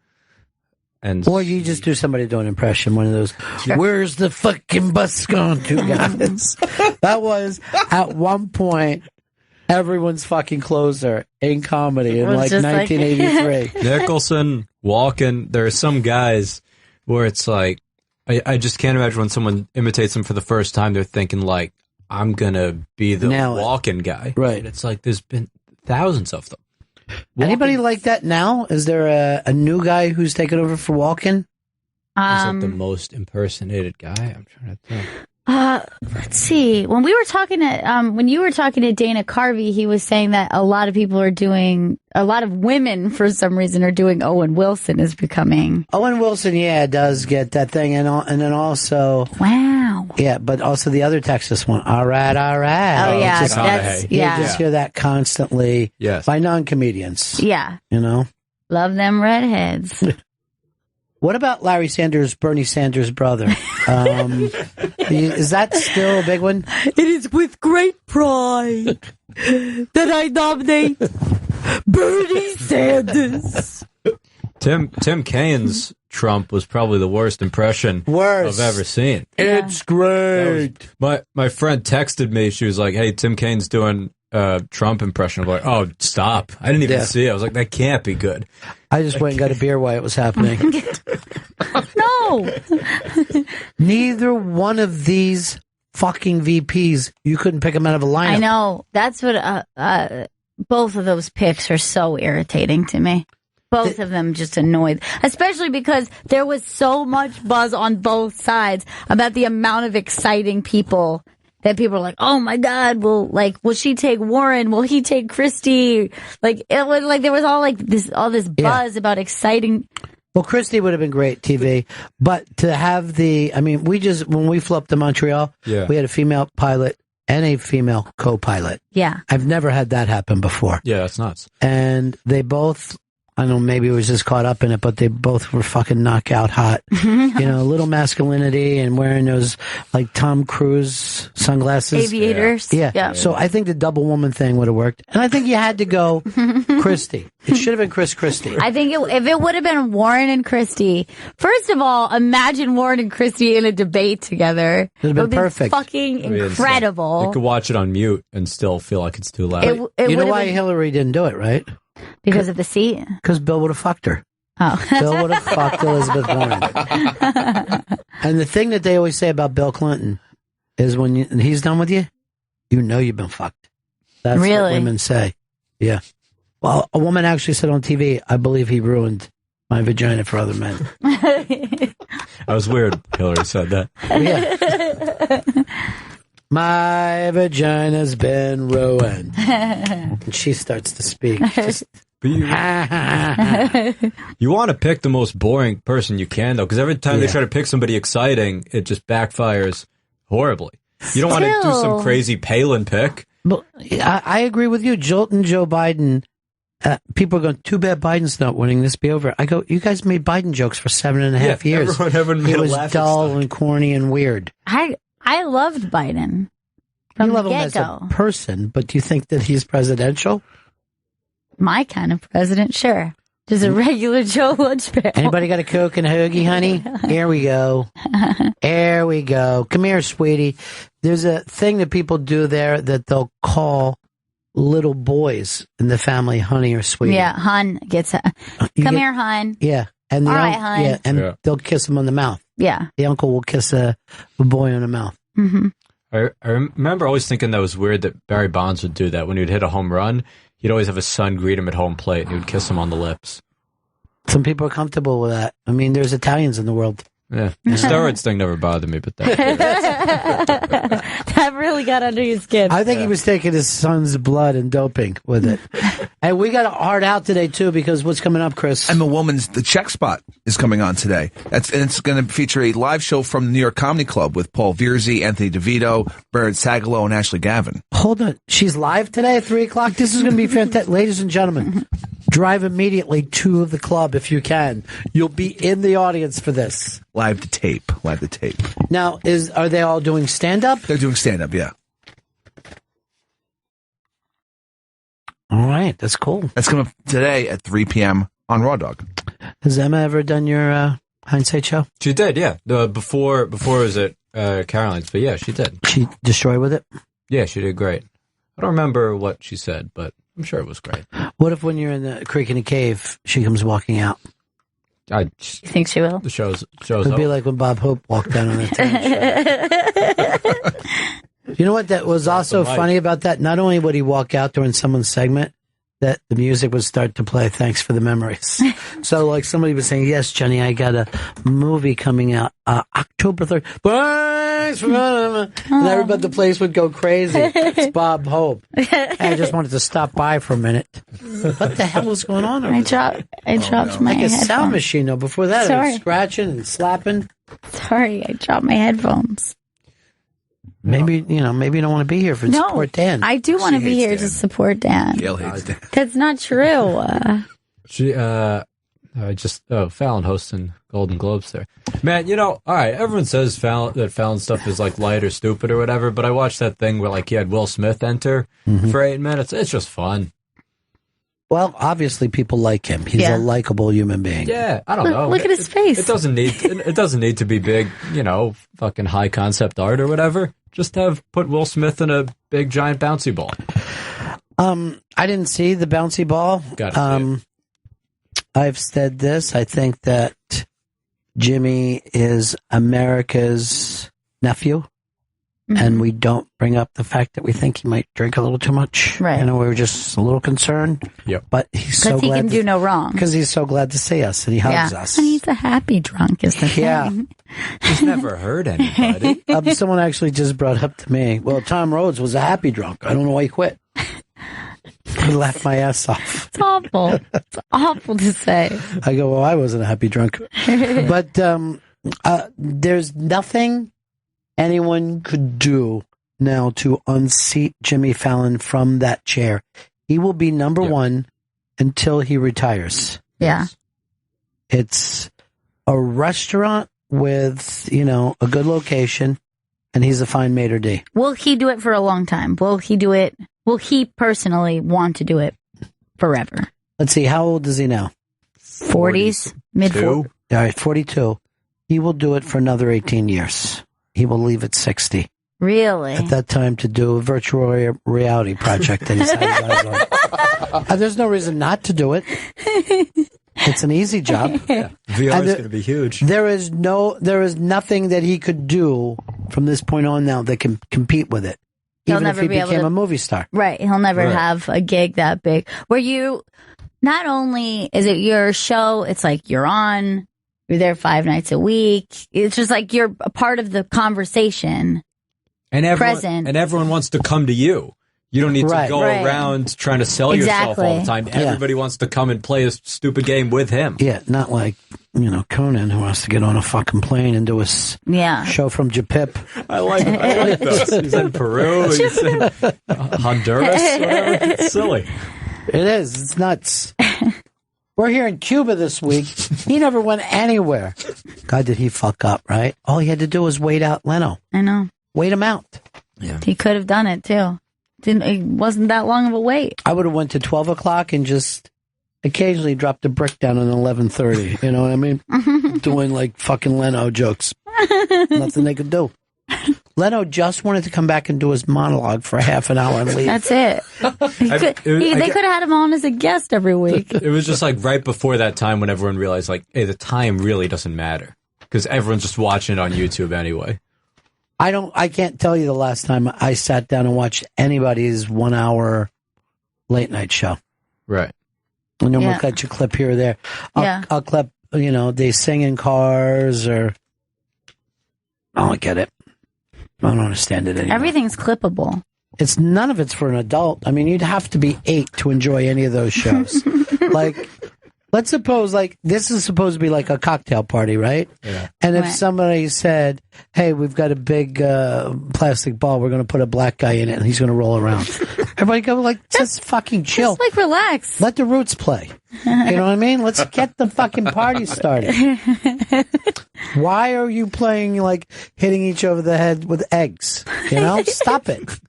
Or you just do somebody doing an impression, one of those, where's the fucking bus gone to, guys? That was, at one point, everyone's fucking closer in comedy in 1983. Nicholson, Walken, there are some guys where it's I just can't imagine when someone imitates them for the first time, they're thinking I'm going to be the Walken guy. Right. And it's there's been thousands of them. Anybody like that now? Is there a new guy who's taken over for Walken? He's the most impersonated guy. I'm trying to think. Let's see. When we were talking to, when you were talking to Dana Carvey, he was saying that a lot of women for some reason are doing Owen Wilson is becoming. Owen Wilson, does get that thing. And then also. Wow. Yeah, but also the other Texas one. All right. Oh, yeah. You just hear that constantly by non-comedians. Yeah. You know? Love them redheads. What about Larry Sanders, Bernie Sanders' brother? Is that still a big one? It is with great pride that I nominate Bernie Sanders. Tim Kaine's Trump was probably the worst impression I've ever seen. It's great. My friend texted me. She was like, hey, Tim Kaine's doing Trump impression. I'm like, oh, stop. I didn't even see it. I was like, that can't be good. I just went and got a beer while it was happening. No. Neither one of these fucking VPs, you couldn't pick them out of a lineup. I know. That's what, both of those picks are so irritating to me. Both of them just annoyed, especially because there was so much buzz on both sides about the amount of exciting people that people are like, oh my God, will she take Warren? Will he take Christie? It was there was all this buzz about exciting. Well, Christie would have been great TV, but to have when we flew up to Montreal, we had a female pilot and a female co-pilot. Yeah. I've never had that happen before. Yeah, that's nuts. And they both, I don't know, maybe it was just caught up in it, but they both were fucking knockout hot. A little masculinity and wearing those Tom Cruise sunglasses. Aviators. Yeah. So I think the double woman thing would have worked. And I think you had to go Christie. It should have been Chris Christie. I think if it would have been Warren and Christie, first of all, imagine Warren and Christie in a debate together. It would have been perfect. Fucking incredible. You could watch it on mute and still feel like it's too loud. You know why Hillary didn't do it, right? Because of the seat? Because Bill would have fucked her. Oh. Bill would have fucked Elizabeth Warren. And the thing that they always say about Bill Clinton is when he's done with you, you know you've been fucked. That's Really? what women say. Yeah. Well, a woman actually said on TV, I believe he ruined my vagina for other men. That was weird. Hillary said that. Yeah. My vagina's been ruined. And she starts to speak. Just, You want to pick the most boring person you can, though, because every time they try to pick somebody exciting, it just backfires horribly. You don't want to do some crazy Palin pick. But I agree with you. Jolton Joe Biden. People are going, too bad Biden's not winning. This be over. I go, you guys made Biden jokes for 7.5 years. Everyone made it was laugh dull and corny and weird. I loved Biden You from love the him as get-go. a person, but do you think that he's presidential? My kind of president, sure. Just a regular Joe Lunchpail. Anybody got a Coke and a hoagie, honey? Here we go. There we go. Come here, sweetie. There's a thing that people do there that they'll call little boys in the family honey or sweetie. Yeah, hun gets come here, hun. Yeah. And All right, hun. Yeah, and they'll kiss him on the mouth. Yeah. The uncle will kiss a boy on the mouth. Mm-hmm. I remember always thinking that was weird that Barry Bonds would do that. When he'd hit a home run, he'd always have his son greet him at home plate, and he would kiss him on the lips. Some people are comfortable with that. I mean, there's Italians in the world. Yeah. The steroids thing never bothered me, but that That really got under your skin. I think he was taking his son's blood and doping with it. And we got a hard out today, too, because what's coming up, Chris? I'm a Woman's The Check Spot is coming on today. It's going to feature a live show from the New York Comedy Club with Paul Vierzy, Anthony DeVito, Barrett Sagalow, and Ashley Gavin. Hold on. She's live today at 3 o'clock? This is going to be fantastic. Ladies and gentlemen, drive immediately to the club if you can. You'll be in the audience for this. Live to tape. Now, are they all doing stand-up? They're doing stand-up, yeah. All right, that's cool. That's coming up today at 3 p.m. on Raw Dog. Has Emma ever done your Hindsight show? She did, yeah. Before it was at Caroline's, but yeah, she did. She destroyed with it? Yeah, she did great. I don't remember what she said, but I'm sure it was great. What if when you're in the creek in a cave, she comes walking out? You think she will? The show's It'd be like when Bob Hope walked down on the show. You know what that was also funny about that? Not only would he walk out during someone's segment, that the music would start to play, thanks for the memories. So like somebody was saying, yes, Jenny, I got a movie coming out October 3rd. And everybody, the place would go crazy. It's Bob Hope. I just wanted to stop by for a minute. What the hell was going on over I dropped my like a headphones. sound machine, though. Before that, it Sorry. was scratching and slapping. Sorry, I dropped my headphones. Maybe, maybe you don't want to be here for support Dan. I do want to be here to support Dan. Gail hates Dan. That's not true. Fallon hosting Golden Globes there. Man, all right, everyone says that Fallon stuff is like light or stupid or whatever, but I watched that thing where like he had Will Smith enter for 8 minutes. It's just fun. Well, obviously people like him. He's a likable human being. Yeah, I don't know. Look at his face. It doesn't need to be big, fucking high concept art or whatever. Just put Will Smith in a big giant bouncy ball. I didn't see the bouncy ball. I've said this. I think that Jimmy is America's nephew, and we don't bring up the fact that we think he might drink a little too much. Right. We were just a little concerned. Yep. But he's so glad. Because he can do no wrong. Because he's so glad to see us, and he hugs us. And he's a happy drunk, is the thing. Yeah. He's never hurt anybody. Someone actually just brought up to me, well, Tom Rhodes was a happy drunk. I don't know why he quit. I laughed my ass off. It's awful. It's awful to say. I go, well, I wasn't a happy drunk. But there's nothing anyone could do now to unseat Jimmy Fallon from that chair. He will be number one until he retires. Yeah. It's a restaurant with, a good location, and he's a fine maitre d'. Will he do it for a long time? Will he do it? Will he personally want to do it forever? Let's see. How old is he now? 40s? Mid-40s? All right, 42. He will do it for another 18 years. He will leave at 60. Really? At that time to do a virtual reality project that he's had his eyes on. There's no reason not to do it. It's an easy job. VR is going to be huge. There is nothing that he could do from this point on now that can compete with it. Even if he became a movie star. Right. He'll never have a gig that big. Where you, not only is it your show, it's like you're there 5 nights a week. It's just like you're a part of the conversation. And everyone wants to come to you. You don't need to go around trying to sell yourself all the time. Everybody wants to come and play a stupid game with him. Yeah, not like, Conan, who wants to get on a fucking plane and do a show from Japip. I like those. He's in Peru. He's in Honduras. Whatever. It's silly. It is. It's nuts. We're here in Cuba this week. He never went anywhere. God, did he fuck up, right? All he had to do was wait out Leno. I know. Wait him out. Yeah. He could have done it, too. It wasn't that long of a wait. I would have went to 12 o'clock and just occasionally dropped a brick down at 11:30. You know what I mean? Doing like fucking Leno jokes. Nothing they could do. Leno just wanted to come back and do his monologue for half an hour and leave. That's it. They could have had him on as a guest every week. It was just like right before that time when everyone realized like, hey, the time really doesn't matter because everyone's just watching it on YouTube anyway. I can't tell you the last time I sat down and watched anybody's 1 hour late night show. Right. And then we'll catch a clip here or there. I'll clip, they sing in cars or I don't get it. I don't understand it anymore. Everything's clippable. None of it's for an adult. I mean, you'd have to be 8 to enjoy any of those shows. Like, let's suppose, this is supposed to be like a cocktail party, right? Yeah. And if somebody said, hey, we've got a big plastic ball, we're going to put a black guy in it, and he's going to roll around. Everybody go, just fucking chill. Just, relax. Let the Roots play. You know what I mean? Let's get the fucking party started. Why are you playing, hitting each over the head with eggs? Stop it.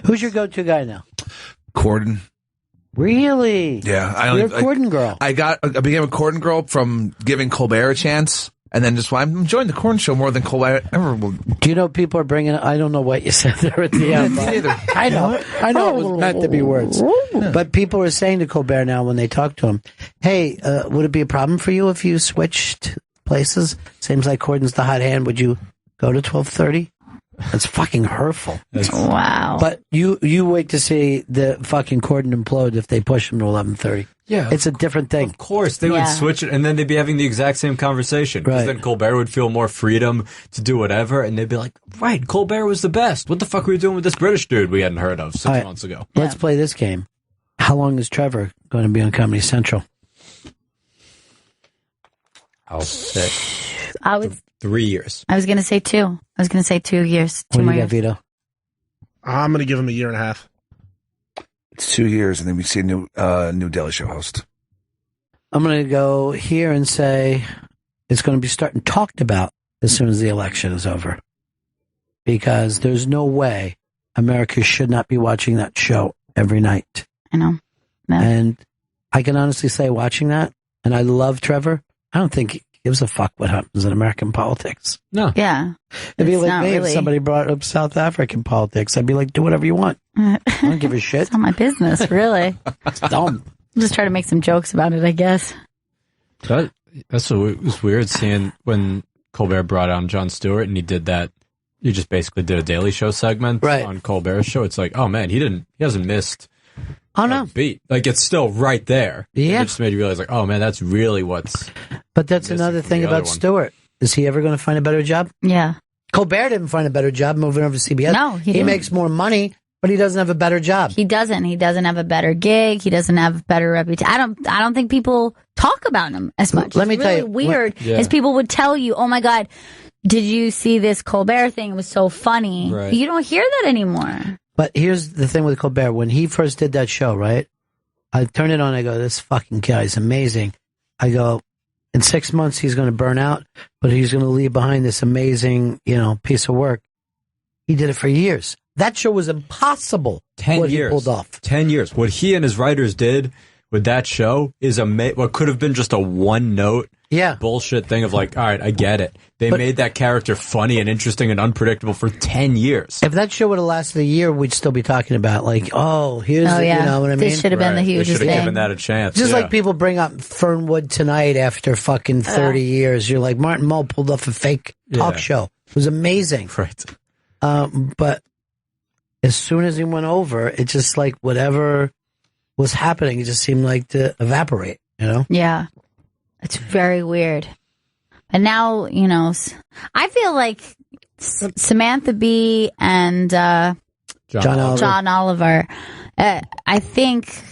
Who's your go-to guy now? Corden. Really? Yeah. You're a Corden girl. I became a Corden girl from giving Colbert a chance, and then just I'm enjoying the Corden show more than Colbert ever will. Do you know people are bringing? I don't know what you said there at the end. I know it was meant to be words, but people are saying to Colbert now when they talk to him, "Hey, would it be a problem for you if you switched places? Seems like Corden's the hot hand. Would you go to 12:30?" That's fucking hurtful. Wow. But you wait to see the fucking Corden implode if they push him to 11:30. Yeah. It's a different thing. Of course. They would switch it, and then they'd be having the exact same conversation. Because then Colbert would feel more freedom to do whatever, and they'd be like, right, Colbert was the best. What the fuck were you doing with this British dude we hadn't heard of 6 months ago? Let's play this game. How long is Trevor going to be on Comedy Central? I'll say 3 years. I was going to say 2. I was going to say 2 years. What do you got, Vito? I'm going to give him 1.5 years. It's 2 years, and then we see a new Daily Show host. I'm going to go here and say it's going to be starting talked about as soon as the election is over. Because there's no way America should not be watching that show every night. I know. No. And I can honestly say watching that, and I love Trevor, I don't think he gives a fuck what happens in American politics. No. Yeah. It'd be like me if somebody brought up South African politics. I'd be like, do whatever you want. I don't give a shit. It's not my business, really. It's dumb. I'm just trying to make some jokes about it, I guess. That's what it was weird seeing when Colbert brought on Jon Stewart and he did that. You just basically did a Daily Show segment on Colbert's show. It's like, oh man, he hasn't missed a beat. Like it's still right there. Yeah. It just made you realize like, oh man, that's really what's. But that's another thing about Stewart. Is he ever going to find a better job? Yeah. Colbert didn't find a better job moving over to CBS. No, he didn't. Makes more money, but he doesn't have a better job. He doesn't. He doesn't have a better gig. He doesn't have a better reputation. I don't think people talk about him as much. Let me tell you, weird is people would tell you, "Oh my God, did you see this Colbert thing? It was so funny." Right. You don't hear that anymore. But here's the thing with Colbert. When he first did that show, right? I turn it on. I go, "This fucking guy's amazing." I go, in 6 months he's going to burn out, but he's going to leave behind this amazing, piece of work. He did it for years. That show was impossible. 10 years. He pulled off. 10 years. What he and his writers did with that show is what could have been just a one note bullshit thing of like, all right, I get it. They made that character funny and interesting and unpredictable for 10 years. If that show would have lasted a year, we'd still be talking about like, you know what I mean? This should have been the hugest thing. They should have given thing. that a chance. Just like people bring up Fernwood Tonight after fucking 30 years. You're like, Martin Mull pulled off a fake talk show. It was amazing. Right. But as soon as he went over, it just like whatever was happening, it just seemed like to evaporate, you know? Yeah. It's very weird. And now, you know, I feel like Samantha Bee and John Oliver, I think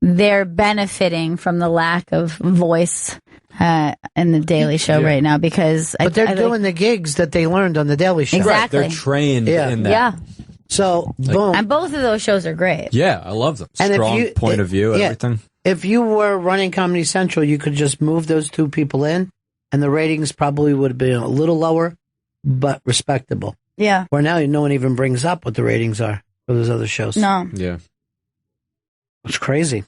they're benefiting from the lack of voice in the Daily Show right now because... But they're doing the gigs that they learned on the Daily Show. Exactly. They're trained in that. Yeah. So, boom. And both of those shows are great. Yeah, I love them. And Strong point of view, everything. If you were running Comedy Central, you could just move those two people in, and the ratings probably would have been a little lower, but respectable. Yeah. Where now no one even brings up what the ratings are for those other shows. No. Yeah. It's crazy.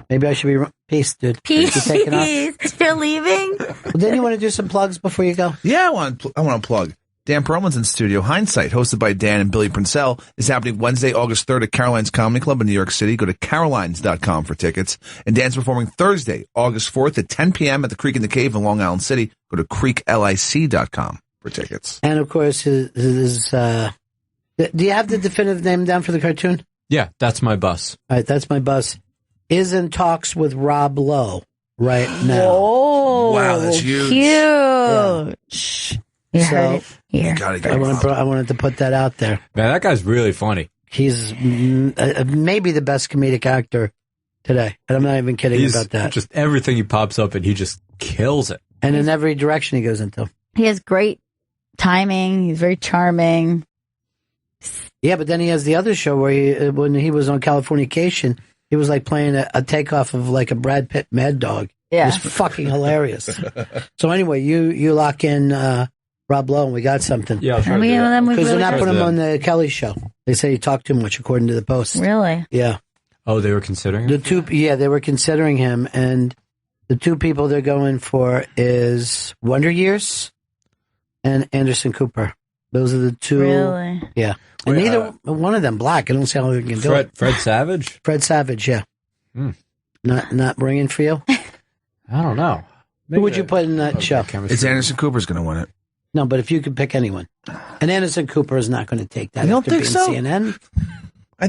Maybe I should be... Peace, dude. Peace. You taking off? You're leaving? Well, then you want to do some plugs before you go? Yeah, I want to plug. Dan Perlman's in studio. Hindsight, hosted by Dan and Billy Princell, is happening Wednesday, August 3rd at Caroline's Comedy Club in New York City. Go to carolines.com for tickets. And Dan's performing Thursday, August 4th at 10 p.m. at the Creek in the Cave in Long Island City. Go to creeklic.com for tickets. And, of course, do you have the definitive name down for the cartoon? Yeah, That's My Bus. All right, That's My Bus. Is in talks with Rob Lowe right now. Oh, wow, that's huge. Huge. Yeah. You heard it here. I wanted to put that out there. Man, that guy's really funny. He's maybe the best comedic actor today. And I'm not even kidding about that. Just everything he pops up and he just kills it. And in every direction he goes into. He has great timing. He's very charming. Yeah, but then he has the other show where when he was on Californication, he was like playing a takeoff of like a Brad Pitt Mad Dog. Yeah. It was fucking hilarious. So anyway, you lock in Rob Lowe and we got something. Yeah, I'll try to do that. Because they're not putting him on the Kelly show. They say he talked too much, according to the Post. Really? Yeah. Oh, they were considering him? They were considering him, and the two people they're going for is Wonder Years and Anderson Cooper. Those are the two. Really? Yeah. And neither one of them black. I don't see how they can do it. Fred Savage? Fred Savage, yeah. Not ringing for you? I don't know. Who would you put in that show? It's Anderson Cooper's going to win it. No, but if you could pick anyone. And Anderson Cooper is not going to take that. You don't after think being so? CNN.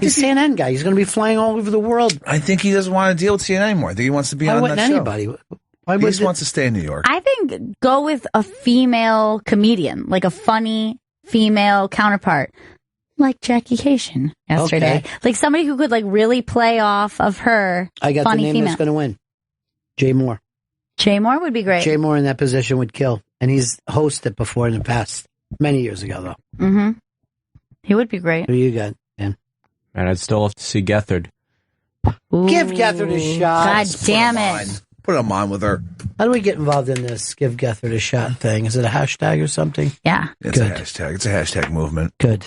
He's a CNN guy. He's going to be flying all over the world. I think he doesn't want to deal with CNN anymore. I think he wants to be on that anybody? show. He just wants to stay in New York. I think go with a female comedian, like a funny female counterpart, like Jackie Cation yesterday. Okay. Like somebody who could like really play off of her. I got funny the name female. that's going to win. Jay Moore. Jay Moore would be great. Jay Moore in that position would kill. And he's hosted before in the past. Many years ago, though. Mm-hmm. He would be great. Who you got, Dan? And I'd still have to see Gethard. Ooh. Give Gethard a shot. God damn it. Put him on with her. How do we get involved in this Give Gethard a shot thing? Is it a hashtag or something? Yeah. It's a hashtag. It's a hashtag movement. Good.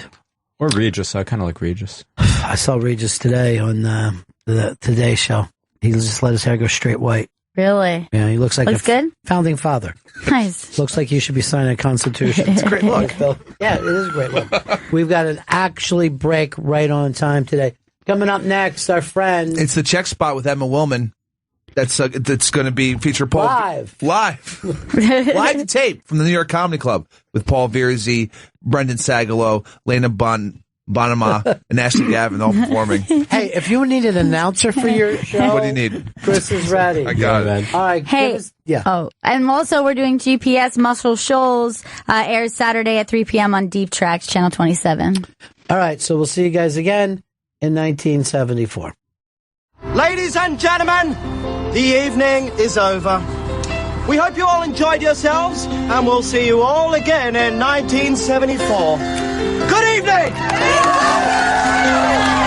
Or Regis. I kind of like Regis. I saw Regis today on the Today Show. He just let his hair go straight white. Really? Yeah, he looks like Looks good? founding father. Nice. Looks like he should be signing a constitution. It's a great look. Yeah, it is a great look. We've got an actually break right on time today. Coming up next, our friend. It's the Check Spot with Emma Willman. That's going to be feature Paul live to tape from the New York Comedy Club with Paul Vierzy, Brendan Sagalow, Lena Bonema, and Ashley Gavin all performing. Hey, if you need an announcer for your show, What do you need? Chris is ready. I got it. All right. Hey. Oh, and also we're doing GPS Muscle Shoals. Airs Saturday at 3 p.m. on Deep Tracks, Channel 27. All right. So we'll see you guys again in 1974. Ladies and gentlemen, the evening is over. We hope you all enjoyed yourselves, and we'll see you all again in 1974. Good evening!